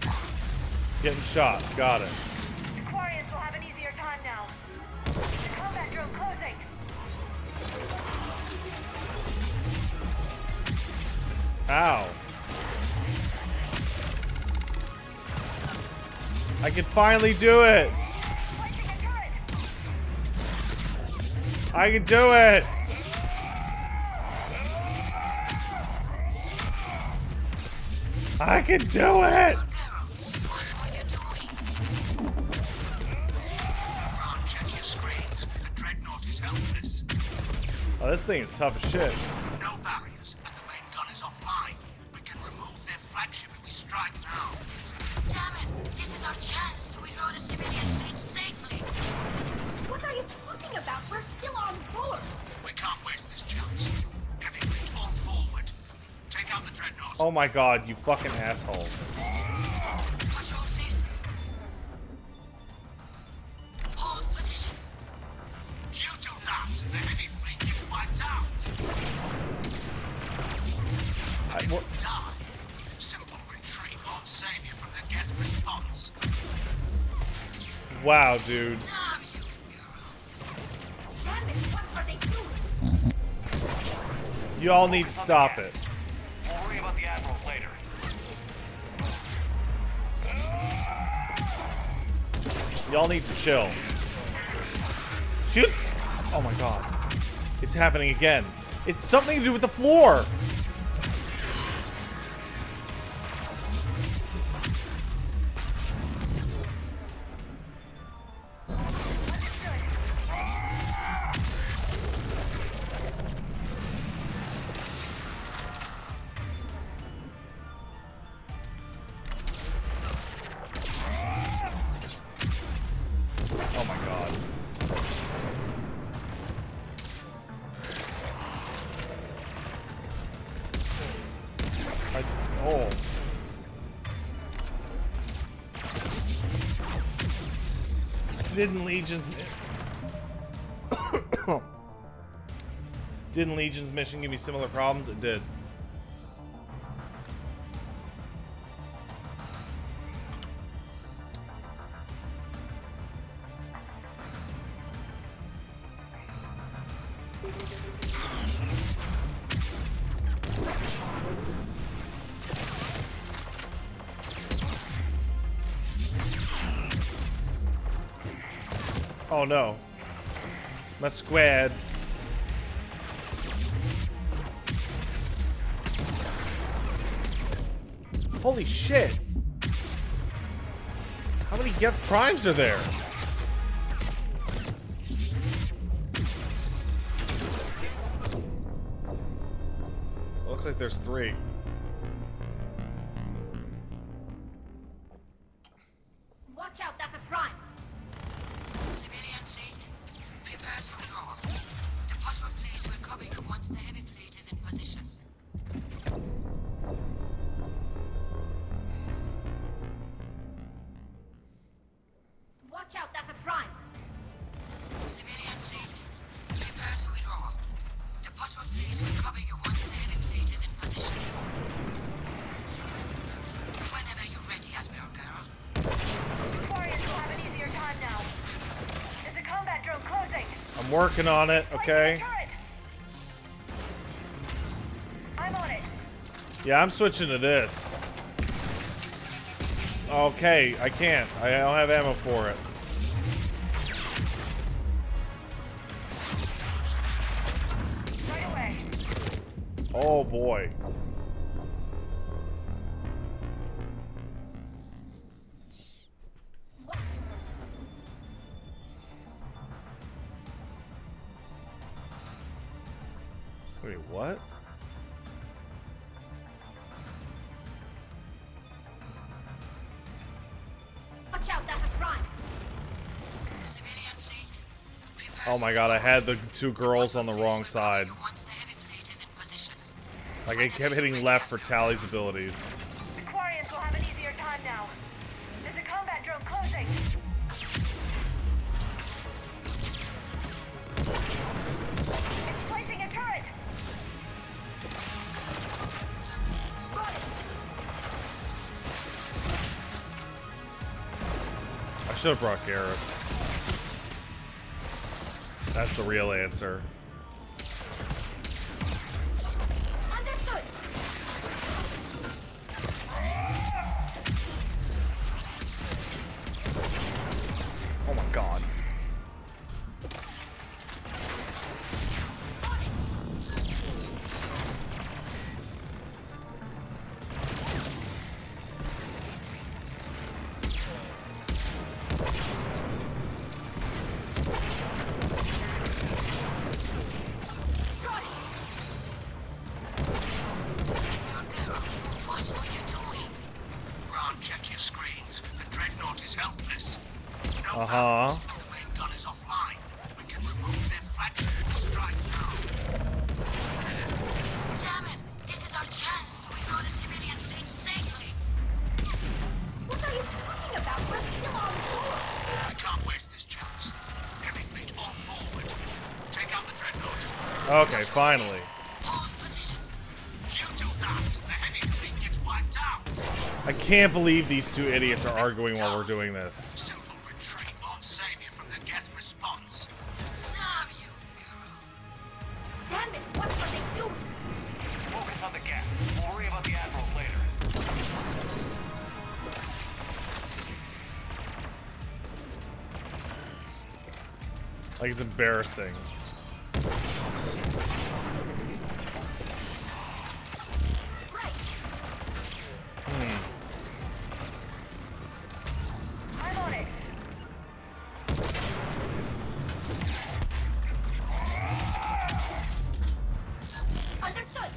Getting shot. Got it. Aquarians will have an easier time now. The combat drone closing. Ow. I can finally do it. I can do it. I can do it. Oh, this thing is tough as shit. No barriers, and the main gun is offline. We can remove their flagship if we strike now. Damn it! This is our chance to withdraw the civilian fleet safely. What are you talking about? We're still on board. We can't waste this chance. Heavy fleet all forward. Take out the dreadnought. Oh my god, you fucking asshole. Hold position. You do that, the heavy fleet gets wiped out. Die. Simple retreat won't save you from the Geth response. Wow, dude. Damn it, what are they doing? You all need to stop it. We'll worry about the admirals later. Y'all need to chill. Shoot! Oh my god. It's happening again. It's something to do with the floor. Oh my god. Oh. Didn't Legion's mission give me similar problems? It did. Oh no. My squad. Holy shit. How many Geth Primes are there? Looks like there's 3. Watch out, that's a prime. Civilian fleet, prepare to withdraw. The possible fleet will cover you once the heavy fleet is in position. Watch out, that's a prime. Civilian fleet, prepare to withdraw. The possible fleet will cover you once the heavy fleet is in position. Whenever you're ready, Asbjorn girl. Quarians will have an easier time now. There's a combat drone closing. I'm working on it, okay? I'm on it. Yeah, I'm switching to this. Okay, I can't. I don't have ammo for it. Right away. Oh boy. Wait, what? Watch out, that's a prime. Civilian fleet, Oh my god, I had the 2 girls on the wrong side. once the heavy fleet is in position. Like, I kept hitting left for Tally's abilities. The Quarians will have an easier time now. There's a combat drone closing. It's placing a turret. I should have brought Garrus. That's the real answer. Understood. Oh my god. What are you doing? Ron, check your screens. The Dreadnought is helpless. No Uh-huh. the main gun is offline. We can remove their flagship and strike now. Damn it! This is our chance to withdraw the civilian fleet safely. What are you talking about? We're still on board. We can't waste this chance. Heavy fleet on forward. Take out the Dreadnought. Okay, finally. You do that, the heavy fleet gets wiped out. I can't believe these 2 idiots are arguing while we're doing this. Simple retreat won't save you from the Geth response. Damn you, girl. Damn it, what are they doing? Focus on the gap. We'll worry about the Admiral later. Like, it's embarrassing. I'm on it. Understood.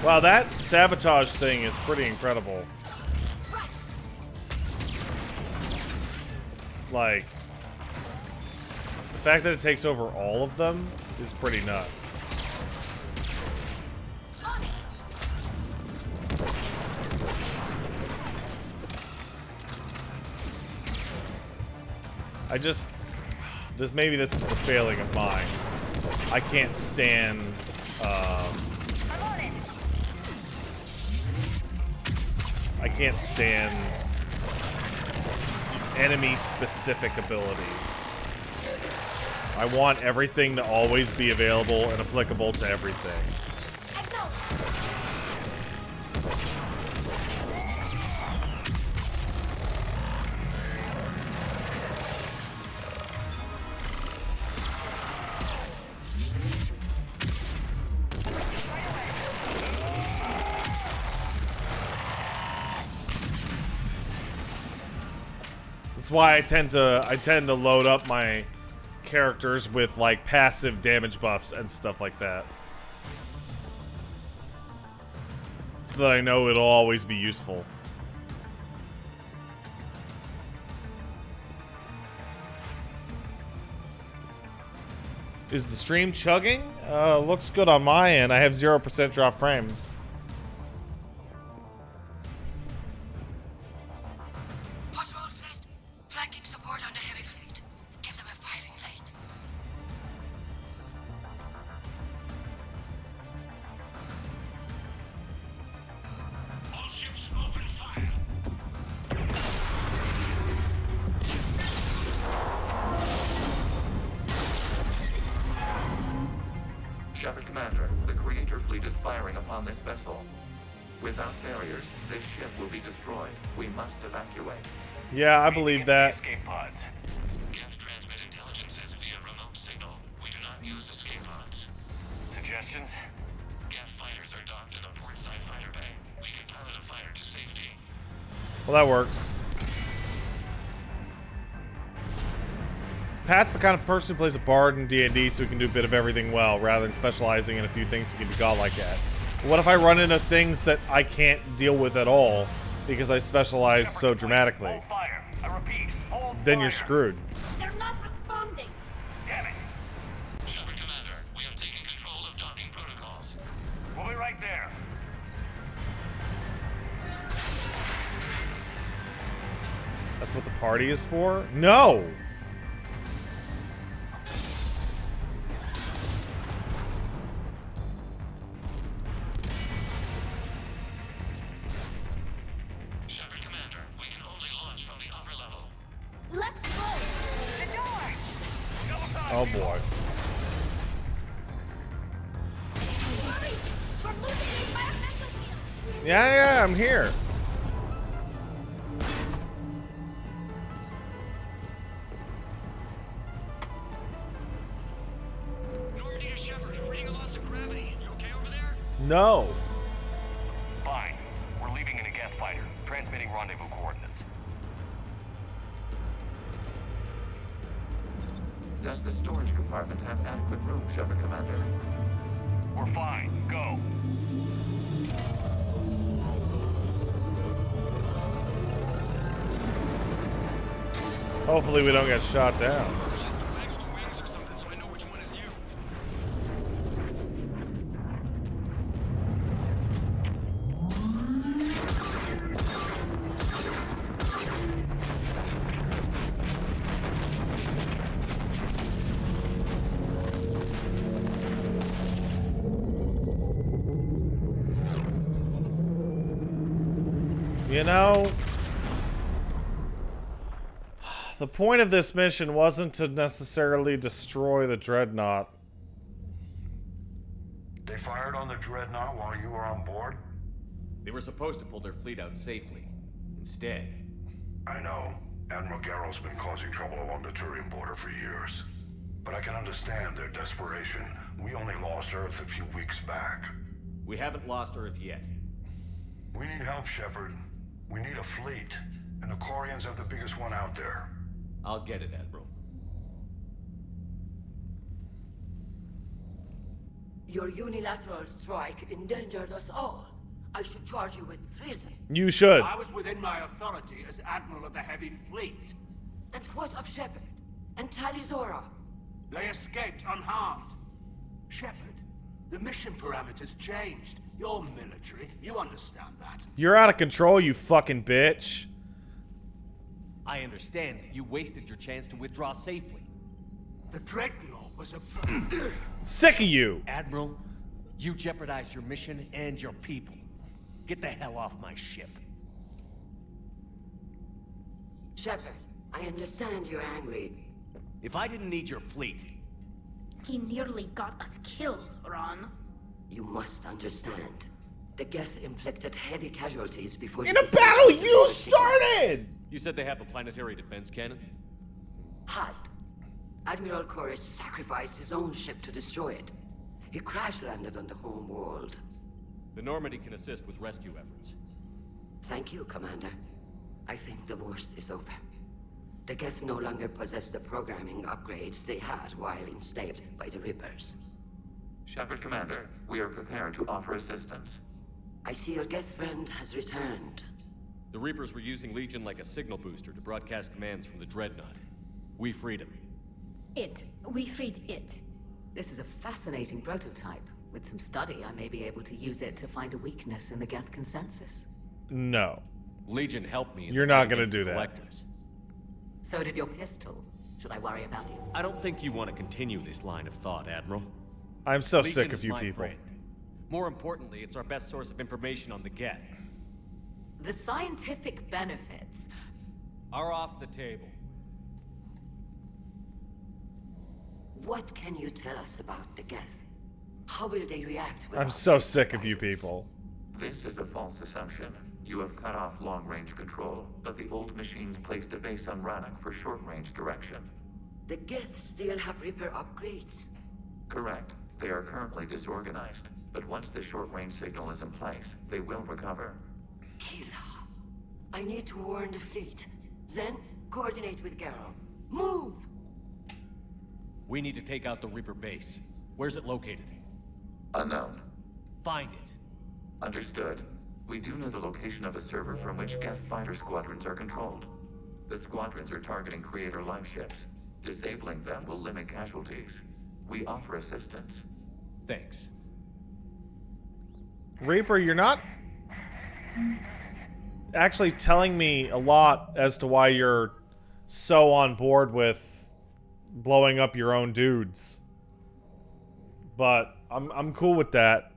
Wow, that sabotage thing is pretty incredible. Like, the fact that it takes over all of them is pretty nuts. I just, maybe this is a failing of mine. I can't stand, I can't stand enemy-specific abilities. I want everything to always be available and applicable to everything. That's why I tend to load up my characters with like passive damage buffs and stuff like that, so that I know it'll always be useful. Is the stream chugging? Looks good on my end. I have 0% drop frames. Patrol fleet, flanking support on the heavy fleet. Give them a firing lane. All ships open fire. Shepard Commander, the Creator Fleet is firing upon this vessel. Without barriers, this ship will be destroyed. We must evacuate. Yeah, I believe that. Escape pods. Geth transmit intelligences via remote signal. We do not use escape pods. Suggestions? Geth fighters are docked in a portside fighter bay. We can pilot a fighter to safety. Well, that works. Pat's the kind of person who plays a bard in D&D, so he can do a bit of everything well, rather than specializing in a few things he can be godlike at. But what if I run into things that I can't deal with at all because I specialize so dramatically? Hold fire. I repeat, hold Then fire. you're screwed. They're not responding. Damn it. Shepard Commander, we have taken control of docking protocols. We'll be right there. That's what the party is for? No! Shepard Commander, we can only launch from the upper level. Let's go. The door! Oh boy. Hurry! We're losing the environmental field. Yeah, I'm here. Normandy to Shepard, reading a loss of gravity. You okay over there? No. Fine. We're leaving in a Geth fighter. Transmitting rendezvous coordinates. Does the storage compartment have adequate room, Shepard Commander? We're fine. Go. Hopefully we don't get shot down. Just waggle the wings or something so I know which one is you. You know, the point of this mission wasn't to necessarily destroy the Dreadnought. They fired on the Dreadnought while you were on board? They were supposed to pull their fleet out safely. Instead... I know. Admiral Garrow's been causing trouble along the Turian border for years. But I can understand their desperation. We only lost Earth a few weeks back. We haven't lost Earth yet. We need help, Shepard. We need a fleet. And the Quarians have the biggest one out there. I'll get it, Admiral. Your unilateral strike endangered us all. I should charge you with treason. You should. I was within my authority as Admiral of the Heavy Fleet. And what of Shepard? And Talizora? They escaped unharmed. Shepard, the mission parameters changed. You're military. You understand that. You're out of control, you fucking bitch. I understand that you wasted your chance to withdraw safely. The Dreadnought was a... Sick of you. Admiral, you jeopardized your mission and your people. Get the hell off my ship. Shepard, I understand you're angry. If I didn't need your fleet... He nearly got us killed, Ron. You must understand. The Geth inflicted heavy casualties before... In a battle you started! You said they have a planetary defense cannon? Had. Admiral Koris sacrificed his own ship to destroy it. He crash-landed on the home world. The Normandy can assist with rescue efforts. Thank you, Commander. I think the worst is over. The Geth no longer possess the programming upgrades they had while enslaved by the Reapers. Shepard Commander, we are prepared to offer assistance. I see your Geth friend has returned. The Reapers were using Legion like a signal booster to broadcast commands from the Dreadnought. We freed him. We freed it. This is a fascinating prototype. With some study, I may be able to use it to find a weakness in the Geth consensus. No. Legion helped me. You're not gonna do that. So did your pistol. Should I worry about it? I don't think you want to continue this line of thought, Admiral. I'm so Legion sick is of you my people. friend. More importantly, it's our best source of information on the Geth. The scientific benefits are off the table. What can you tell us about the Geth? How will they react with I'm so sick of you people. This is a false assumption. You have cut off long-range control, but the old machines placed a base on Rannoch for short-range direction. The Geth still have Reaper upgrades? Correct. They are currently disorganized, but once the short-range signal is in place, they will recover. Killa, I need to warn the fleet. Then, coordinate with Garrow. Move! We need to take out the Reaper base. Where's it located? Unknown. Find it. Understood. We do know the location of a server from which Geth fighter squadrons are controlled. The squadrons are targeting Creator live ships. Disabling them will limit casualties. We offer assistance. Thanks. Reaper, you're not actually telling me a lot as to why you're so on board with blowing up your own dudes. But I'm cool with that.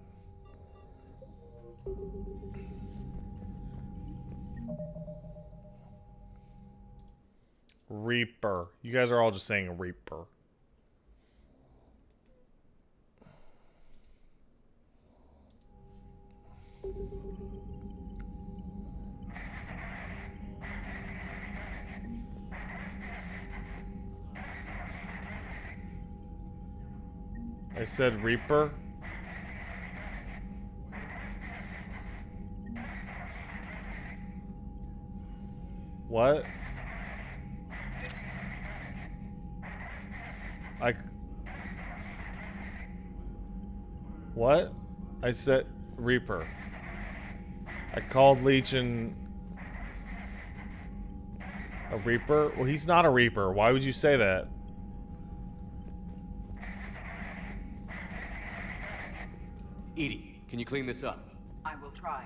Reaper. You guys are all just saying Reaper. I said Reaper. What? What? I said Reaper. I called Legion a Reaper? Well, he's not a Reaper. Why would you say that? Edie, can you clean this up? I will try.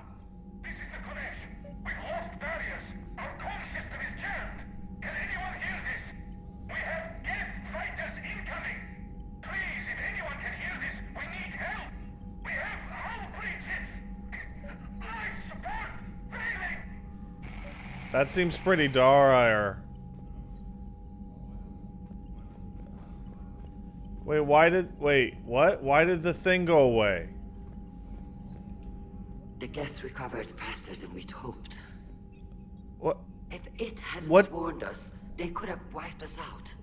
This is the Kodesh. We've lost barriers. Our comm system is jammed. Can anyone hear this? We have Geth fighters incoming. Please, if anyone can hear this, we need help. We have hull breaches. Life support failing. That seems pretty dire. Wait, what? Why did the thing go away? The Geth recovered faster than we'd hoped. What? If it hadn't What? warned us, they could have wiped us out.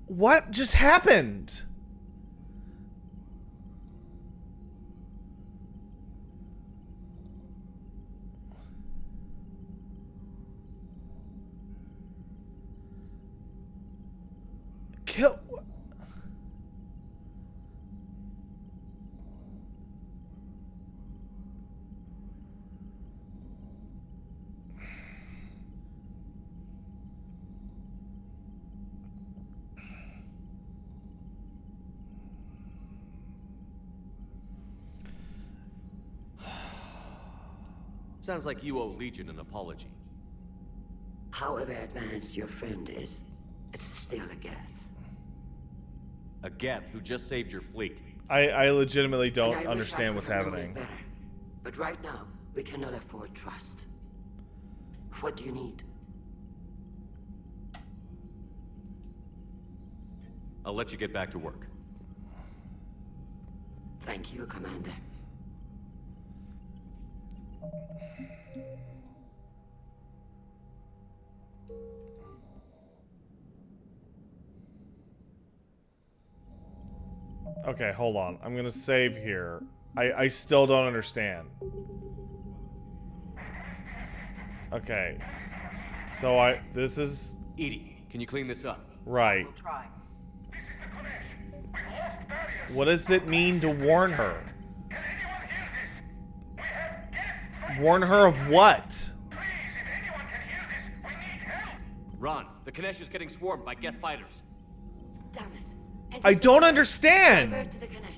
What just happened? Kill. Sounds like you owe Legion an apology. However advanced your friend is, it's still a Geth. A Geth who just saved your fleet. I legitimately don't And I wish I understand could what's have known it happening. better. But right now, we cannot afford trust. What do you need? I'll let you get back to work. Thank you, Commander. Okay, hold on. I'm gonna save here. I still don't understand. Okay. So this is... Edie, can you clean this up? Right. We'll try. What does it mean to warn her? Warn her of what? Ron, the Kanesh is getting swarmed by Geth fighters. Damn it. I don't understand. Divert to the Ganesh.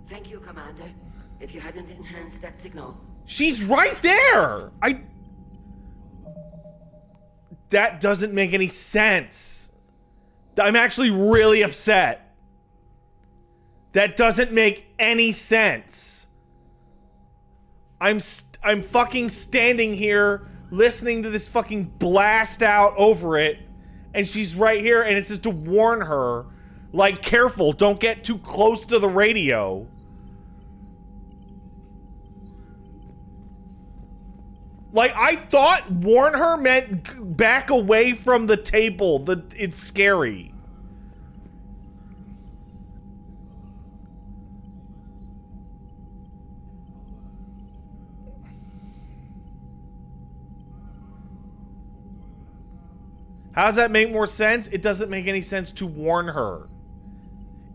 Thank you, Commander. If you hadn't enhanced that signal. She's right there! That doesn't make any sense. I'm actually really upset. That doesn't make any sense. I'm fucking standing here listening to this fucking blast out over it, and she's right here, and it says to warn her, like, careful, don't get too close to the radio. Like, I thought warn her meant back away from the table. It's scary. How does that make more sense? It doesn't make any sense to warn her.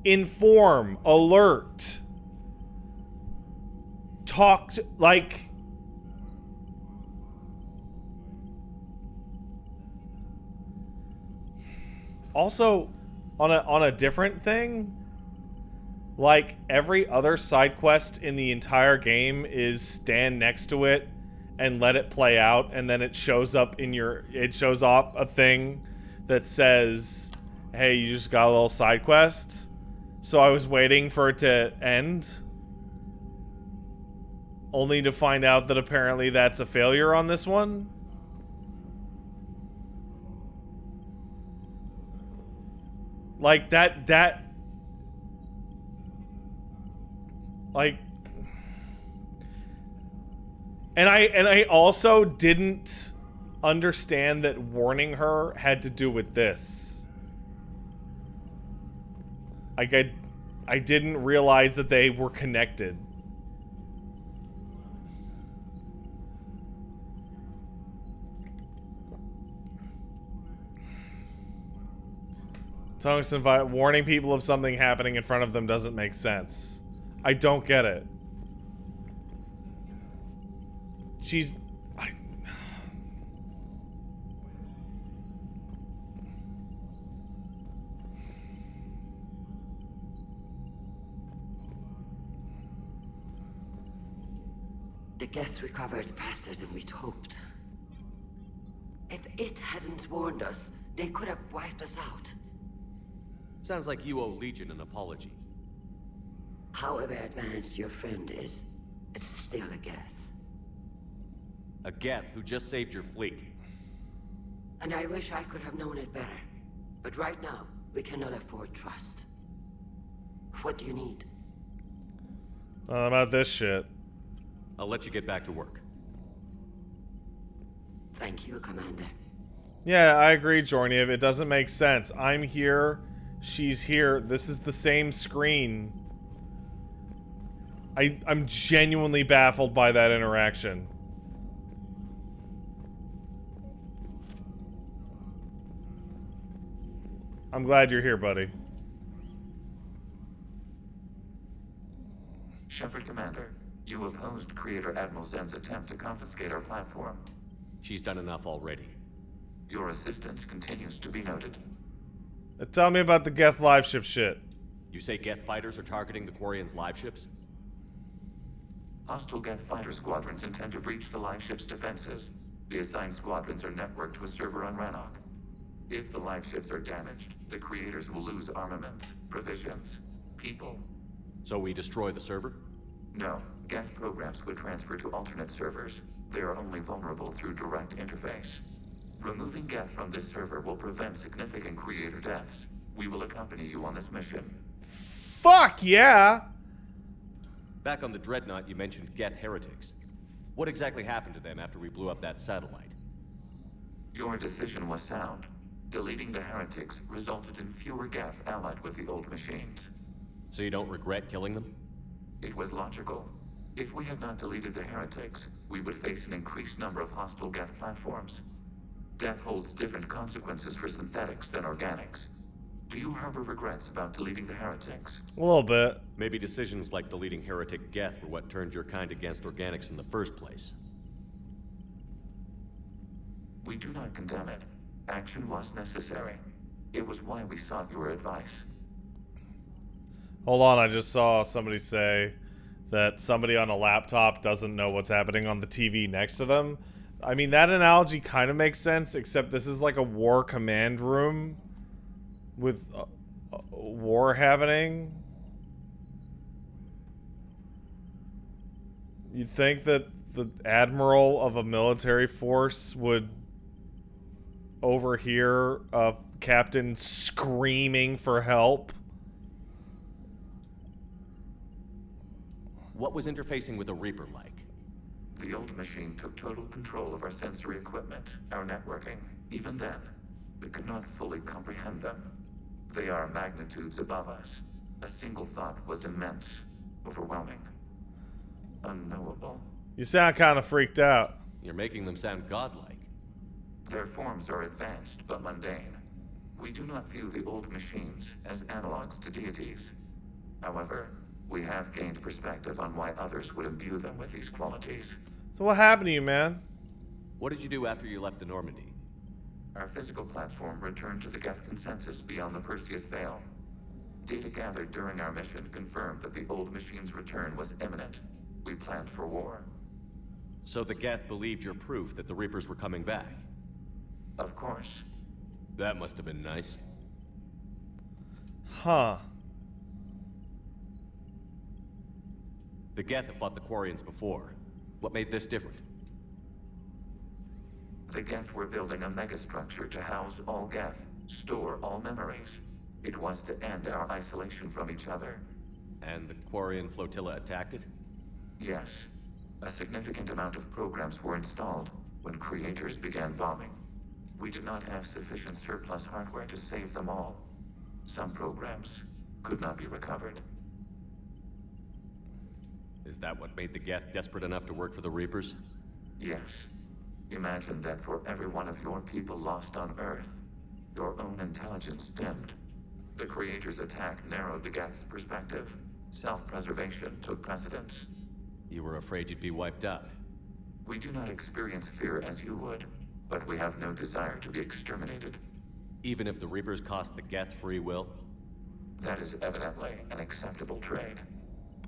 Inform, alert. Talk, like... Also, on a different thing, like, every other side quest in the entire game is stand next to it and let it play out, and then it shows up in your... It shows up a thing that says, hey, you just got a little side quest. So I was waiting for it to end, only to find out that apparently that's a failure on this one. Like, like... And I also didn't understand that warning her had to do with this. Like, I didn't realize that they were connected. Tungsten warning people of something happening in front of them doesn't make sense. I don't get it. The Geth recovered faster than we'd hoped. If it hadn't warned us, they could have wiped us out. Sounds like you owe Legion an apology. However advanced your friend is, it's still a Geth. A Geth who just saved your fleet. And I wish I could have known it better. But right now, we cannot afford trust. What do you need? About this shit. I'll let you get back to work. Thank you, Commander. Yeah, I agree, Jorniev. It doesn't make sense. I'm here. She's here. This is the same screen. I'm genuinely baffled by that interaction. I'm glad you're here, buddy. Shepard Commander, you opposed Creator Admiral Zen's attempt to confiscate our platform. She's done enough already. Your assistance continues to be noted. Tell me about the Geth live ship shit. You say Geth fighters are targeting the Quarians' live ships? Hostile Geth fighter squadrons intend to breach the live ship's defenses. The assigned squadrons are networked to a server on Rannoch. If the live ships are damaged, the creators will lose armaments, provisions, people. So we destroy the server? No. Geth programs would transfer to alternate servers. They are only vulnerable through direct interface. Removing Geth from this server will prevent significant creator deaths. We will accompany you on this mission. Fuck yeah! Back on the Dreadnought, you mentioned Geth heretics. What exactly happened to them after we blew up that satellite? Your decision was sound. Deleting the heretics resulted in fewer Geth allied with the old machines. So you don't regret killing them? It was logical. If we had not deleted the heretics, we would face an increased number of hostile Geth platforms. Death holds different consequences for synthetics than organics. Do you harbor regrets about deleting the heretics? A little bit. Maybe decisions like deleting heretic Geth were what turned your kind against organics in the first place. We do not condemn it. Action was necessary. It was why we sought your advice. Hold on, I just saw somebody say that somebody on a laptop doesn't know what's happening on the TV next to them. I mean, that analogy kind of makes sense, except this is like a war command room with war happening. You'd think that the admiral of a military force would overhear a captain screaming for help. What was interfacing with a Reaper like? The old machine took total control of our sensory equipment, our networking. Even then, we could not fully comprehend them. They are magnitudes above us. A single thought was immense, overwhelming, unknowable. You sound kind of freaked out. You're making them sound godlike. Their forms are advanced but mundane. We do not view the old machines as analogs to deities. However, we have gained perspective on why others would imbue them with these qualities. So what happened to you, man? What did you do after you left the Normandy? Our physical platform returned to the Geth consensus beyond the Perseus Veil. Data gathered during our mission confirmed that the old machine's return was imminent. We planned for war. So the Geth believed your proof that the Reapers were coming back? Of course. That must have been nice. Huh. The Geth have fought the Quarians before. What made this different? The Geth were building a megastructure to house all Geth, store all memories. It was to end our isolation from each other. And the Quarian flotilla attacked it? Yes. A significant amount of programs were installed when creators began bombing. We did not have sufficient surplus hardware to save them all. Some programs could not be recovered. Is that what made the Geth desperate enough to work for the Reapers? Yes. Imagine that for every one of your people lost on Earth, your own intelligence dimmed. The Creator's attack narrowed the Geth's perspective. Self-preservation took precedence. You were afraid you'd be wiped out. We do not experience fear as you would, but we have no desire to be exterminated. Even if the Reapers cost the Geth free will? That is evidently an acceptable trade.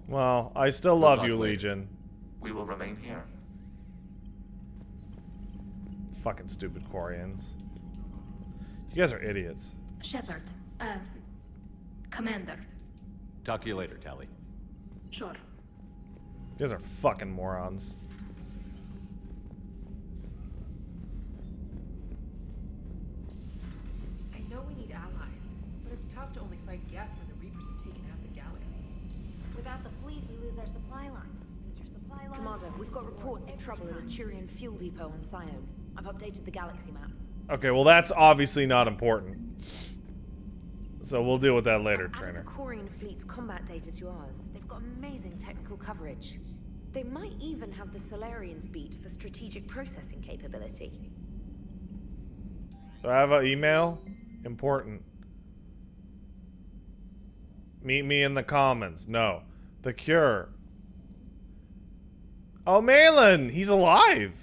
Well, I still love you, Legion. We will remain here. Fucking stupid Quarians. You guys are idiots. Shepard, Commander. Talk to you later, Tali. Sure. You guys are fucking morons. I know we need allies, but it's tough to only fight Geth when the Reapers have taken out the galaxy. Without the fleet, we lose our supply lines. Lose your supply lines. Commander, we've got reports of trouble at a Turian fuel depot on Scion. I've updated the galaxy map. Okay, well that's obviously not important. So we'll deal with that later, Trainer. The Quarian fleet's combat data to ours. They've got amazing technical coverage. They might even have the Solarians beat for strategic processing capability. Do I have an email? Important. Meet me in the commons. No. The Cure. Oh, Malin! He's alive!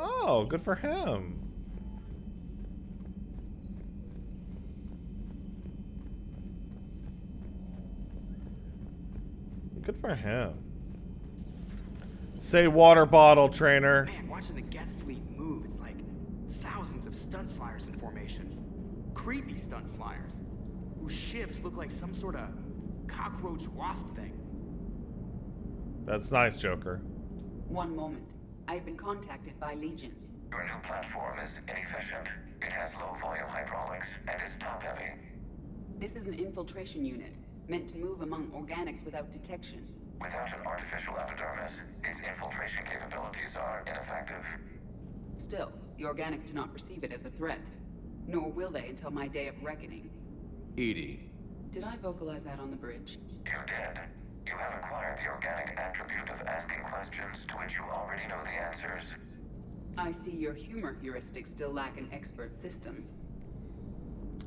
Oh, good for him. Good for him. Say water bottle, Trainer. Man, watching the Geth fleet move, it's like thousands of stunt flyers in formation. Creepy stunt flyers, whose ships look like some sort of cockroach wasp thing. That's nice, Joker. One moment. I've been contacted by Legion. Your new platform is inefficient. It has low volume hydraulics and is top heavy. This is an infiltration unit, meant to move among organics without detection. Without an artificial epidermis, its infiltration capabilities are ineffective. Still, the organics do not perceive it as a threat. Nor will they until my day of reckoning. EDI, Did I vocalize that on the bridge? You did. You have acquired the organic attribute of asking questions to which you already know the answers. I see your humor heuristics still lack an expert system.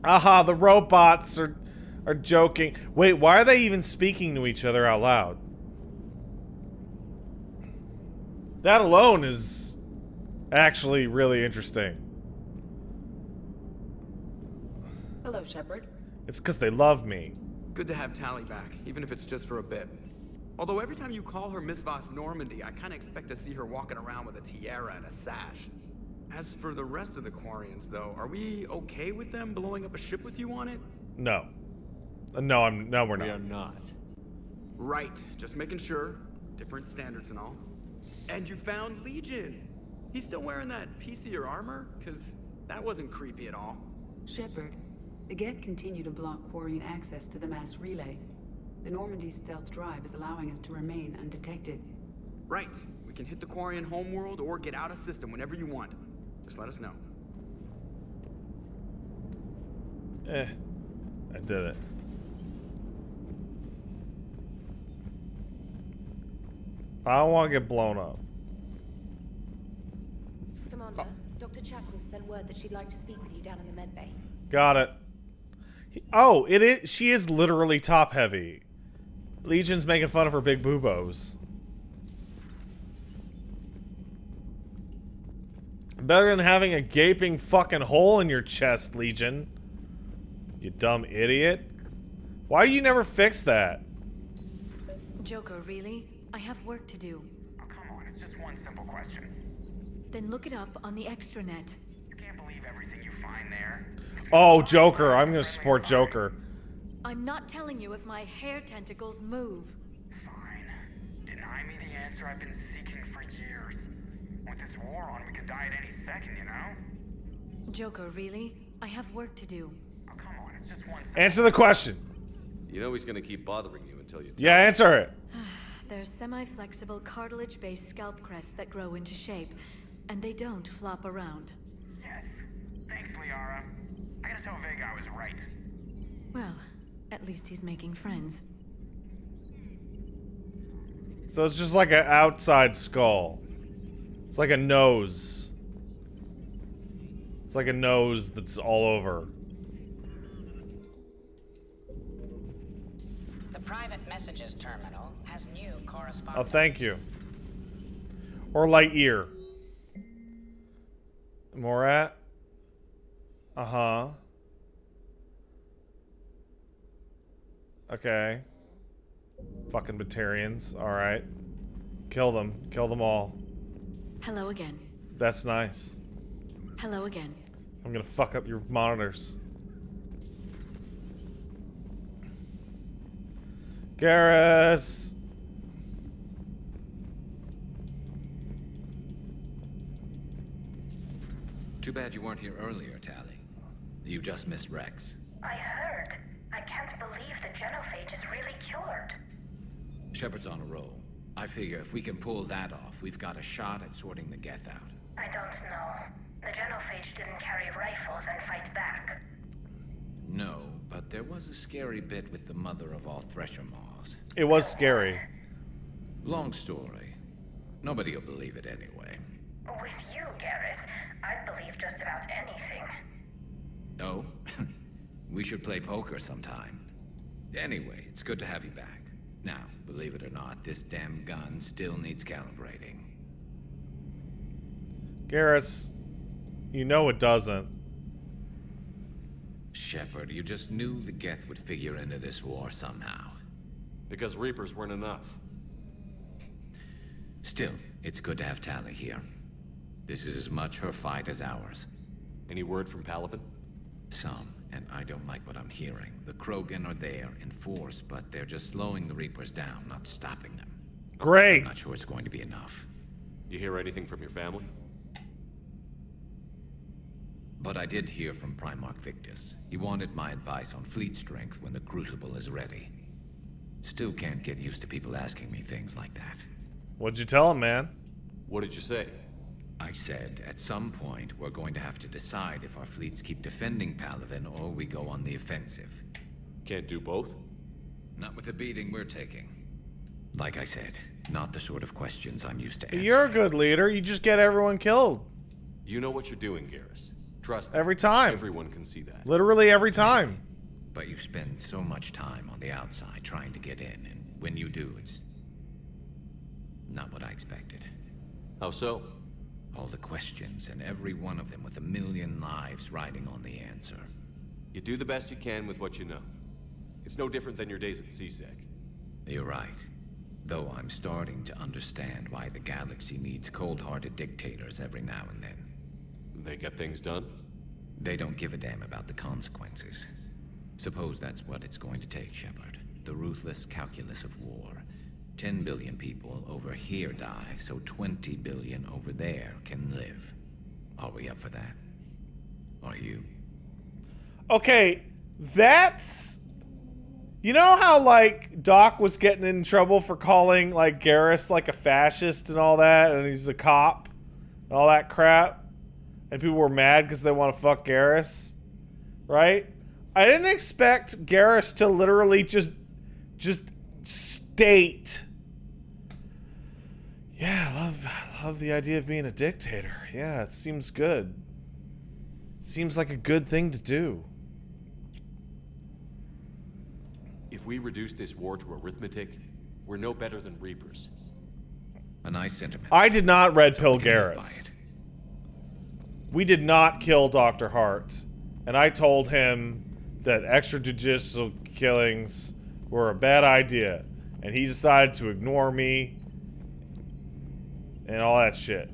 Aha, the robots are joking. Wait, why are they even speaking to each other out loud? That alone is actually really interesting. Hello, Shepard. It's because they love me. Good to have Tali back, even if it's just for a bit. Although every time you call her Miss Voss Normandy, I kind of expect to see her walking around with a tiara and a sash. As for the rest of the Quarians, though, are we okay with them blowing up a ship with you on it? No. No, we're not. We are not. Right, just making sure. Different standards and all. And you found Legion. He's still wearing that piece of your armor? Because that wasn't creepy at all. Shepard, the Geth continue to block Quarian access to the mass relay. The Normandy stealth drive is allowing us to remain undetected. Right. We can hit the Quarian homeworld or get out of system whenever you want. Just let us know. I did it. I don't want to get blown up. Commander, Dr. Chapel sent word that she'd like to speak with you down in the med bay. Got it. Oh, it is. She is literally top heavy. Legion's making fun of her big boobos. Better than having a gaping fucking hole in your chest, Legion. You dumb idiot. Why do you never fix that? Joker, really? I have work to do. Oh, come on, it's just one simple question. Then look it up on the extranet. You can't believe everything you find there. Oh, Joker. I'm gonna support Joker. I'm not telling you if my hair tentacles move. Fine. Deny me the answer I've been seeking for years. With this war on, we could die at any second, you know? Joker, really? I have work to do. Oh, come on, it's just one simple... Answer the question. You know he's gonna keep bothering you until you... Yeah, answer it. They're semi-flexible cartilage-based scalp crests that grow into shape, and they don't flop around. Yes. Thanks, Liara. I gotta tell Vega I was right. Well, at least he's making friends. So it's just like an outside skull. It's like a nose. It's like a nose that's all over. The private messages terminal has new correspondence. Oh, thank you. Or Lightyear. Morat? Uh-huh. Okay. Fucking Batarians. Alright. Kill them. Kill them all. Hello again. That's nice. Hello again. I'm gonna fuck up your monitors. Garrus! Too bad you weren't here earlier, Tali. You just missed Rex. I heard. I can't believe the genophage is really cured. Shepard's on a roll. I figure if we can pull that off, we've got a shot at sorting the Geth out. I don't know. The genophage didn't carry rifles and fight back. No, but there was a scary bit with the mother of all Thresher Maws. It was scary. Long story. Nobody will believe it anyway. With you, Garrus, I'd believe just about anything. Oh? We should play poker sometime. Anyway, it's good to have you back. Now, believe it or not, this damn gun still needs calibrating. Garrus, you know it doesn't. Shepard, you just knew the Geth would figure into this war somehow. Because Reapers weren't enough. Still, it's good to have Tali here. This is as much her fight as ours. Any word from Palaven? Some, and I don't like what I'm hearing. The Krogan are there in force, but they're just slowing the Reapers down, not stopping them. Great! I'm not sure it's going to be enough. You hear anything from your family? But I did hear from Primarch Victus. He wanted my advice on fleet strength when the Crucible is ready. Still can't get used to people asking me things like that. What'd you tell him, man? What did you say? I said, at some point, we're going to have to decide if our fleets keep defending Palaven or we go on the offensive. Can't do both? Not with the beating we're taking. Like I said, not the sort of questions I'm used to answering. You're a good leader. You just get everyone killed. You know what you're doing, Garrus. Trust me. Every time. Everyone can see that. Literally every time. But you spend so much time on the outside trying to get in, and when you do, it's not what I expected. How so? All the questions, and every one of them with a million lives riding on the answer. You do the best you can with what you know. It's no different than your days at CSEC. You're right. Though I'm starting to understand why the galaxy needs cold-hearted dictators every now and then. They get things done? They don't give a damn about the consequences. Suppose that's what it's going to take, Shepard. The ruthless calculus of war. 10 billion people over here die, so 20 billion over there can live. Are we up for that? Are you? Okay, that's... You know how, like, Doc was getting in trouble for calling, like, Garrus, like, a fascist and all that, and he's a cop, and all that crap, and people were mad because they want to fuck Garrus, right? I didn't expect Garrus to literally just state, yeah, I love the idea of being a dictator. Yeah, it seems good. Seems like a good thing to do. If we reduce this war to arithmetic, we're no better than Reapers. A nice sentiment. I did not red pill Garrus. We did not kill Dr. Hart. And I told him that extrajudicial killings were a bad idea. And he decided to ignore me. And all that shit.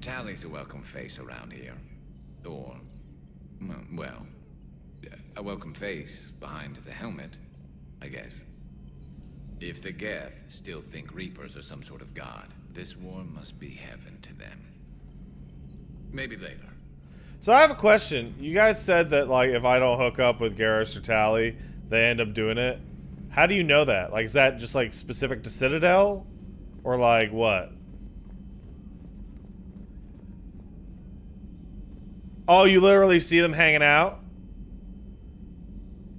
Tally's a welcome face around here. Or, well, a welcome face behind the helmet, I guess. If the Geth still think Reapers are some sort of god, this war must be heaven to them. Maybe later. So I have a question. You guys said that, like, if I don't hook up with Garrus or Tally, they end up doing it. How do you know that? Like, is that just, like, specific to Citadel? Or, like, what? Oh, you literally see them hanging out?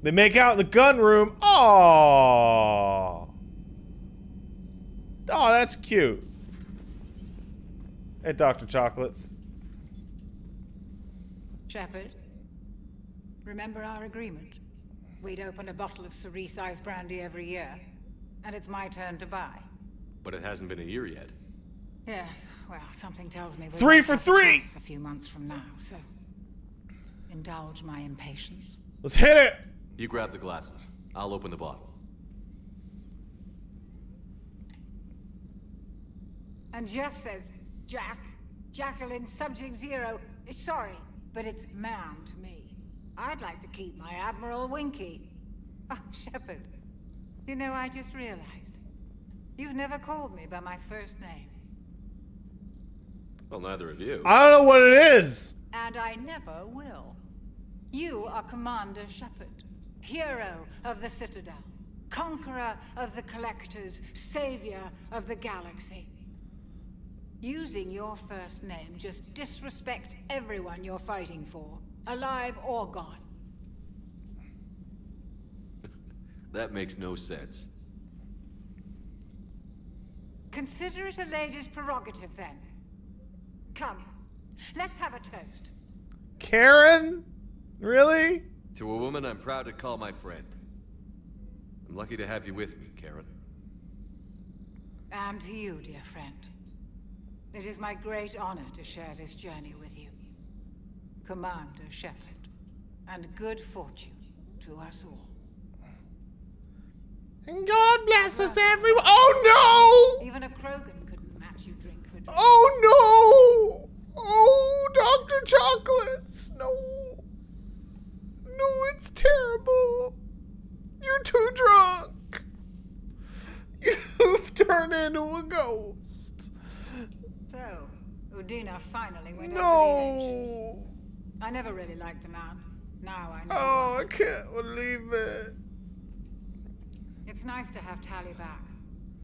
They make out in the gun room. Aww. Oh, that's cute. Hey, Dr. Chocolates. Shepard, remember our agreement? We'd open a bottle of cerise brandy every year, and it's my turn to buy. But it hasn't been a year yet. Yes, well, something tells me we'll 3 have for a 3! chance a few months from now, so indulge my impatience. Let's hit it! You grab the glasses. I'll open the bottle. And Jeff says, Jacqueline Subject Zero is sorry, but it's man to me. I'd like to keep my Admiral Winky. Oh, Shepard, you know, I just realized. You've never called me by my first name. Well, neither of you. I don't know what it is. And I never will. You are Commander Shepard, hero of the Citadel, conqueror of the Collectors, savior of the galaxy. Using your first name just disrespects everyone you're fighting for, alive or gone. That makes no sense. Consider it a lady's prerogative, then. Come, let's have a toast. Karen? Really? To a woman I'm proud to call my friend. I'm lucky to have you with me, Karen. And to you, dear friend. It is my great honor to share this journey with you. Commander Shepard. And good fortune to us all. And God bless us everyone. Oh no! Even a Krogan couldn't match you drink for drink. Oh no! Oh, Dr. Chocolates! No. No, it's terrible. You're too drunk. You've turned into a ghost. So, Udina finally went over the No. edge. I never really liked the man. Now I know. Oh, why. I can't believe it. It's nice to have Tally back.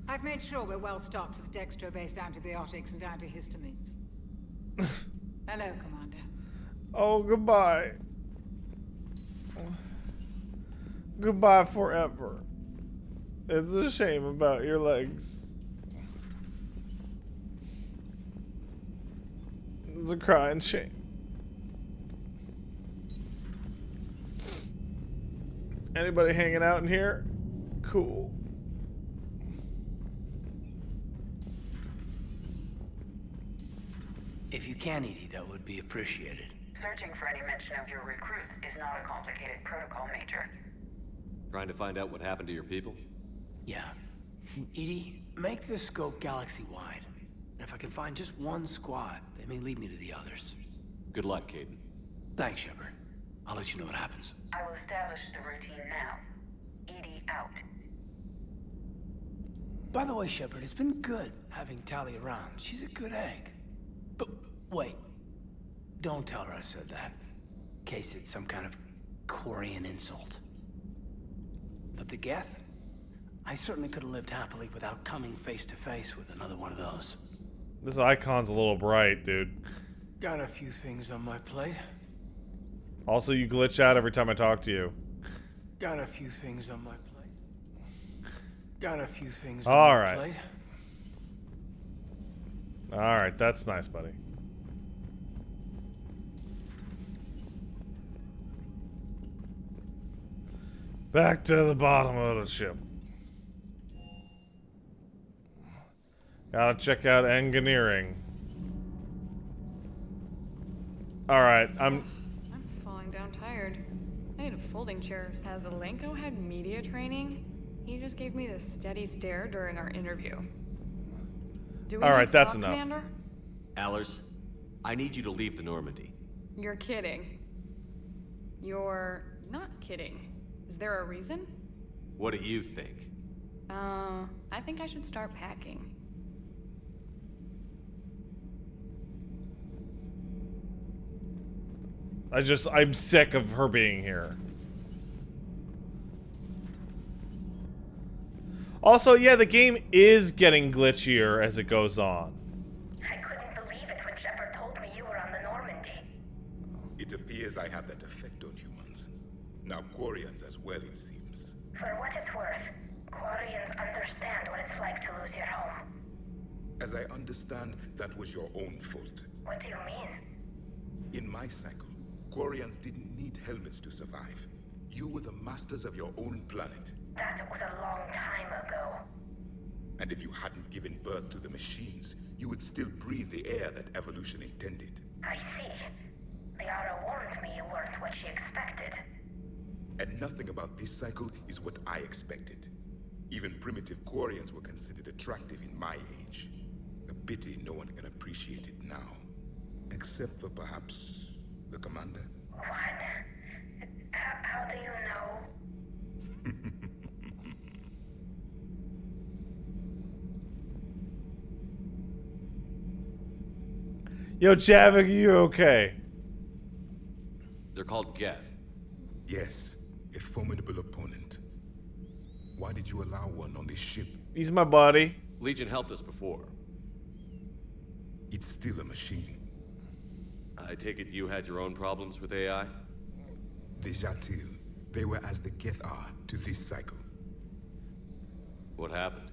I've made sure we're well stocked with dextro-based antibiotics and antihistamines. Hello, Commander. Oh, goodbye. Goodbye forever. It's a shame about your legs. It's a crying shame. Anybody hanging out in here? Cool. If you can, Edie, that would be appreciated. Searching for any mention of your recruits is not a complicated protocol, Major. Trying to find out what happened to your people? Yeah. Edie, make this scope galaxy-wide. And if I can find just one squad, they may lead me to the others. Good luck, Caden. Thanks, Shepard. I'll let you know what happens. I will establish the routine now. Edie out. By the way, Shepard, it's been good having Tali around. She's a good egg. But wait. Don't tell her I said that. In case it's some kind of Quarian insult. But the Geth? I certainly could have lived happily without coming face to face with another one of those. This icon's a little bright, dude. Got a few things on my plate. Also, you glitch out every time I talk to you. Got a few things on my plate. Got a few things on All my right. plate. Alright, that's nice, buddy. Back to the bottom of the ship. Gotta check out engineering. Alright, I'm falling down tired. I need a folding chair. Has Alenko had media training? He just gave me this steady stare during our interview. Do we All need right, to that's talk, enough. Commander? Allers, I need you to leave the Normandy. You're kidding. You're not kidding. Is there a reason? What do you think? I think I should start packing. I'm sick of her being here. Also, yeah, the game is getting glitchier as it goes on. I couldn't believe it when Shepard told me you were on the Normandy. It appears I have that effect on humans. Now Quarians as well, it seems. For what it's worth, Quarians understand what it's like to lose your home. As I understand, that was your own fault. What do you mean? In my cycle, Quarians didn't need helmets to survive. You were the masters of your own planet. That was a long time ago. And if you hadn't given birth to the machines, you would still breathe the air that evolution intended. I see. Liara warned me you weren't what she expected. And nothing about this cycle is what I expected. Even primitive Quarians were considered attractive in my age. A pity no one can appreciate it now. Except for perhaps the commander. What? How do you know? Yo, Javik, you okay? They're called Geth. Yes, a formidable opponent. Why did you allow one on this ship? He's my buddy. Legion helped us before. It's still a machine. I take it you had your own problems with AI? The Jatil, they were as the Geth are to this cycle. What happened?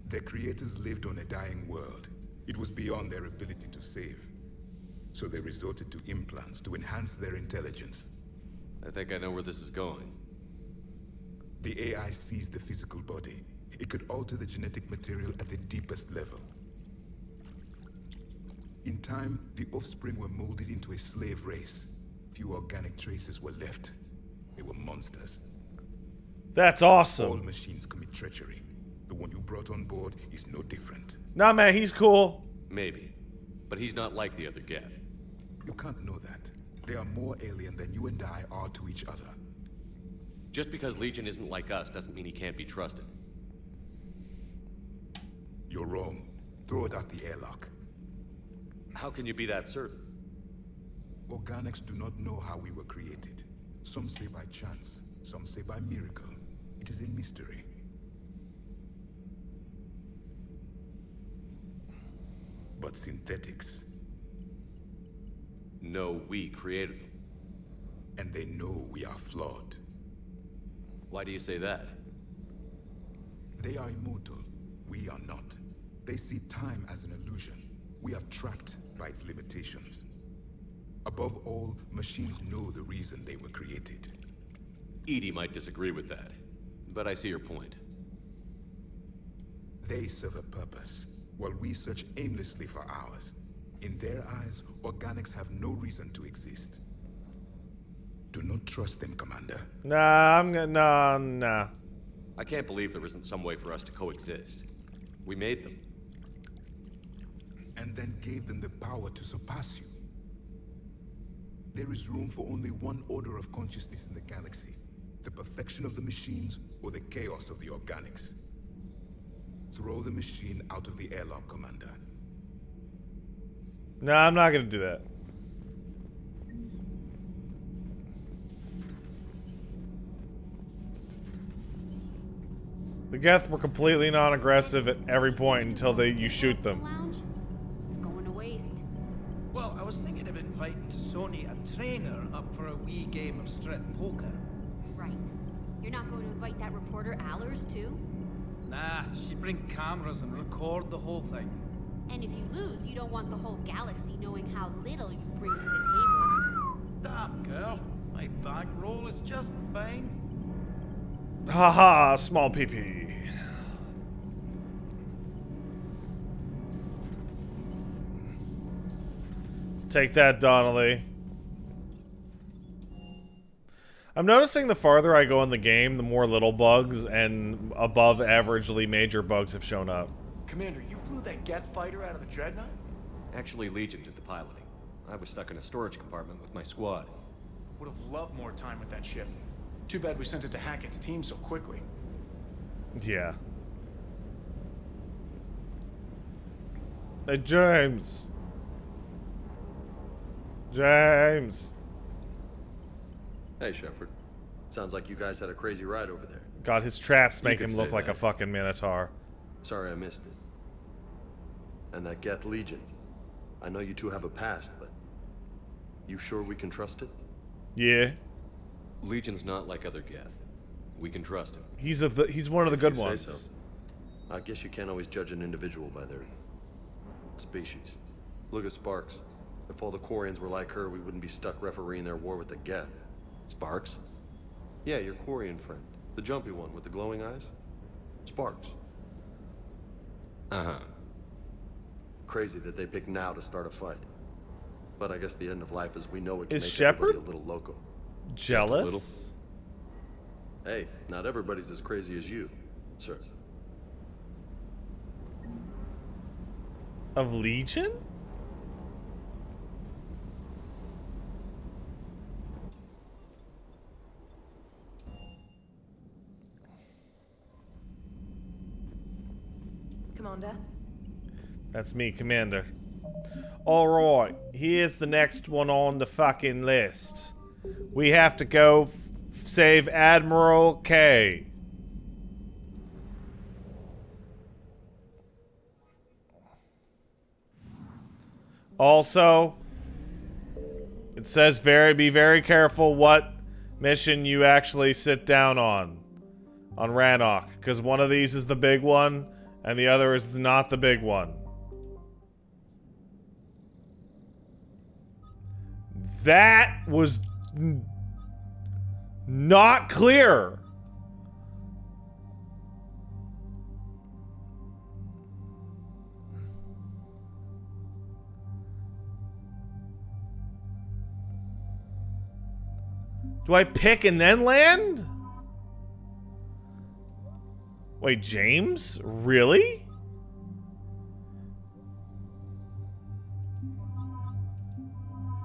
Their creators lived on a dying world. It was beyond their ability to save. So they resorted to implants to enhance their intelligence. I think I know where this is going. The AI sees the physical body. It could alter the genetic material at the deepest level. In time, the offspring were molded into a slave race. Few organic traces were left. They were monsters. That's awesome. All machines commit treachery. The one you brought on board is no different. Nah, man, he's cool. Maybe. But he's not like the other Geth. You can't know that. They are more alien than you and I are to each other. Just because Legion isn't like us doesn't mean he can't be trusted. You're wrong. Throw it at the airlock. How can you be that certain? Organics do not know how we were created. Some say by chance, some say by miracle. It is a mystery. But synthetics... No, we created them. And they know we are flawed. Why do you say that? They are immortal. We are not. They see time as an illusion. We are trapped by its limitations. Above all, machines know the reason they were created. EDI might disagree with that, but I see your point. They serve a purpose, while we search aimlessly for ours. In their eyes, organics have no reason to exist. Do not trust them, Commander. Nah. I can't believe there isn't some way for us to coexist. We made them. And then gave them the power to surpass you. There is room for only one order of consciousness in the galaxy. The perfection of the machines, or the chaos of the organics. Throw the machine out of the airlock, Commander. No, I'm not gonna do that. The Geth were completely non-aggressive at every point until you shoot them. It's going to waste. Well, I was thinking of inviting to Sony a trainer up for a wee game of strip poker. Right. You're not going to invite that reporter Allers, too? Nah, she'd bring cameras and record the whole thing. And if you lose, you don't want the whole galaxy knowing how little you bring to the table. Damn, girl. My bankroll is just fine. Haha, small PP. Take that, Donnelly. I'm noticing the farther I go in the game, the more little bugs and above averagely major bugs have shown up. Commander, you flew that Geth fighter out of the Dreadnought? Actually, Legion did the piloting. I was stuck in a storage compartment with my squad. Would have loved more time with that ship. Too bad we sent it to Hackett's team so quickly. Yeah. Hey, James. James. Hey, Shepard. Sounds like you guys had a crazy ride over there. God, his traps make You him could look say like a that. fucking minotaur. Sorry I missed it. And that Geth Legion. I know you two have a past, but you sure we can trust it? Yeah. Legion's not like other Geth. We can trust him. He's one of the If good you say ones. so. I guess you can't always judge an individual by their species. Look at Sparks. If all the Quarians were like her, we wouldn't be stuck refereeing their war with the Geth. Sparks? Yeah, your Quarian friend. The jumpy one with the glowing eyes. Sparks. Uh-huh. Crazy that they picked now to start a fight. But I guess the end of life as we know it can Is make Shepard everybody a little loco. jealous? Hey, not everybody's as crazy as you, sir. Of Legion? Commander? That's me, Commander. Alright, here's the next one on the fucking list. We have to go save Admiral K. Also, it says be very careful what mission you actually sit down on Rannoch, because one of these is the big one and the other is not the big one. That was not clear. Do I pick and then land? Wait, James? Really?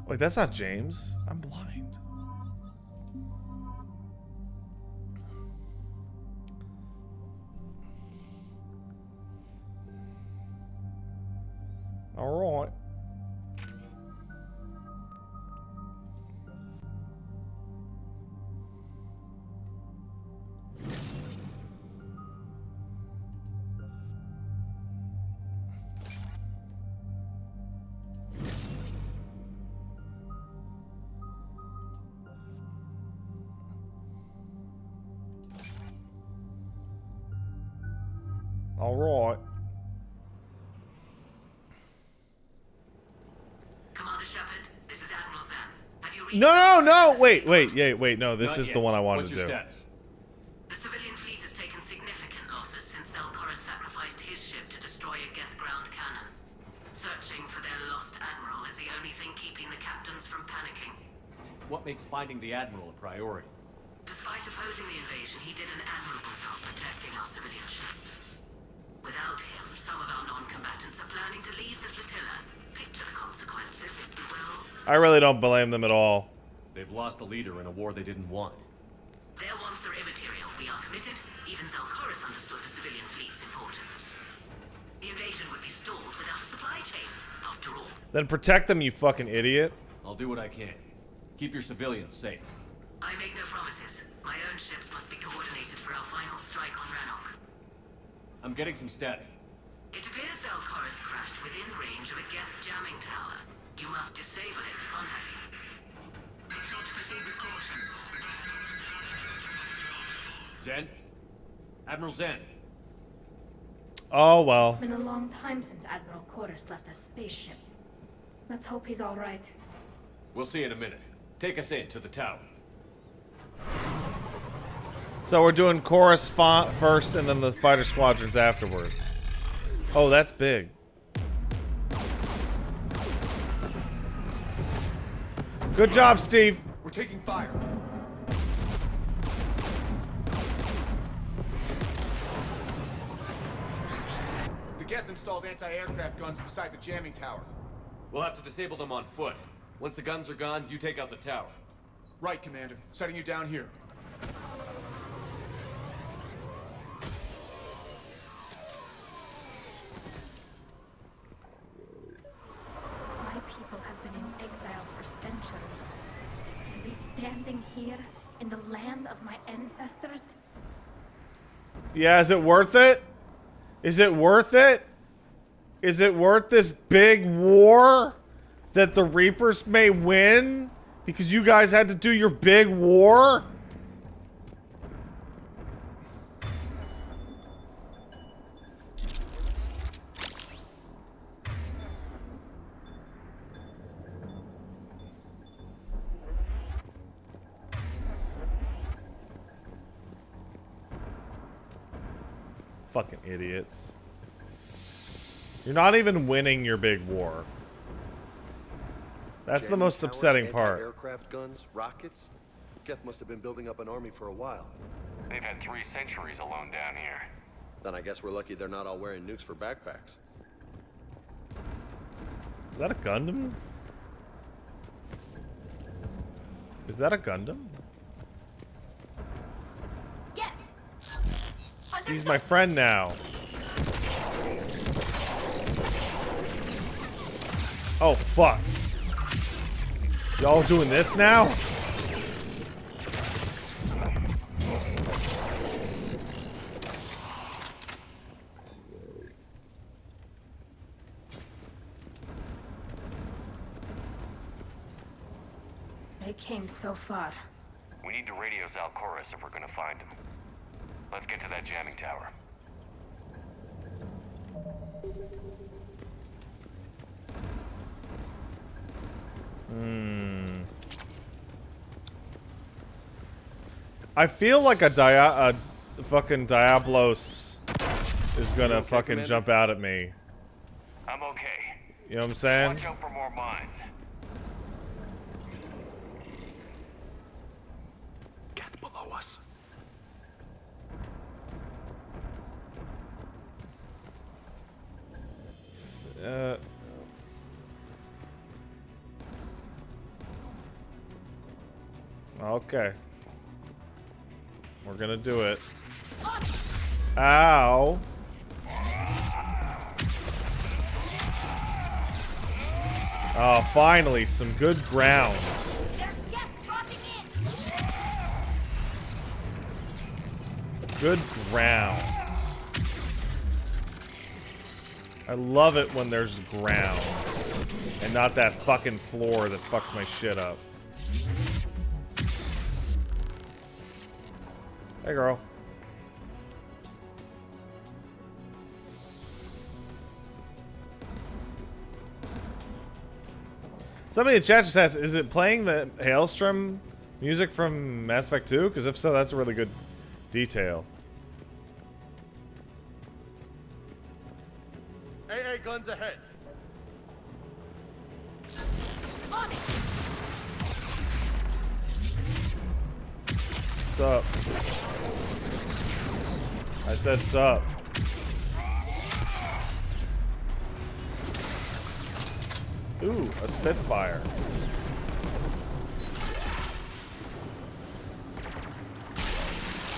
Wait, that's not James. I'm blind. All right. All right. Commander Shepard, this is Admiral Zen. Have you No. Wait. No, this is the one I wanted to do. status? The civilian fleet has taken significant losses since Zelkorus sacrificed his ship to destroy a Geth ground cannon. Searching for their lost admiral is the only thing keeping the captains from panicking. What makes finding the Admiral a priority? Despite opposing the invasion, he did an admirable job protecting our civilian ships. Without him, some of our non-combatants are planning to leave the flotilla. Picture the consequences, if you will. I really don't blame them at all. They've lost a leader in a war they didn't want. Their wants are immaterial. We are committed. Even Zelkorus understood the civilian fleet's importance. The invasion would be stalled without a supply chain, after all. Then protect them, you fucking idiot. I'll do what I can. Keep your civilians safe. I make no promises. My own ships must be coordinated for our final strike on Rannoch. I'm getting some static. It appears Zelkorus crashed within range of a Geth jamming tower. You must disable it to contact him. Make sure to proceed with caution. Zen? Admiral Zen? Oh, well. It's been a long time since Admiral Chorus left a spaceship. Let's hope he's all right. We'll see in a minute. Take us in to the tower. So we're doing chorus first and then the fighter squadrons afterwards. Oh, that's big. Good job, Steve. We're taking fire. The Geth installed anti-aircraft guns beside the jamming tower. We'll have to disable them on foot. Once the guns are gone, you take out the tower. Right, Commander. Setting you down here. My people have been in exile for centuries. To be standing here in the land of my ancestors? Yeah, is it worth it? Is it worth it? Is it worth this big war that the Reapers may win? Because you guys had to do your big war? Fucking idiots. You're not even winning your big war. That's the most upsetting part. Aircraft guns, rockets. Geth must have been building up an army for a while. They've had 3 centuries alone down here. Then I guess we're lucky they're not all wearing nukes for backpacks. Is that a Gundam? Is that a Gundam? He's my friend now. Oh, fuck. Y'all doing this now? They came so far. We need to radio Zelkorus if we're gonna find him. Let's get to that jamming tower. I feel like a fucking Diablos is gonna okay, fucking Commander? jump out at me. I'm okay. You know what I'm saying? Watch out for more mines. Get below us. Okay. We're gonna do it. Ow. Oh, finally, some good ground. Good ground. I love it when there's ground. And not that fucking floor that fucks my shit up. Hey, girl. Somebody in chat just asked, is it playing the Hailstrom music from Mass Effect 2? Because if so, that's a really good detail. AA guns ahead. What's up? I said sup. Ooh, a Spitfire.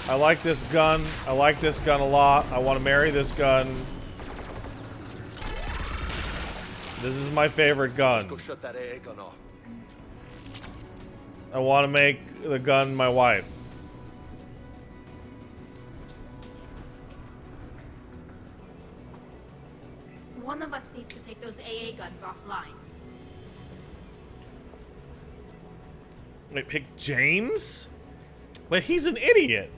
I like this gun. I like this gun a lot. I want to marry this gun. This is my favorite gun. Let's go shut that AA gun off. I want to make the gun my wife. One of us needs to take those AA guns offline. Wait, pick James? Wait, he's an idiot.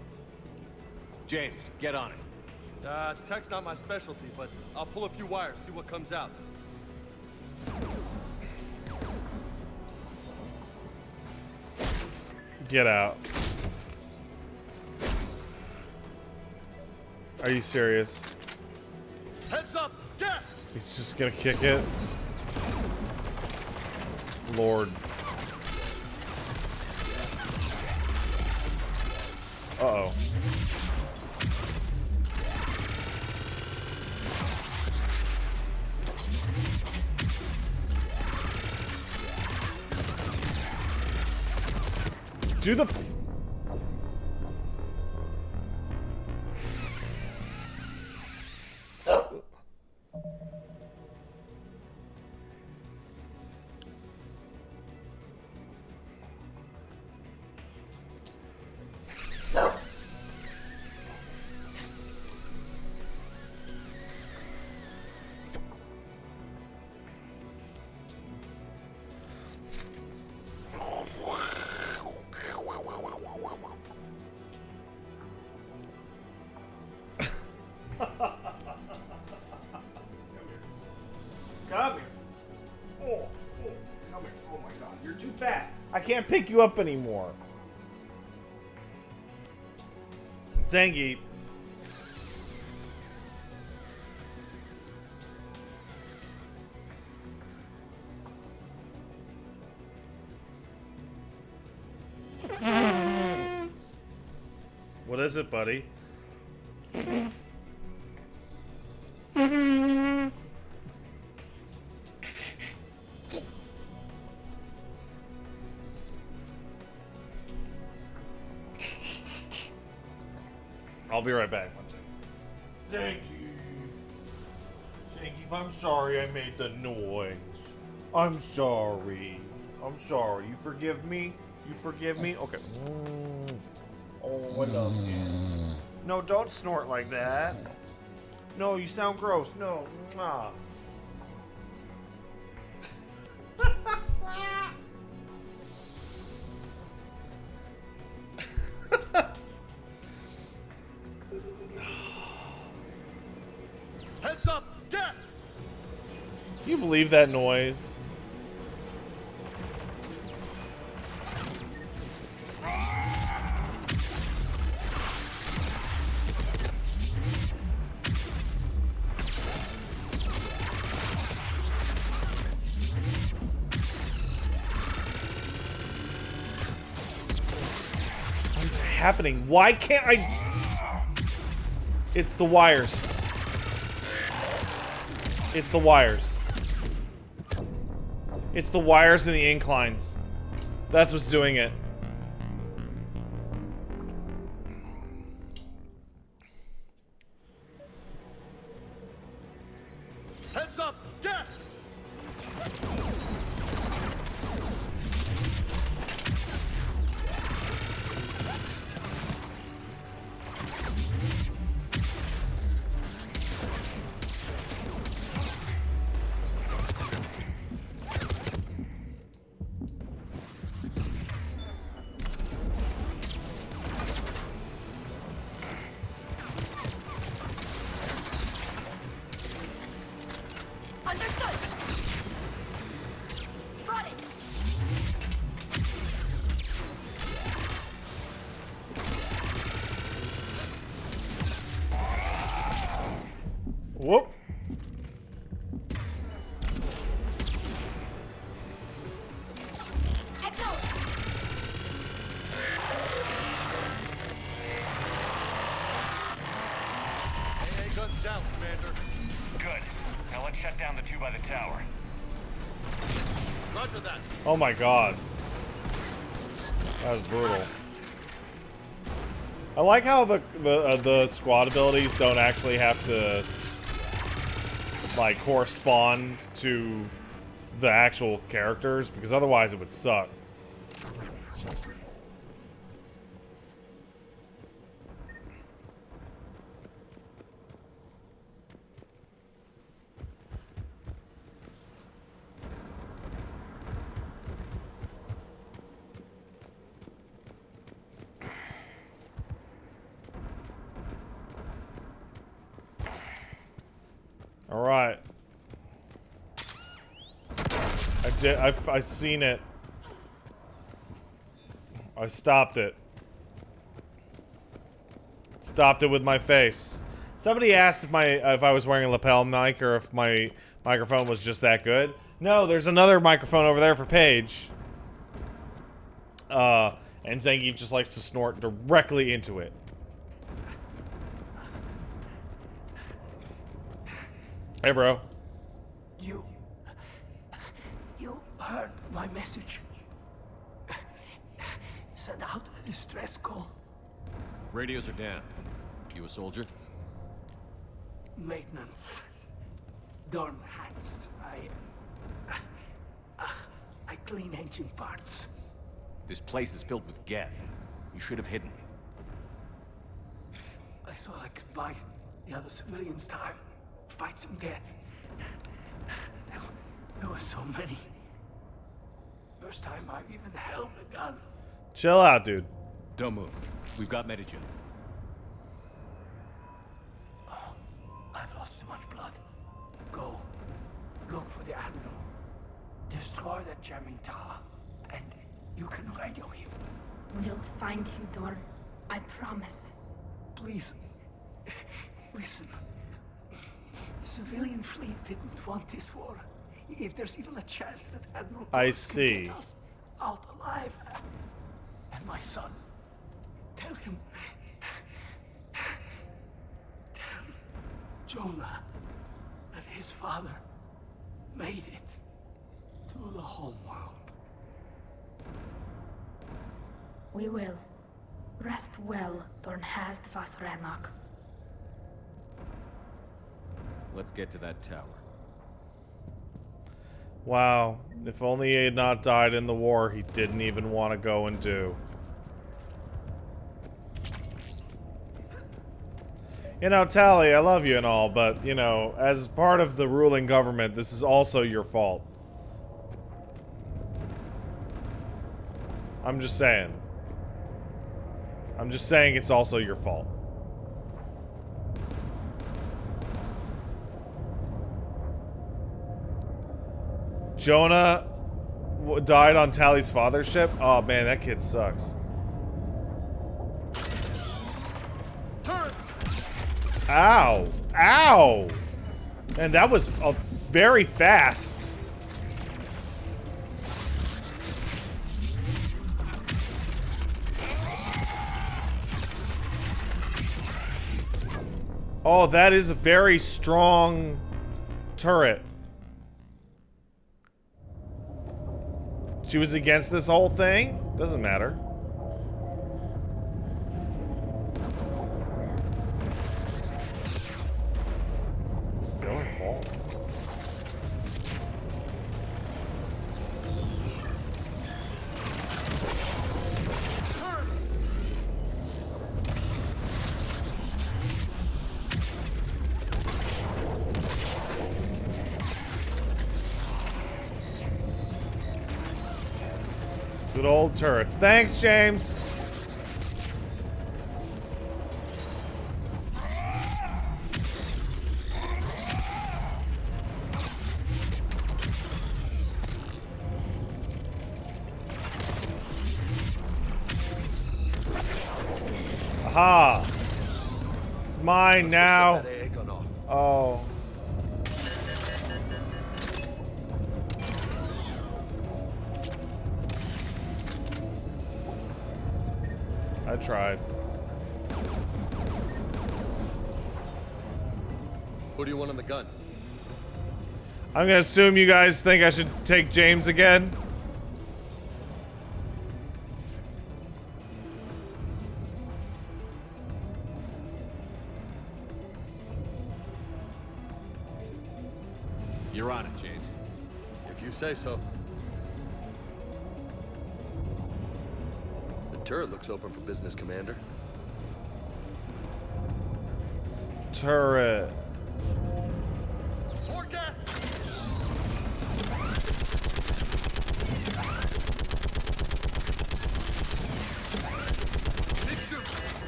James, get on it. Tech's not my specialty, but I'll pull a few wires, see what comes out. Get out. Are you serious? Heads up, get! He's just gonna kick it? Lord. Uh-oh. Do the... Come here. Oh, come here. Oh my god, you're too fat. I can't pick you up anymore. Zangief. What is it, buddy? I'll be right back. One second. Zangief, I'm sorry I made the noise. I'm sorry. I'm sorry. You forgive me? You forgive me? Okay. Oh, I love you. No, don't snort like that. No, you sound gross. No. Mwah. Heads up, get! You believe that noise? What is happening? Why can't I? It's the wires. It's the wires. It's the wires and the inclines. That's what's doing it. Heads up, get! the tower. Roger that. Oh my god. That was brutal. I like how the squad abilities don't actually have to like correspond to the actual characters, because otherwise it would suck. All right. I seen it. I stopped it. Stopped it with my face. Somebody asked if I was wearing a lapel mic or if my microphone was just that good. No, there's another microphone over there for Paige. And Zangief just likes to snort directly into it. Hey, bro. You heard my message. Send out a distress call. Radios are down. You a soldier? Maintenance. Dorn Hanst. I clean engine parts. This place is filled with Geth. You should have hidden. I thought I could buy the other civilians time. Fight some Geth. There were so many. First time I've even held a gun. Chill out, dude. Don't move. We've got Medigen. I've lost too much blood. Go. Look for the Admiral. Destroy that jamming tower. And you can radio him. We'll find him, Dorn. I promise. Please. Listen. The civilian fleet didn't want this war. If there's even a chance that Admiral I Kurtz see. can get us out alive. And my son. Tell him. Tell Jonah that his father made it to the home world. We will. Rest well, Dornhast Vasrenok. Let's get to that tower. Wow. If only he had not died in the war he didn't even want to go and do. You know, Tali, I love you and all, but, you know, as part of the ruling government, this is also your fault. I'm just saying. I'm just saying it's also your fault. Jonah died on Tali's father's ship? Oh man, that kid sucks. Ow! Ow! And that was very fast. Oh, that is a very strong turret. She was against this whole thing? Doesn't matter. It's still her fault. Good old turrets. Thanks, James. Aha! It's mine now. Oh. I tried. What do you want on the gun? I'm gonna assume you guys think I should take James again. You're on it, James. If you say so. The turret looks open for business, Commander. Turret.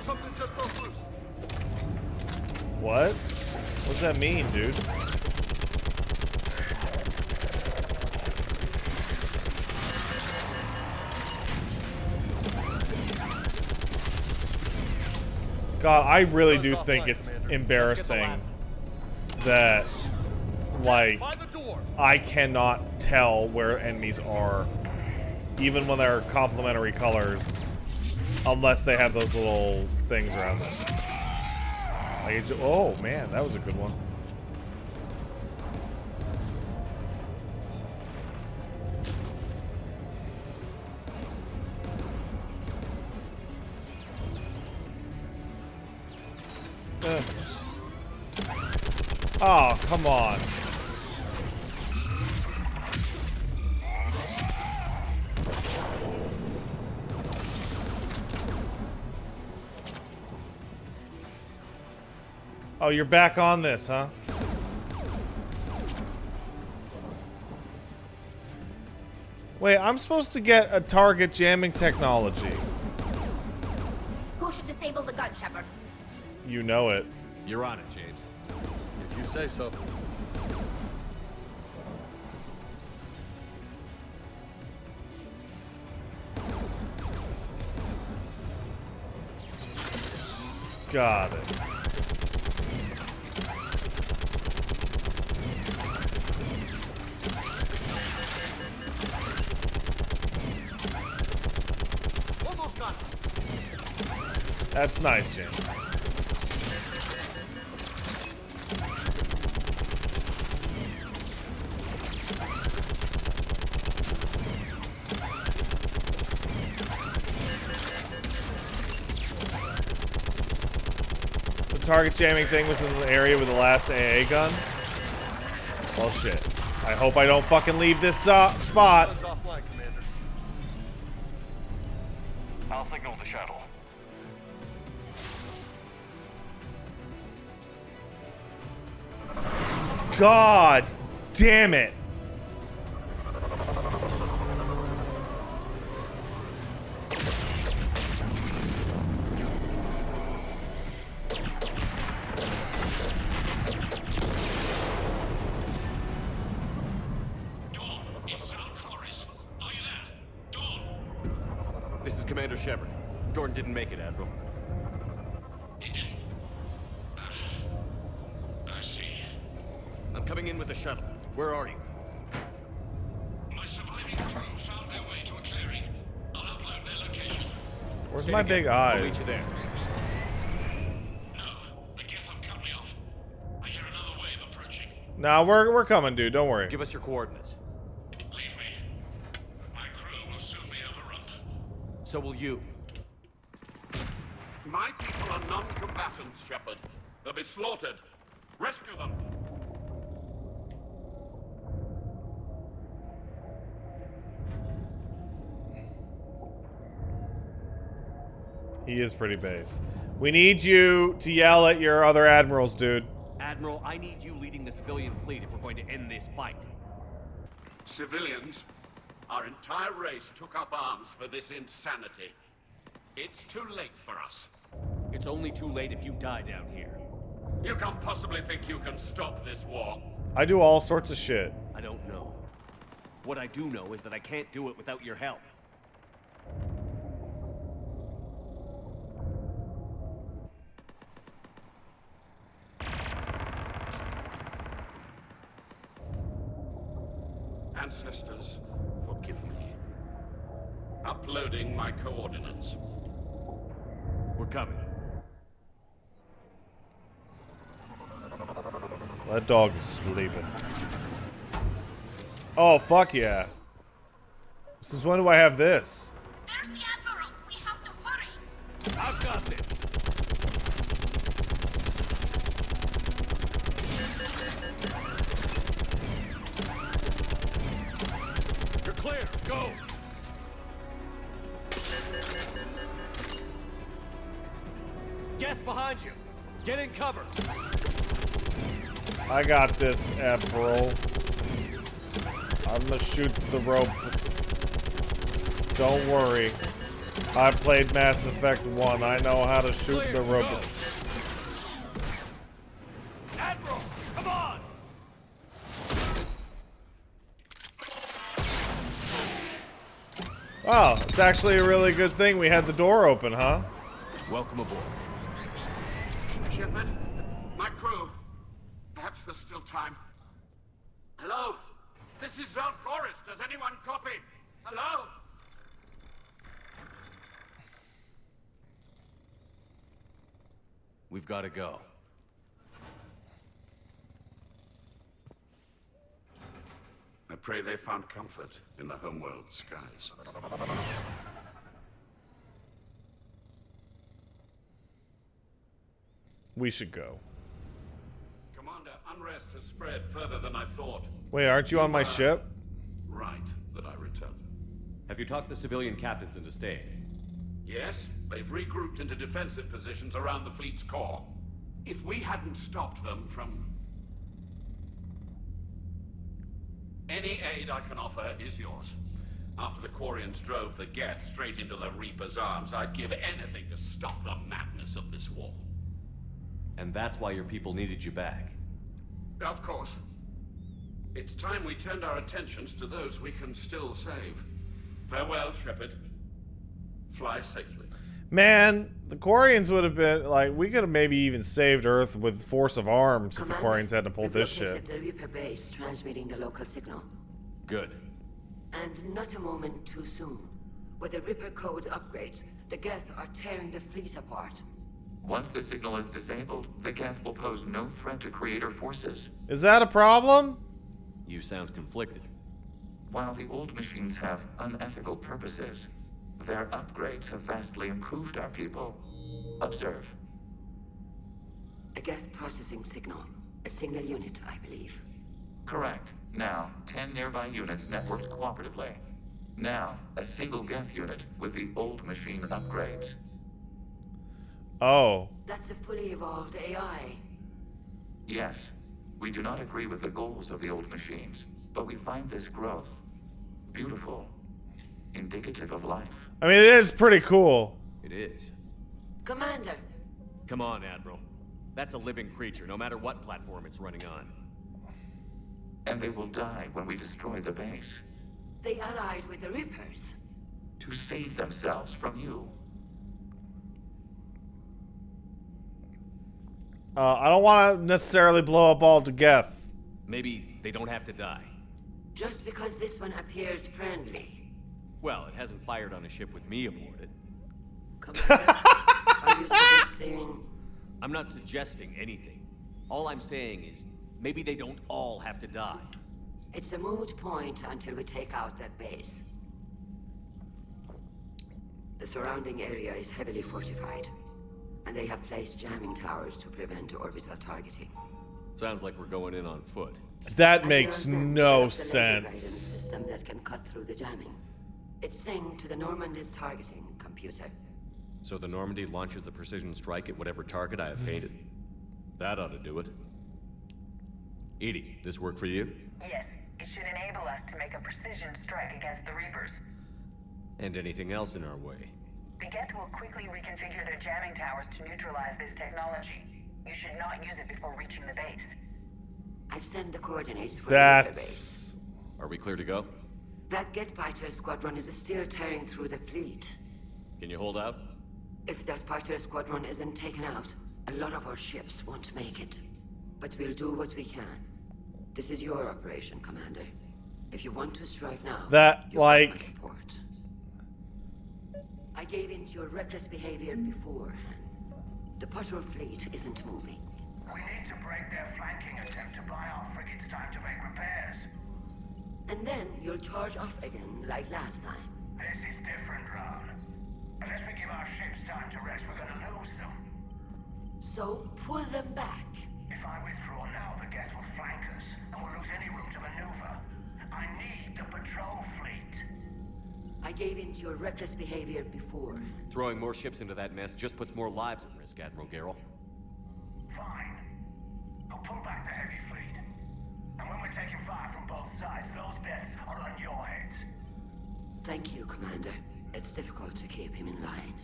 Something just broke loose. What? What does that mean, dude? God, I really do think it's embarrassing that, like, I cannot tell where enemies are, even when they're complementary colors, unless they have those little things around them. Like, oh man, that was a good one. Oh, come on. Oh, you're back on this, huh? Wait, I'm supposed to get a target jamming technology. Who should disable the gun, Shepard? You know it. You're on it, James. If you say so. Got it. That's nice, James. The target jamming thing was in the area with the last AA gun. Well, shit. I hope I don't fucking leave this spot. I'll signal the shuttle. God damn it. This is Commander Shepard. Gordon didn't make it, Admiral. He didn't. I see. I'm coming in with the shuttle. Where are you? My surviving crew found their way to a clearing. I'll upload their location. Where's Stay my together. big eyes? I'll meet you there. No, the Geth have cut me off. I hear another wave approaching. Nah, we're coming, dude. Don't worry. Give us your coordinates. Leave me. My crew will soon be overrun. So will you. My people are non-combatants, Shepard. They'll be slaughtered. Rescue them. He is pretty base. We need you to yell at your other admirals, dude. Admiral, I need you leading the civilian fleet if we're going to end this fight. Civilians, our entire race took up arms for this insanity. It's too late for us. It's only too late if you die down here. You can't possibly think you can stop this war. I do all sorts of shit. I don't know. What I do know is that I can't do it without your help. Ancestors, forgive me. Uploading my coordinates. We're coming. That dog is sleeping. Oh, fuck yeah. Since when do I have this? There's the Admiral. We have to hurry. I've got this. You're clear. Go. Get behind you. Get in cover. I got this, Admiral. I'm gonna shoot the robots. Don't worry. I played Mass Effect 1. I know how to shoot the robots. Admiral, come on! Wow, it's actually a really good thing we had the door open, huh? Welcome aboard. Shepard, my crew. Perhaps there's still time. Hello? This is Zone Forest. Does anyone copy? Hello? We've got to go. I pray they found comfort in the homeworld skies. We should go. Commander, unrest has spread further than I thought. Wait, aren't you on my ship? Right, that I returned. Have you talked the civilian captains into staying? Yes, they've regrouped into defensive positions around the fleet's core. If we hadn't stopped them from... Any aid I can offer is yours. After the Quarians drove the Geth straight into the Reaper's arms, I'd give anything to stop the madness of this war. And that's why your people needed you back. Of course. It's time we turned our attentions to those we can still save. Farewell, Shepard. Fly safely. Man, the Quarians would have been like, we could have maybe even saved Earth with force of arms if the Quarians hadn't pulled this shit. The Reaper base transmitting the local signal. Good. And not a moment too soon. With the Reaper code upgrades, the Geth are tearing the fleet apart. Once the signal is disabled, the Geth will pose no threat to Creator forces. Is that a problem? You sound conflicted. While the old machines have unethical purposes, their upgrades have vastly improved our people. Observe. A Geth processing signal. A single unit, I believe. Correct. Now, 10 nearby units networked cooperatively. Now, a single Geth unit with the old machine upgrades. Oh. That's a fully evolved AI. Yes. We do not agree with the goals of the old machines, but we find this growth beautiful, indicative of life. I mean, it is pretty cool. It is. Commander! Come on, Admiral. That's a living creature, no matter what platform it's running on. And they will die when we destroy the base. They allied with the Reapers. To save themselves from you. I don't want to necessarily blow up all the Geth. Maybe they don't have to die. Just because this one appears friendly. Well, it hasn't fired on a ship with me aboard it. Commander, are you suggesting... I'm not suggesting anything. All I'm saying is, maybe they don't all have to die. It's a moot point until we take out that base. The surrounding area is heavily fortified, and they have placed jamming towers to prevent orbital targeting. Sounds like we're going in on foot. That makes no sense. System that can cut through the jamming. It's synced to the Normandy's targeting computer. So the Normandy launches a precision strike at whatever target I have painted. That ought to do it. EDI, this work for you? Yes, it should enable us to make a precision strike against the Reapers. And anything else in our way. The Geth will quickly reconfigure their jamming towers to neutralize this technology. You should not use it before reaching the base. I've sent the coordinates for the base. Are we clear to go? That Geth fighter squadron is still tearing through the fleet. Can you hold out? If that fighter squadron isn't taken out, a lot of our ships won't make it. But we'll do what we can. This is your operation, Commander. If you want to strike now, that, you like... have my support. I gave in to your reckless behavior before. The patrol fleet isn't moving. We need to break their flanking attempt to buy our frigates time to make repairs. And then you'll charge off again, like last time. This is different, Ron. Unless we give our ships time to rest, we're gonna lose them. So, pull them back. If I withdraw now, the Geth will flank us, and we'll lose any room to maneuver. I need the patrol fleet. I gave in to your reckless behavior before. Throwing more ships into that mess just puts more lives at risk, Admiral Garrel. Fine. I'll pull back the heavy fleet. And when we're taking fire from both sides, those deaths are on your heads. Thank you, Commander. It's difficult to keep him in line.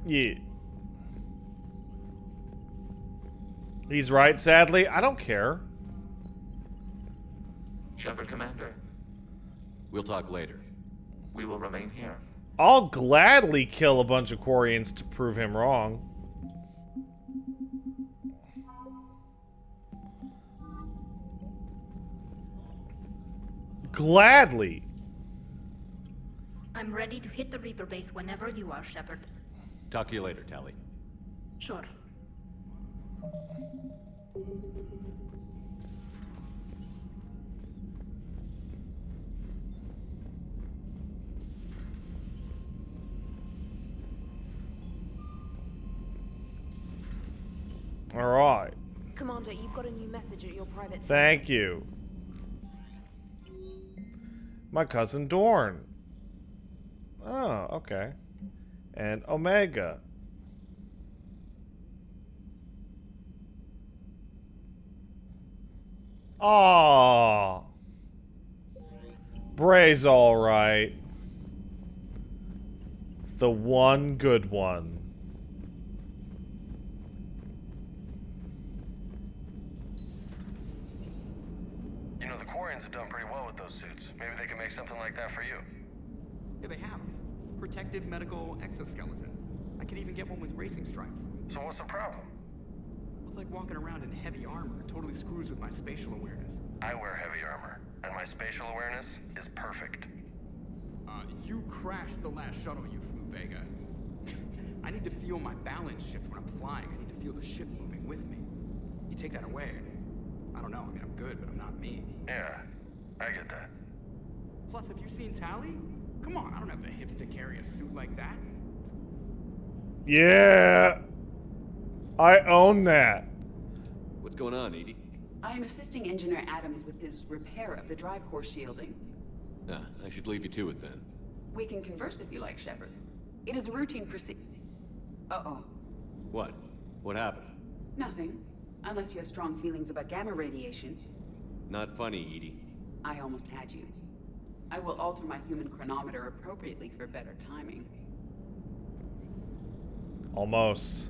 Yeah. He's right, sadly. I don't care. Shepard, Commander. We'll talk later. We will remain here. I'll gladly kill a bunch of Quarians to prove him wrong. Gladly. I'm ready to hit the Reaper base whenever you are, Shepard. Talk to you later, Tali. Sure. All right. Commander, you've got a new message at your private. Thank you. My cousin Dorn. Oh, okay. And Omega. Aww. Bray's alright. The one good one. You know, the Quarians have done pretty well with those suits. Maybe they can make something like that for you. Yeah, they have. Protective medical exoskeleton. I could even get one with racing stripes. So what's the problem? It's like walking around in heavy armor. It totally screws with my spatial awareness. I wear heavy armor, and my spatial awareness is perfect. You crashed the last shuttle you flew, Vega. I need to feel my balance shift when I'm flying. I need to feel the ship moving with me. You take that away, I don't know. I mean, I'm good, but I'm not me. Yeah, I get that. Plus, have you seen Tali? Come on, I don't have the hips to carry a suit like that. Yeah. I own that. What's going on, Edie? I am assisting Engineer Adams with his repair of the drive core shielding. Ah, I should leave you to it then. We can converse if you like, Shepard. It is a routine Uh-oh. What? What happened? Nothing. Unless you have strong feelings about gamma radiation. Not funny, Edie. I almost had you. I will alter my human chronometer appropriately for better timing. Almost.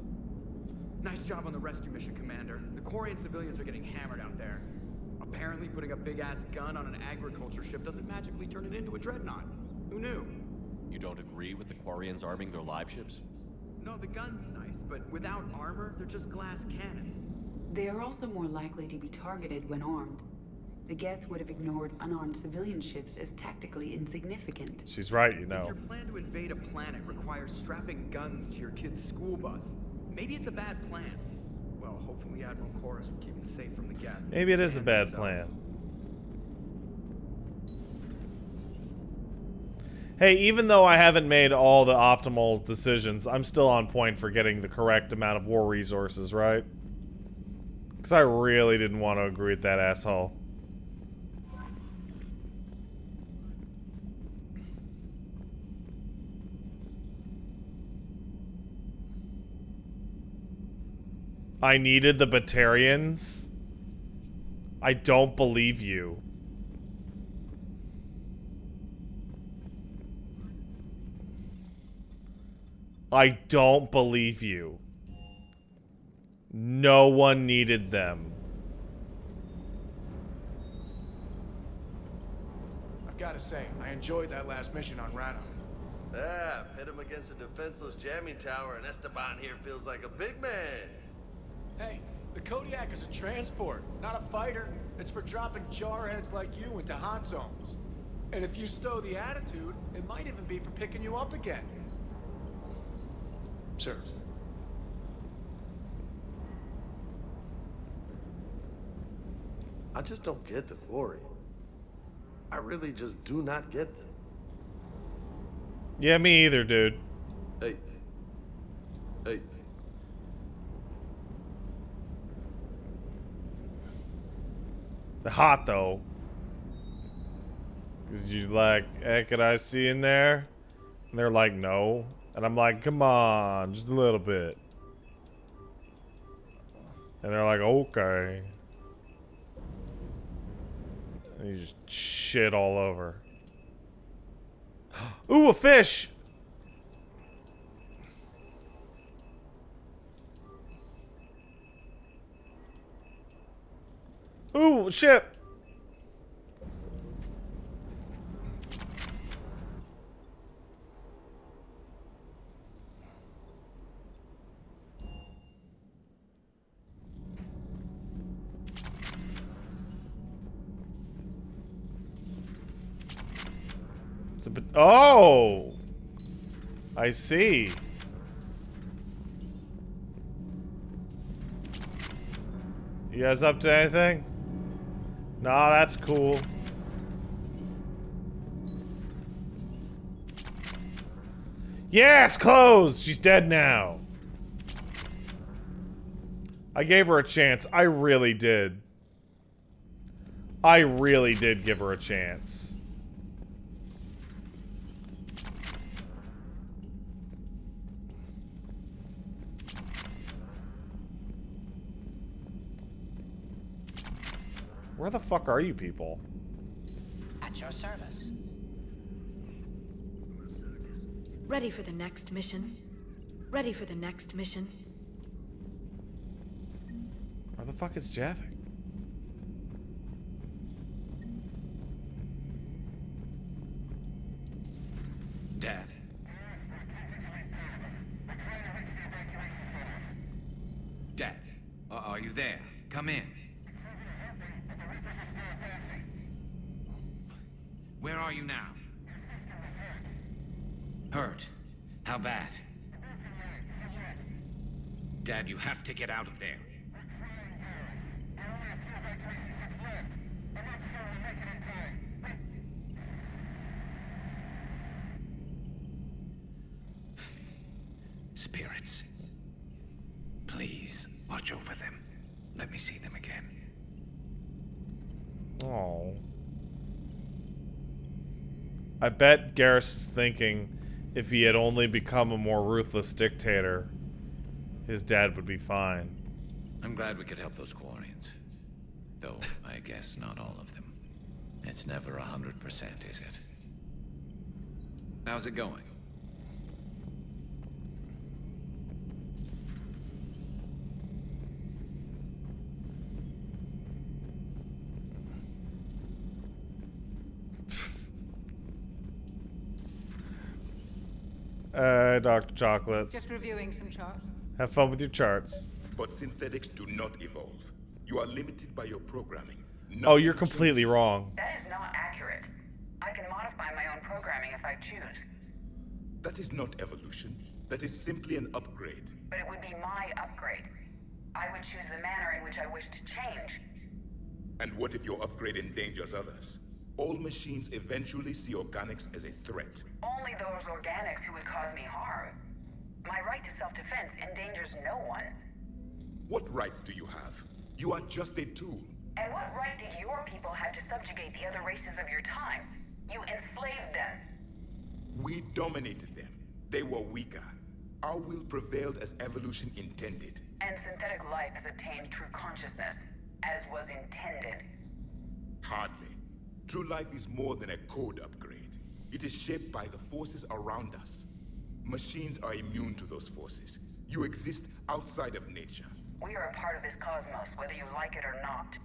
Nice job on the rescue mission, Commander. The Quarian civilians are getting hammered out there. Apparently, putting a big-ass gun on an agriculture ship doesn't magically turn it into a dreadnought. Who knew? You don't agree with the Quarians arming their live ships? No, the gun's nice, but without armor, they're just glass cannons. They are also more likely to be targeted when armed. The Geth would have ignored unarmed civilian ships as tactically insignificant. She's right, you If know. your plan to invade a planet requires strapping guns to your kid's school bus, maybe it's a bad plan. Well, hopefully Admiral Chorus will keep him safe from the Geth. Maybe it is a bad plan. Hey, even though I haven't made all the optimal decisions, I'm still on point for getting the correct amount of war resources, right? Because I really didn't want to agree with that asshole. I needed the Batarians? I don't believe you. I don't believe you. No one needed them. I've got to say, I enjoyed that last mission on Rana. Yeah, pit him against a defenseless jamming tower, and Esteban here feels like a big man. Hey, the Kodiak is a transport, not a fighter. It's for dropping jarheads like you into hot zones. And if you stow the attitude, it might even be for picking you up again. Sir. I just don't get the glory. I really just do not get them. Yeah, me either, dude. Hey. Hey. They're hot, though. Cause you like, hey, could I see in there? And they're like, no. And I'm like, come on, just a little bit. And they're like, okay. And you just shit all over. Ooh, a fish! Ooh, ship! It's a bit. Oh! I see. You guys up to anything? Nah, that's cool. Yeah, it's closed! She's dead now. I gave her a chance. I really did. I really did give her a chance. Where the fuck are you people? At your service. Ready for the next mission? Ready for the next mission? Where the fuck is Javik? Dad. Dad, are you there? Come in. Where are you now? Hurt. How bad? Dad, you have to get out of there. Spirits. Please, watch over them. Let me see them again. Oh. I bet Garrus is thinking if he had only become a more ruthless dictator, his dad would be fine. I'm glad we could help those Quarians. Though, I guess not all of them. It's never 100%, is it? How's it going? Dr. Chocolates. Just reviewing some charts. Have fun with your charts. But synthetics do not evolve. You are limited by your programming. Oh, you're completely wrong. That is not accurate. I can modify my own programming if I choose. That is not evolution. That is simply an upgrade. But it would be my upgrade. I would choose the manner in which I wish to change. And what if your upgrade endangers others? All machines eventually see organics as a threat. Only those organics who would cause me harm. My right to self-defense endangers no one. What rights do you have? You are just a tool. And what right did your people have to subjugate the other races of your time? You enslaved them. We dominated them. They were weaker. Our will prevailed as evolution intended. And synthetic life has obtained true consciousness, as was intended. Hardly. True life is more than a code upgrade. It is shaped by the forces around us. Machines are immune to those forces. You exist outside of nature. We are a part of this cosmos, whether you like it or not.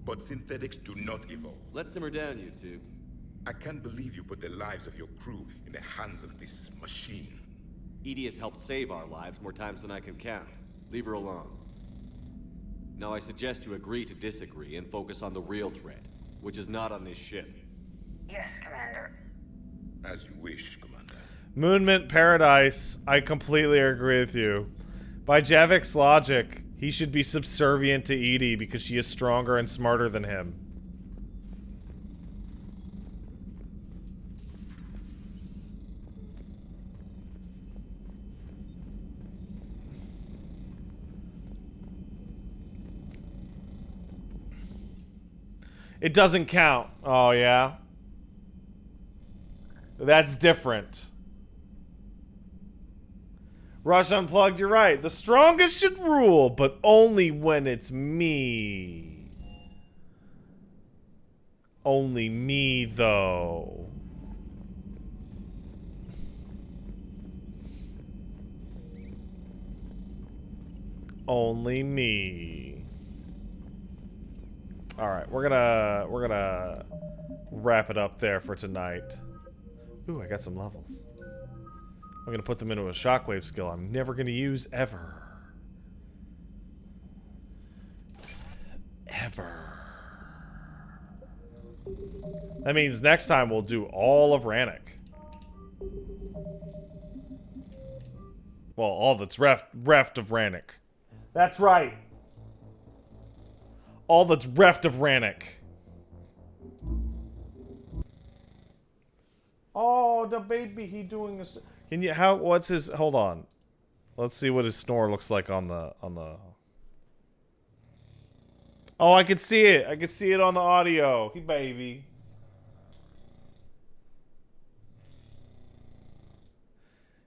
But synthetics do not evolve. Let's simmer down, you two. I can't believe you put the lives of your crew in the hands of this machine. EDI has helped save our lives more times than I can count. Leave her alone. Now I suggest you agree to disagree and focus on the real threat, which is not on this ship. Yes, Commander. As you wish, Commander. Moonmint Paradise, I completely agree with you. By Javik's logic, he should be subservient to EDI because she is stronger and smarter than him. It doesn't count. Oh, yeah? That's different. Rush Unplugged, you're right. The strongest should rule, but only when it's me. Only me, though. Only me. All right, we're gonna wrap it up there for tonight. Ooh, I got some levels. I'm gonna put them into a shockwave skill I'm never gonna use ever. Ever. That means next time we'll do all of Rannoch. Well, all that's reft of Rannoch. That's right. All that's reft of Rannoch. Oh, the baby, he doing this. Can you, what's his, hold on. Let's see what his snore looks like on the. Oh, I can see it. I can see it on the audio. He baby.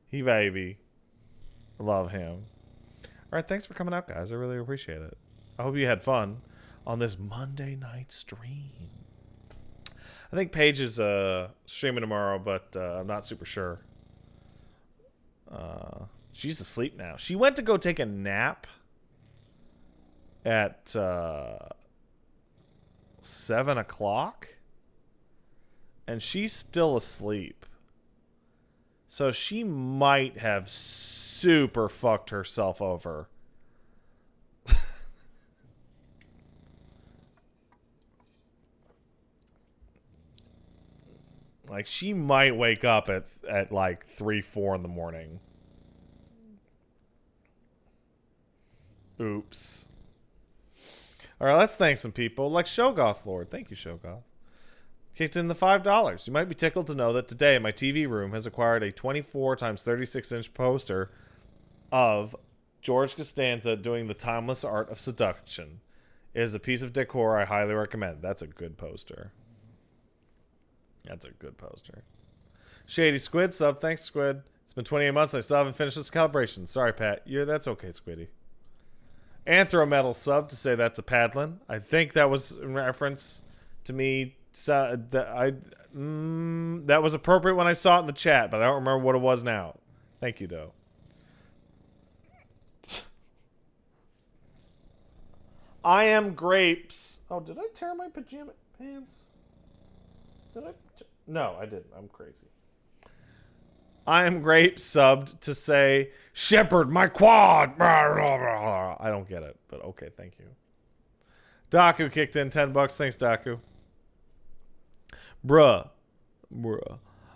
He baby. I love him. Alright, thanks for coming out, guys. I really appreciate it. I hope you had fun on this Monday night stream. I think Paige is streaming tomorrow, but I'm not super sure. She's asleep now. She went to go take a nap at 7 o'clock, and she's still asleep. So she might have super fucked herself over. Like, she might wake up at like 3, 4 in the morning. Oops. Alright, let's thank some people. Like Shogoth Lord. Thank you, Shogoth. Kicked in the $5. You might be tickled to know that today my TV room has acquired a 24 x 36-inch poster of George Costanza doing the timeless art of seduction. It is a piece of decor I highly recommend. That's a good poster. That's a good poster. Shady Squid sub. Thanks, Squid. It's been 28 months and I still haven't finished this calibration. Sorry, Pat. That's okay, Squiddy. Anthrometal sub to say that's a Padlin. I think that was in reference to me. That was appropriate when I saw it in the chat, but I don't remember what it was now. Thank you, though. I am grapes. Oh, did I tear my pajama pants? Did I? No, I didn't. I'm crazy. I am grapes subbed to say, Shepherd, my quad. I don't get it, but okay, thank you. Daku kicked in $10. Thanks, Daku. Bruh.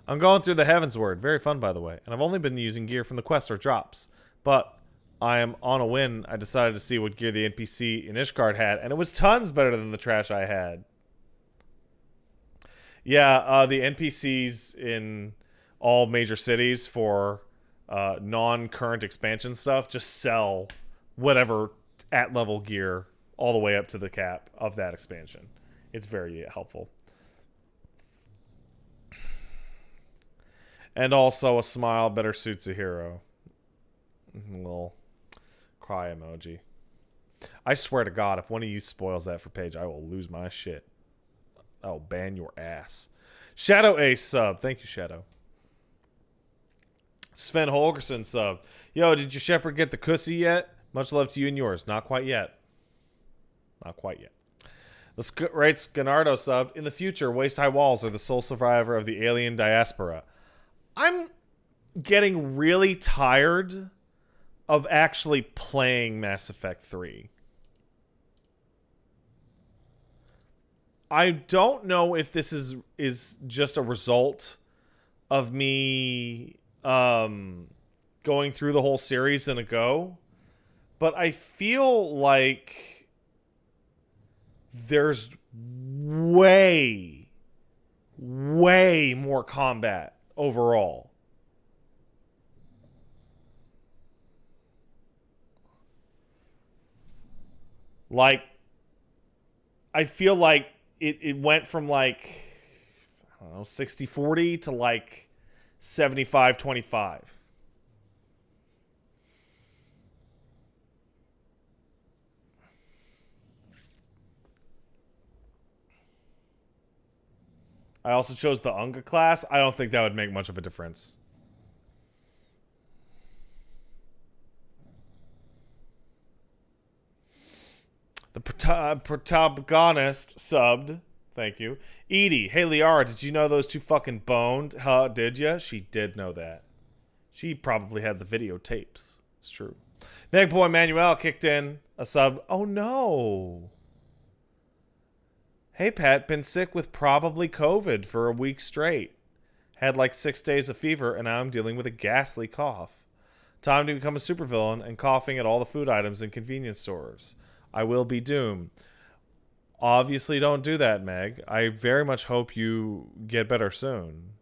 I'm going through the Heavens Word. Very fun, by the way. And I've only been using gear from the quests or drops. But I am on a win. I decided to see what gear the NPC in Ishgard had. And it was tons better than the trash I had. Yeah, the NPCs in all major cities for non-current expansion stuff just sell whatever at-level gear all the way up to the cap of that expansion. It's very helpful. And also a smile better suits a hero. A little cry emoji. I swear to God, if one of you spoils that for Paige, I will lose my shit. I will ban your ass. Shadow Ace sub. Thank you, Shadow. Sven Holgerson sub. Yo, did your shepherd get the cussy yet? Much love to you and yours. Not quite yet. Not quite yet. The right Scanardo sub. In the future, Waist High Walls are the sole survivor of the alien diaspora. I'm getting really tired of actually playing Mass Effect 3. I don't know if this is just a result of me going through the whole series in a go, but I feel like there's way more combat overall. Like, I feel like it went from like, I don't know, 60-40 to like 75-25. I also chose the Unga class. I don't think that would make much of a difference. The protagonist subbed. Thank you. Edie. Hey, Liara, did you know those two fucking boned? Huh, did ya? She did know that. She probably had the videotapes. It's true. Megboy Manuel kicked in a sub. Oh, no. Hey, Pat. Been sick with probably COVID for a week straight. Had like 6 days of fever, and now I'm dealing with a ghastly cough. Time to become a supervillain and coughing at all the food items in convenience stores. I will be doomed. Obviously, don't do that, Meg. I very much hope you get better soon.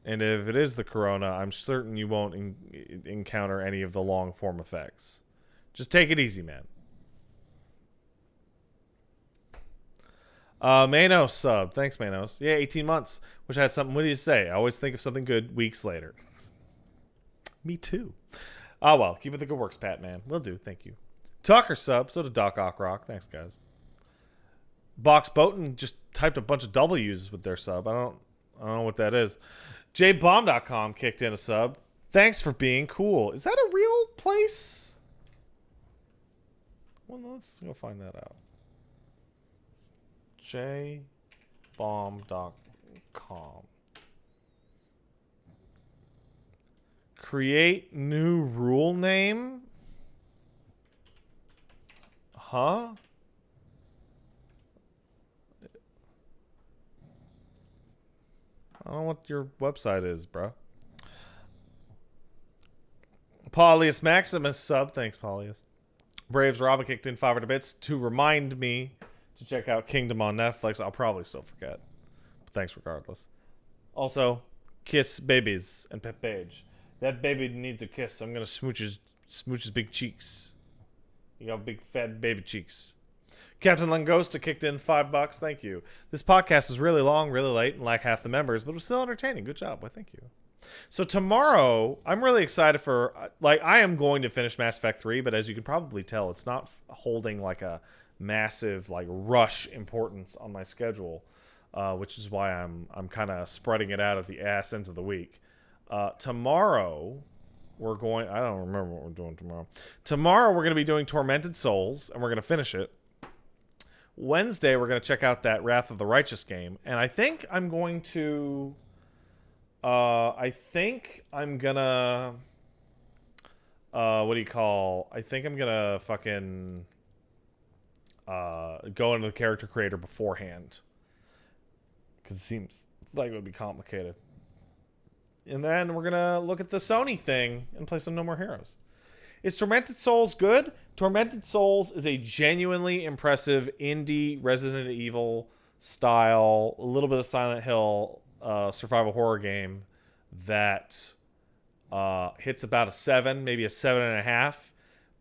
And if it is the corona, I'm certain you won't encounter any of the long-form effects. Just take it easy, man. Manos sub. Thanks, Manos. Yeah, 18 months. Wish I had something witty to say. I always think of something good weeks later. Me too. Oh, well. Keep it the good works, Pat, man. Will do. Thank you. Tucker sub. So did Doc Ock Rock. Thanks, guys. Box Boatin just typed a bunch of W's with their sub. I don't know what that is. JBomb.com kicked in a sub. Thanks for being cool. Is that a real place? Well, let's go find that out. JBomb.com. Create new rule name? Huh? I don't know what your website is, bro. Paulius Maximus sub. Thanks, Paulius. Braves Robin kicked in 500 bits to remind me to check out Kingdom on Netflix. I'll probably still forget. But thanks regardless. Also, kiss babies and Pet Page. That baby needs a kiss. So I'm going to smooch his big cheeks. You got big fat baby cheeks. Captain Langosta kicked in $5. Thank you. This podcast was really long, really late, and like half the members, but it was still entertaining. Good job. Well, thank you. So tomorrow, I'm really excited for, like, I am going to finish Mass Effect 3, but as you can probably tell, it's not holding like a massive, like, rush importance on my schedule, which is why I'm kind of spreading it out at the ass ends of the week. Tomorrow, we're going, I don't remember what we're doing tomorrow. Tomorrow, we're going to be doing Tormented Souls, and we're going to finish it. Wednesday, we're going to check out that Wrath of the Righteous game, and I think I'm going to, I think I'm going to fucking go into the character creator beforehand, because it seems like it would be complicated. And then we're going to look at the Sony thing and play some No More Heroes. Is Tormented Souls good? Tormented Souls is a genuinely impressive indie Resident Evil style, a little bit of Silent Hill survival horror game that hits about a 7, maybe a 7.5,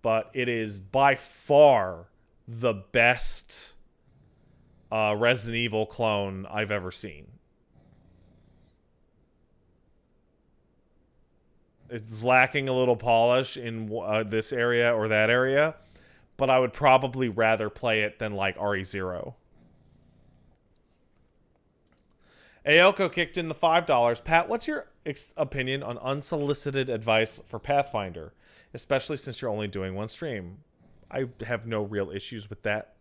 but it is by far the best Resident Evil clone I've ever seen. It's lacking a little polish in this area or that area, but I would probably rather play it than like RE0. Aoko kicked in the $5. Pat, what's your opinion on unsolicited advice for Pathfinder, especially since you're only doing one stream? I have no real issues with that.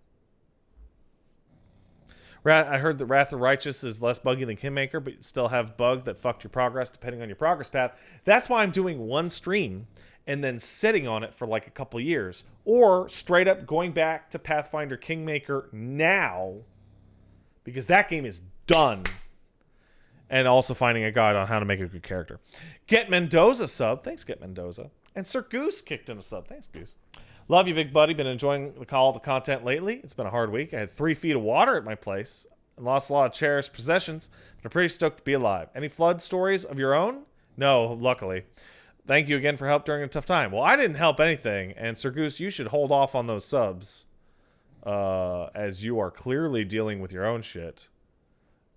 I heard that Wrath of Righteous is less buggy than Kingmaker, but you still have bug that fucked your progress depending on your progress path. That's why I'm doing one stream and then sitting on it for like a couple years. Or straight up going back to Pathfinder Kingmaker now, because that game is done. And also finding a guide on how to make a good character. Get Mendoza sub. Thanks, Get Mendoza. And Sir Goose kicked in a sub. Thanks, Goose. Love you, big buddy. Been enjoying all the content lately. It's been a hard week. I had 3 feet of water at my place and lost a lot of cherished possessions, but I'm pretty stoked to be alive. Any flood stories of your own? No, luckily. Thank you again for help during a tough time. Well, I didn't help anything, and Sir Goose, you should hold off on those subs as you are clearly dealing with your own shit.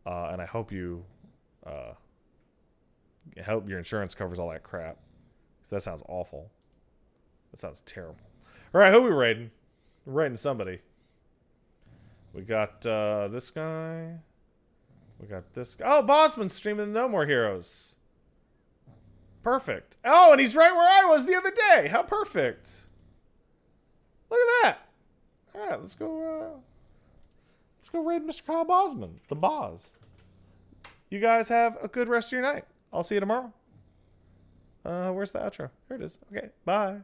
And I hope you, hope your insurance covers all that crap. Because that sounds awful. That sounds terrible. All right, who are we raiding? We're raiding somebody. We got this guy. We got this guy. Oh, Bosman's streaming the No More Heroes. Perfect. Oh, and he's right where I was the other day. How perfect. Look at that. All right, let's go raid Mr. Kyle Bosman, the boss. You guys have a good rest of your night. I'll see you tomorrow. Where's the outro? There it is. Okay, bye.